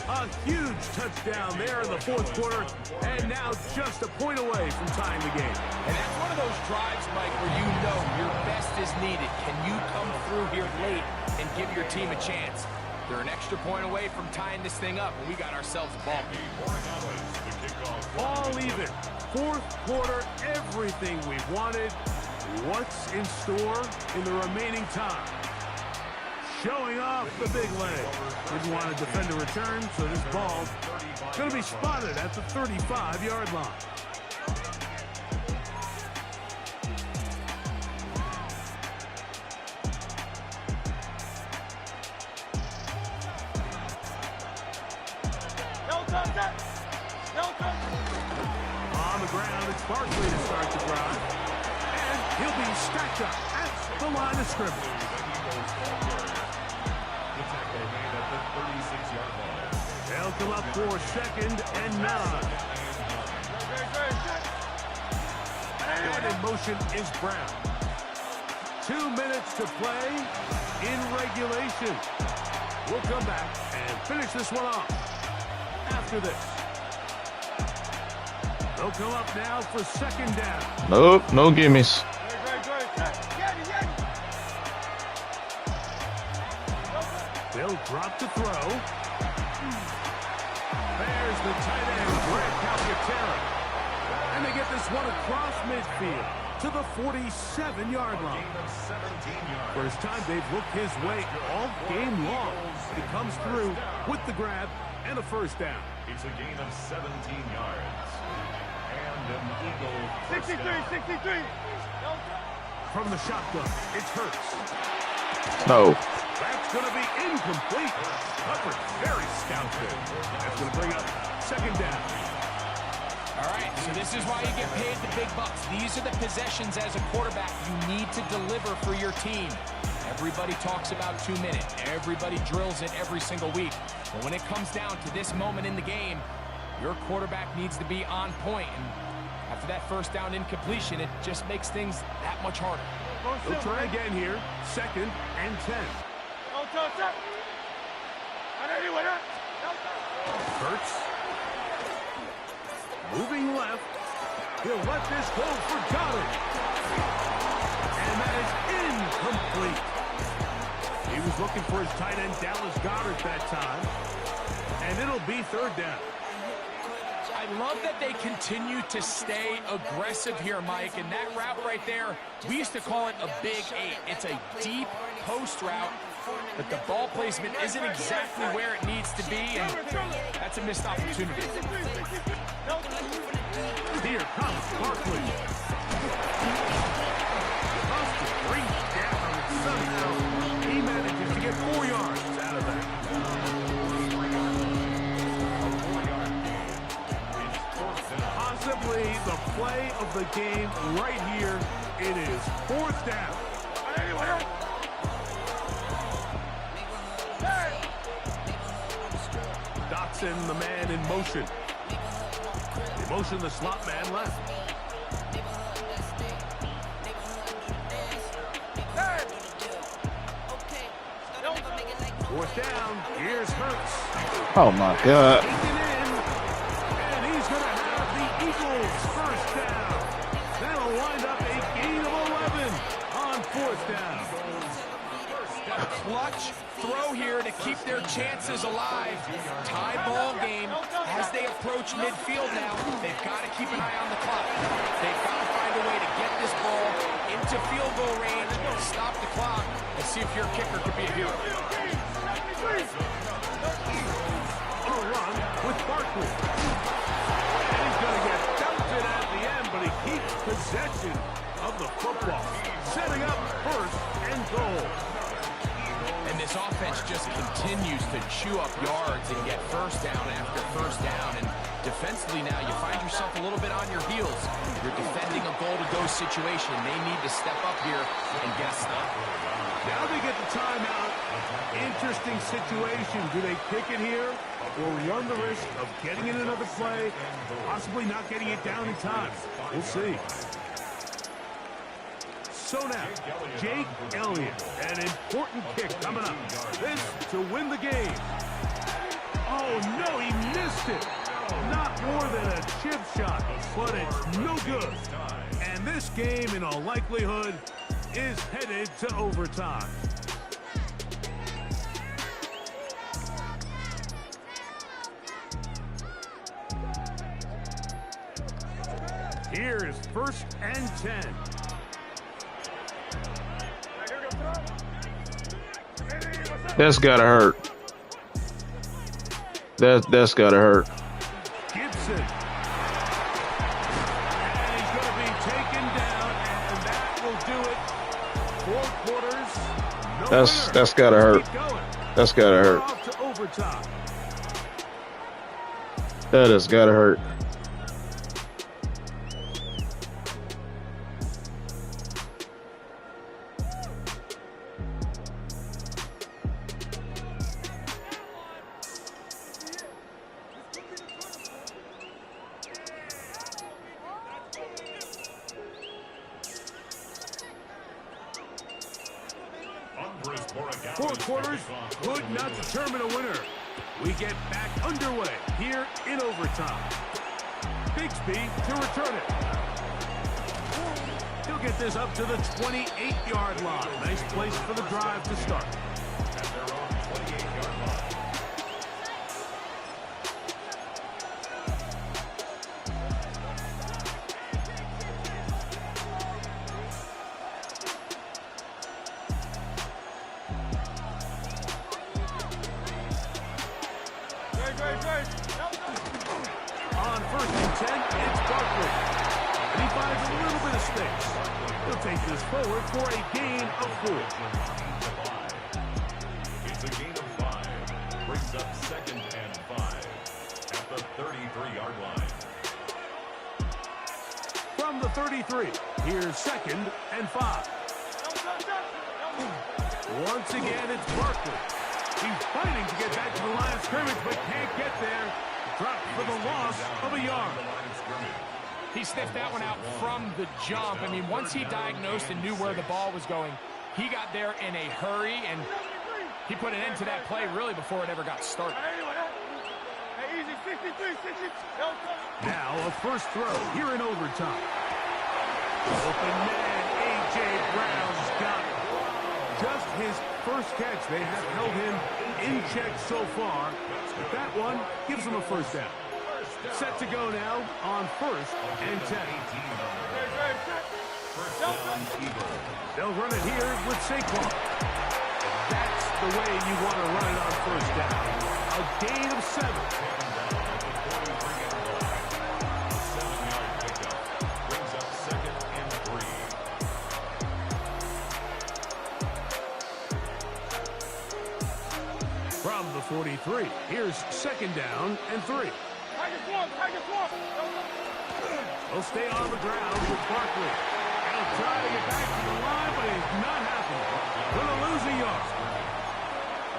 A huge touchdown there in the fourth quarter, and now just a point away from tying the game. And that's one of those drives, Mike, where you know your best is needed. Can you come through here late and give your team a chance? They're an extra point away from tying this thing up, and we got ourselves a ball. All even. Fourth quarter, everything we wanted. What's in store in the remaining time? Showing off the big leg. Didn't want to defend a return, so this ball going to be spotted at the 35-yard line. On the ground, it's Barkley to start the drive. And he'll be stacked up at the line of scrimmage. They'll come up for second and 9. And in motion is Brown. 2 minutes to play in regulation. We'll come back and finish this one off after this. They'll come up now for second down. Nope, no gimmies. They'll drop to throw. There's the tight end, Greg Calcaterra. And they get this one across midfield to the 47-yard line. First time they've looked his way all game long. He comes through with the grab and a first down. It's a gain of 17 yards. And an Eagle. 63. From the shotgun, it's Hurts. No. That's going to be incomplete. Hubbard, very scouted. That's going to bring up second down. All right, so this is why you get paid the big bucks. These are the possessions as a quarterback you need to deliver for your team. Everybody talks about 2 minutes. Everybody drills it every single week. But when it comes down to this moment in the game, your quarterback needs to be on point. And after that first down incompletion, it just makes things that much harder. They'll try again here. Second and 10. Hurts. Moving left. He'll let this go for Goddard. And that is incomplete. He was looking for his tight end, Dallas Goddard, that time. And it'll be third down. I love that they continue to stay aggressive here, Mike. And that route right there, we used to call it a big 8. It's a deep post route, but the ball placement isn't exactly where it needs to be, and that's a missed opportunity. Here comes Barkley. Must bring down, and somehow he manages to get 4 yards out of that. Possibly the play of the game right here. It is 4th down. Dotson, the man in motion. In motion, the slot man left. Fourth down. Here's Hurts. Oh my God. Taken in, and he's going to have the Eagles first down. That'll wind up a gain of 11 on 4th down. A clutch throw here to keep their chances alive. Tie ball game as they approach midfield now. They've got to keep an eye on the clock. They've got to find a way to get this ball into field goal range, stop the clock, and see if your kicker could be a hero. On a run with Barkley. And he's going to get belted at the end, but he keeps possession of the football. Setting up 1st and goal. And this offense just continues to chew up yards and get first down after first down. And defensively now, you find yourself a little bit on your heels. You're defending a goal-to-go situation. They need to step up here and get a stop. Now they get the timeout. Interesting situation. Do they kick it here or run the risk of getting in another play, possibly not getting it down in time? We'll see. So now, Jake Elliott, an important kick coming up. This to win the game. Oh, no, he missed it. Not more than a chip shot, but it's no good. And this game, in all likelihood, is headed to overtime. Here is 1st and 10. That's gotta hurt. That's gotta hurt. Gibson. And he's going to be taken down, and that will do it. 4 quarters. No That's gotta hurt. That's gotta hurt. Off to overtime. That has gotta hurt. Four quarters could not determine a winner. We get back underway here in overtime. Bixby to return it. He'll get this up to the 28-yard line. Nice place for the drive to start. At their own 28-yard line. On 1st and 10, it's Barkley. And he finds a little bit of space. He'll take this forward for a gain of 4. It's a gain of 5. Brings up 2nd and 5 at the 33-yard line. From the 33, here's 2nd and 5. Once again, it's Barkley. He's fighting to get back to the line of scrimmage, but can't get there. Dropped for the loss of a yard. He sniffed that one out from the jump. I mean, once he diagnosed and knew where the ball was going, he got there in a hurry, and he put an end to that play really before it ever got started. Hey, easy, Now a first throw here in overtime. Open man, A.J. Brown's got it. Just his first catch. They have held him in check so far. But that one gives him a first down. Set to go now on 1st and 10. They'll run it here with Saquon. That's the way you want to run it on 1st down. A gain of 7. From the 43, here's 2nd down and 3. He'll stay on the ground with Barkley. He'll try to get back to the line, but it's not happening. Gonna lose a yard.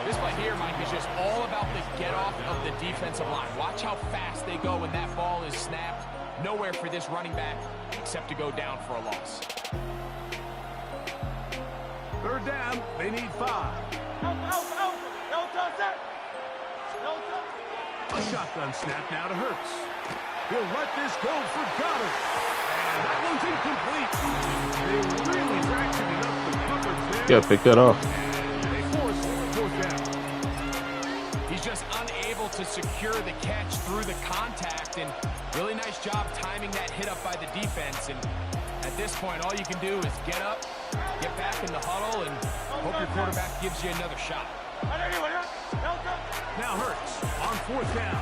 This play here, Mike, is just all about the get-off of the defensive line. Watch how fast they go when that ball is snapped. Nowhere for this running back except to go down for a loss. 3rd down, they need 5. A shotgun snap now to Hurts. He'll let this go for Goddard. And that one's incomplete. They really ratcheted up the coverage there. Yeah, pick that off. And they force 4th down. He's just unable to secure the catch through the contact, and really nice job timing that hit up by the defense. And at this point, all you can do is get up, get back in the huddle, and hope your quarterback gives you another shot. Now Hurts on 4th down.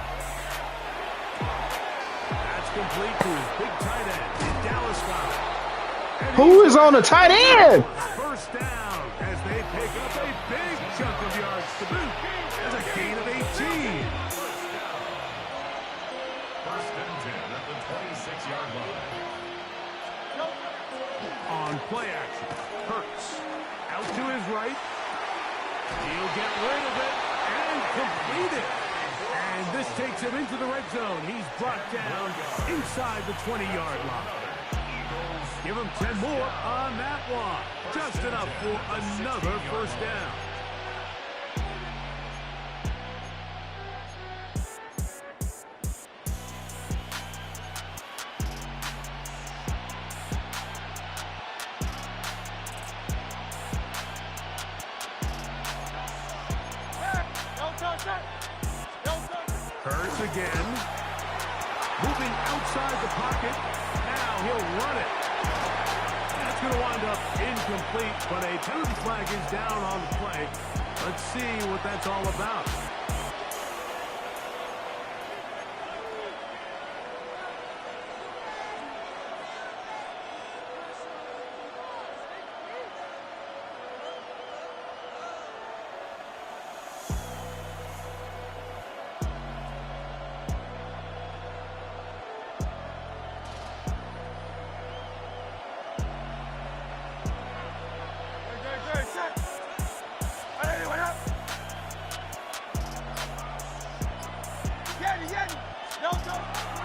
That's complete to his big tight end in Dallas Goedert. Who is on the tight end? 1st down as they pick up a big chunk of yards to boot. There's a gain of 18. 1st and 10 at the 26-yard line. On play action, Hurts out to his right. He'll get rid of it and complete it. And this takes him into the red zone. He's brought down inside the 20-yard line. Give him 10 more on that one. Just enough for another 1st down. Hurts again. Moving outside the pocket. Now he'll run it. That's going to wind up incomplete, but a penalty flag is down on the play. Let's see what that's all about.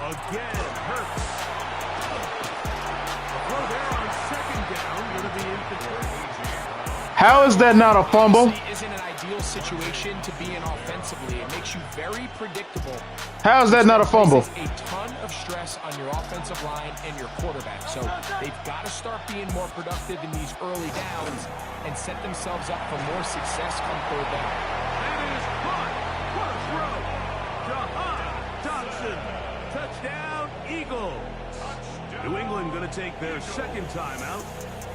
Again, Hurts. Throw there on 2nd down. Going to be incomplete. How is that not a fumble? Isn't an ideal situation to be in offensively. It makes you very predictable. How is that not a fumble? A ton of stress on your offensive line and your quarterback. So they've got to start being more productive in these early downs and set themselves up for more success come 3rd down. That is caught. What a throw. Jahan Dotson. Touchdown, Eagles. New England going to take their 2nd timeout,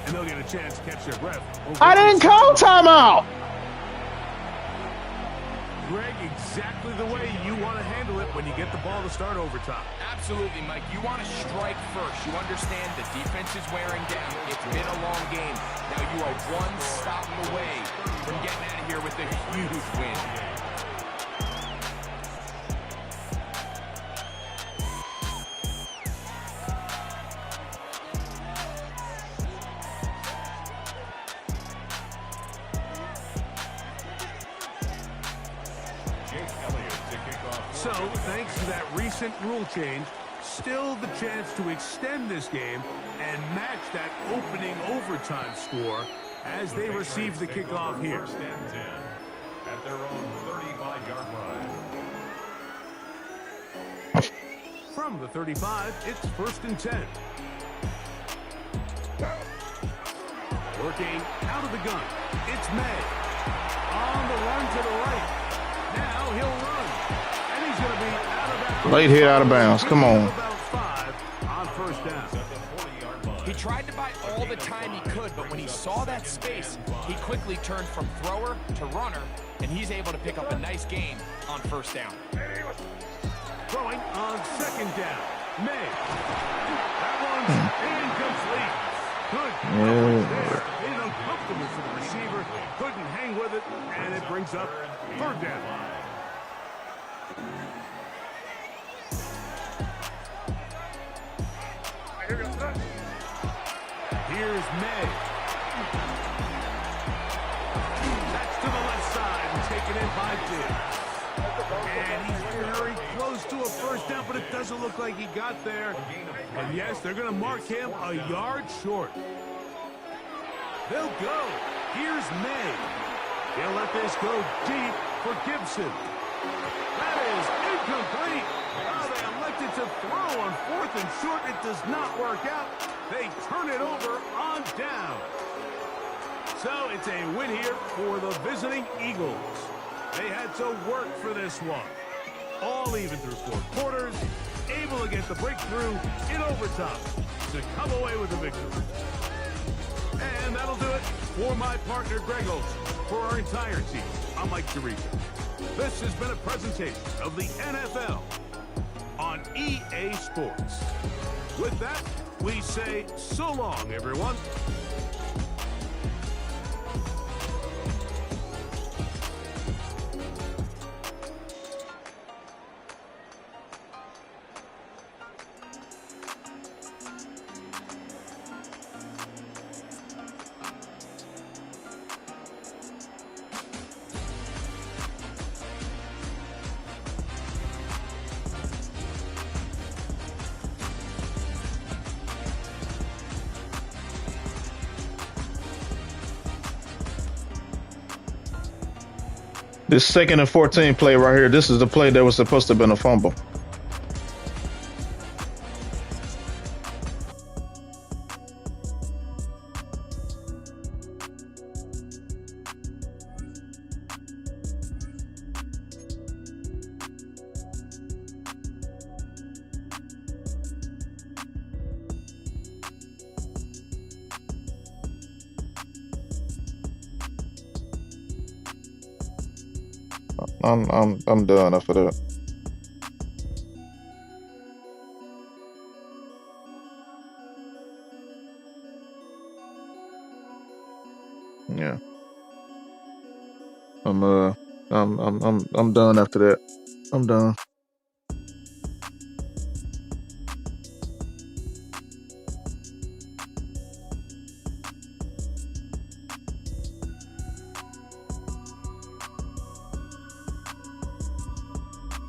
and they'll get a chance to catch their breath. I didn't call timeout. Greg, exactly the way you want to handle it when you get the ball to start overtime. Absolutely, Mike. You want to strike first. You understand the defense is wearing down. It's been a long game. Now you are one stop away from getting out of here with a huge win. So, thanks to that recent rule change, still the chance to extend this game and match that opening overtime score as they receive the kickoff here. 1st and 10 at their own 35-yard line. From the 35, it's 1st and 10. Working out of the gun. It's May. On the run to the right. Now he'll run. And he's going to be out of bounds. Late hit out of bounds. Come on. About 5 on 1st down. He tried to buy all the time he could, but when he saw that space, he quickly turned from thrower to runner, and he's able to pick up a nice gain on 1st down. Throwing on 2nd down. May. That one's incomplete. Good coverage there. Made it uncomfortable for the receiver. Couldn't hang with it, and it brings up 3rd down. Here's May. That's to the left side and taken in by Diggs. And he's very close to a 1st down, but it doesn't look like he got there. And yes, they're going to mark him a yard short. They'll go. Here's May. He'll let this go deep for Gibson. That is incomplete. Oh, they elected to throw on 4th and short. It does not work out. They turn it over on down. So it's a win here for the visiting Eagles. They had to work for this one. All even through 4 quarters, able to get the breakthrough in overtime to come away with the victory. And that'll do it for my partner, Greg Olson. For our entire team, I'm Mike Tirico. This has been a presentation of the NFL on EA Sports. With that, we say so long, everyone. This 2nd and 14 play right here, this is the play that was supposed to have been a fumble. I'm done after that. Yeah. I'm done after that. I'm done.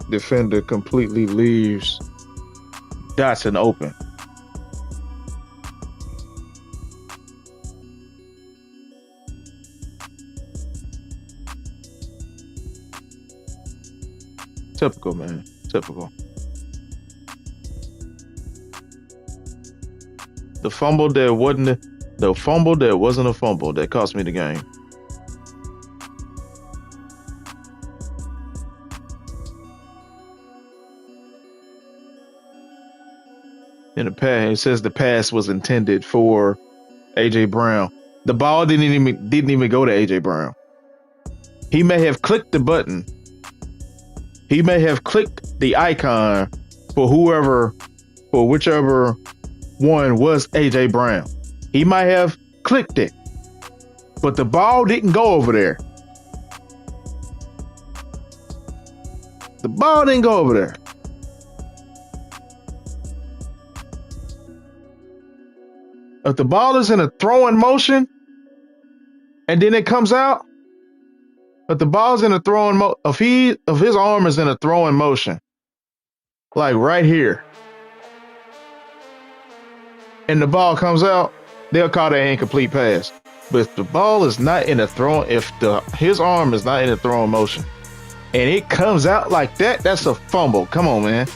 Defender completely leaves Dotson open. Typical, man. Typical. The fumble that wasn't a fumble that cost me the game. In the pass, it says the pass was intended for AJ Brown. The ball didn't even go to AJ Brown. He may have clicked the button. He may have clicked the icon for whichever one was AJ Brown. He might have clicked it, but the ball didn't go over there. The ball didn't go over there. If the ball is in a throwing motion and then it comes out, if the ball's in a throwing if his arm is in a throwing motion, like right here, and the ball comes out, they'll call that an incomplete pass. But if the ball is not in a his arm is not in a throwing motion and it comes out like that, that's a fumble. Come on, man.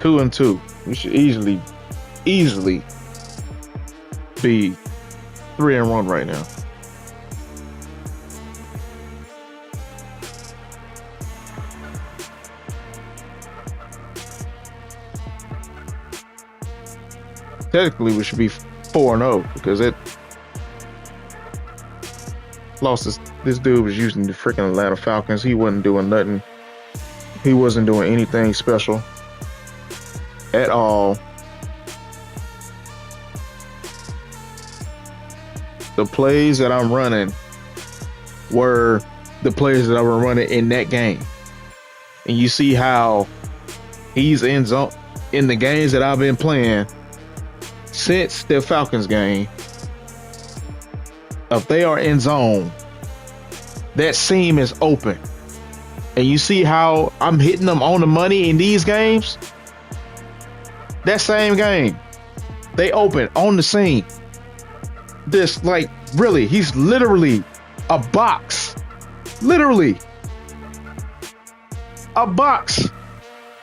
2-2. We should easily be 3-1 right now. Technically, we should be 4-0 because it lost. This dude was using the freaking Atlanta Falcons. He wasn't doing nothing. He wasn't doing anything special at all. The plays that I'm running were the plays that I were running in that game. And you see how he's in zone in the games that I've been playing since the Falcons game. If they are in zone, that seam is open. And you see how I'm hitting them on the money in these games? That same game, they open on the seam. This, like, really, he's literally a box. Literally. A box.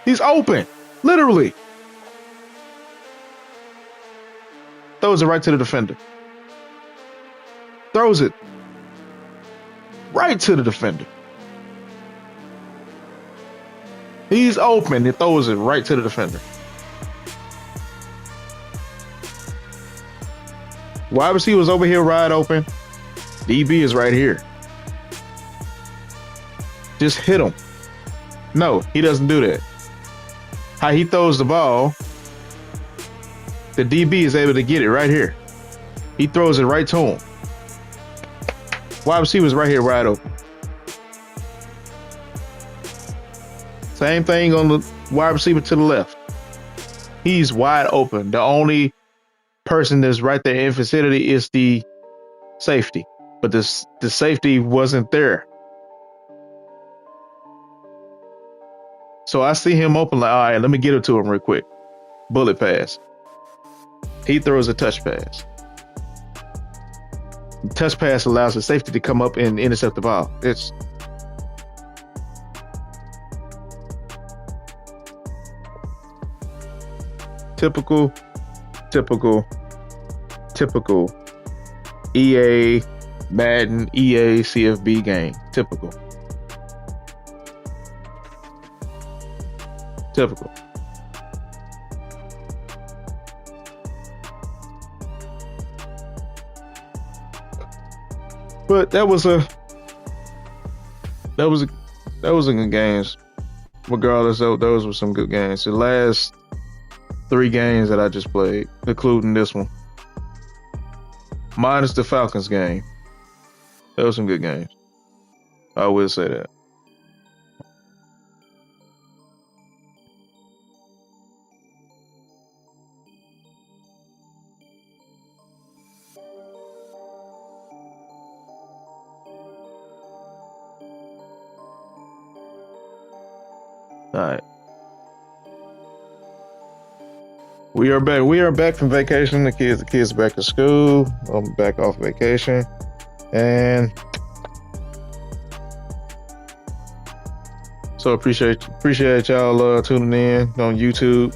He's open. Literally. Throws it right to the defender. Throws it right to the defender. He's open. He throws it right to the defender. Wide receiver's over here wide open. DB is right here. Just hit him. No, he doesn't do that. How he throws the ball, the DB is able to get it right here. He throws it right to him. Wide receiver's right here wide open. Same thing on the wide receiver to the left. He's wide open. The only person that's right there in vicinity is the safety, but the safety wasn't there. So I see him open, like, all right, let me get it to him real quick. Bullet pass. He throws a touch pass. The touch pass allows the safety to come up and intercept the ball. It's typical EA Madden, EA CFB game. Typical. But that was a good games. Regardless, those were some good games. The last 3 games that I just played, including this one, minus the Falcons game, that was some good games. I will say that. All right. We are back. We are back from vacation. The kids are back to school. I'm back off vacation. And so appreciate y'all tuning in on YouTube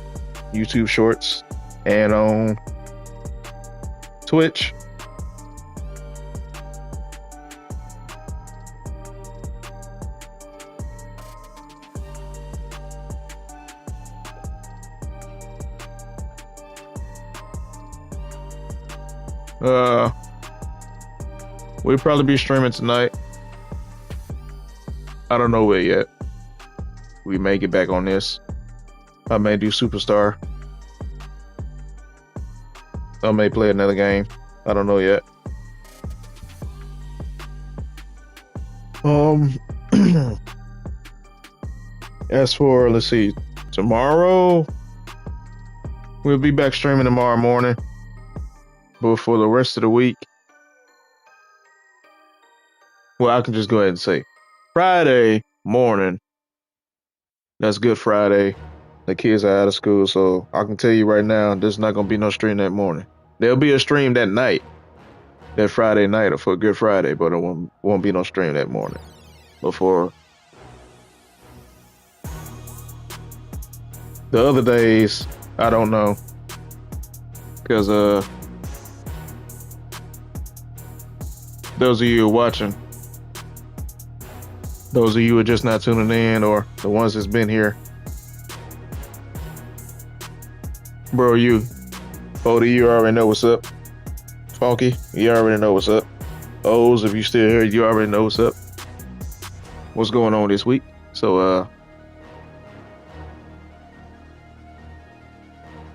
Shorts, and on Twitch. We'll probably be streaming tonight. I don't know where yet. We may get back on this. I may do Superstar. I may play another game. I don't know yet. As for, let's see, tomorrow, we'll be back streaming tomorrow morning. But for the rest of the week, well, I can just go ahead and say Friday morning. That's Good Friday. The kids are out of school, so I can tell you right now, there's not going to be no stream that morning. There'll be a stream that night, that Friday night for Good Friday, but it won't be no stream that morning. The other days, I don't know. Because those of you who are watching, those of you who are just not tuning in, or the ones that's been here, bro, you, Bodie, you already know what's up. Funky, you already know what's up. O's, if you still here, you already know what's up. What's going on this week? So,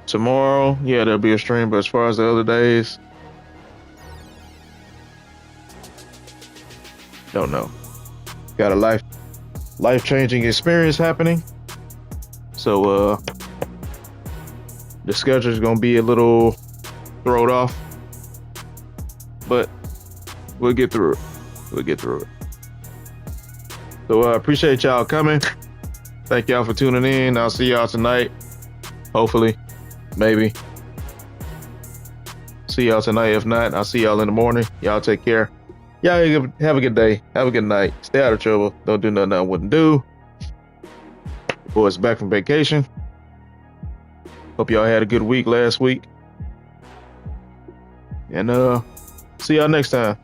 tomorrow, yeah, there'll be a stream, but as far as the other days, don't know. Got a life-changing experience happening. So, the schedule's gonna be a little thrown off, but we'll get through it. So I appreciate y'all coming. Thank y'all for tuning in. I'll see y'all tonight. Hopefully, maybe. See y'all tonight. If not, I'll see y'all in the morning. Y'all take care. Y'all have a good day. Have a good night. Stay out of trouble. Don't do nothing I wouldn't do. Boys back from vacation. Hope y'all had a good week last week. And see y'all next time.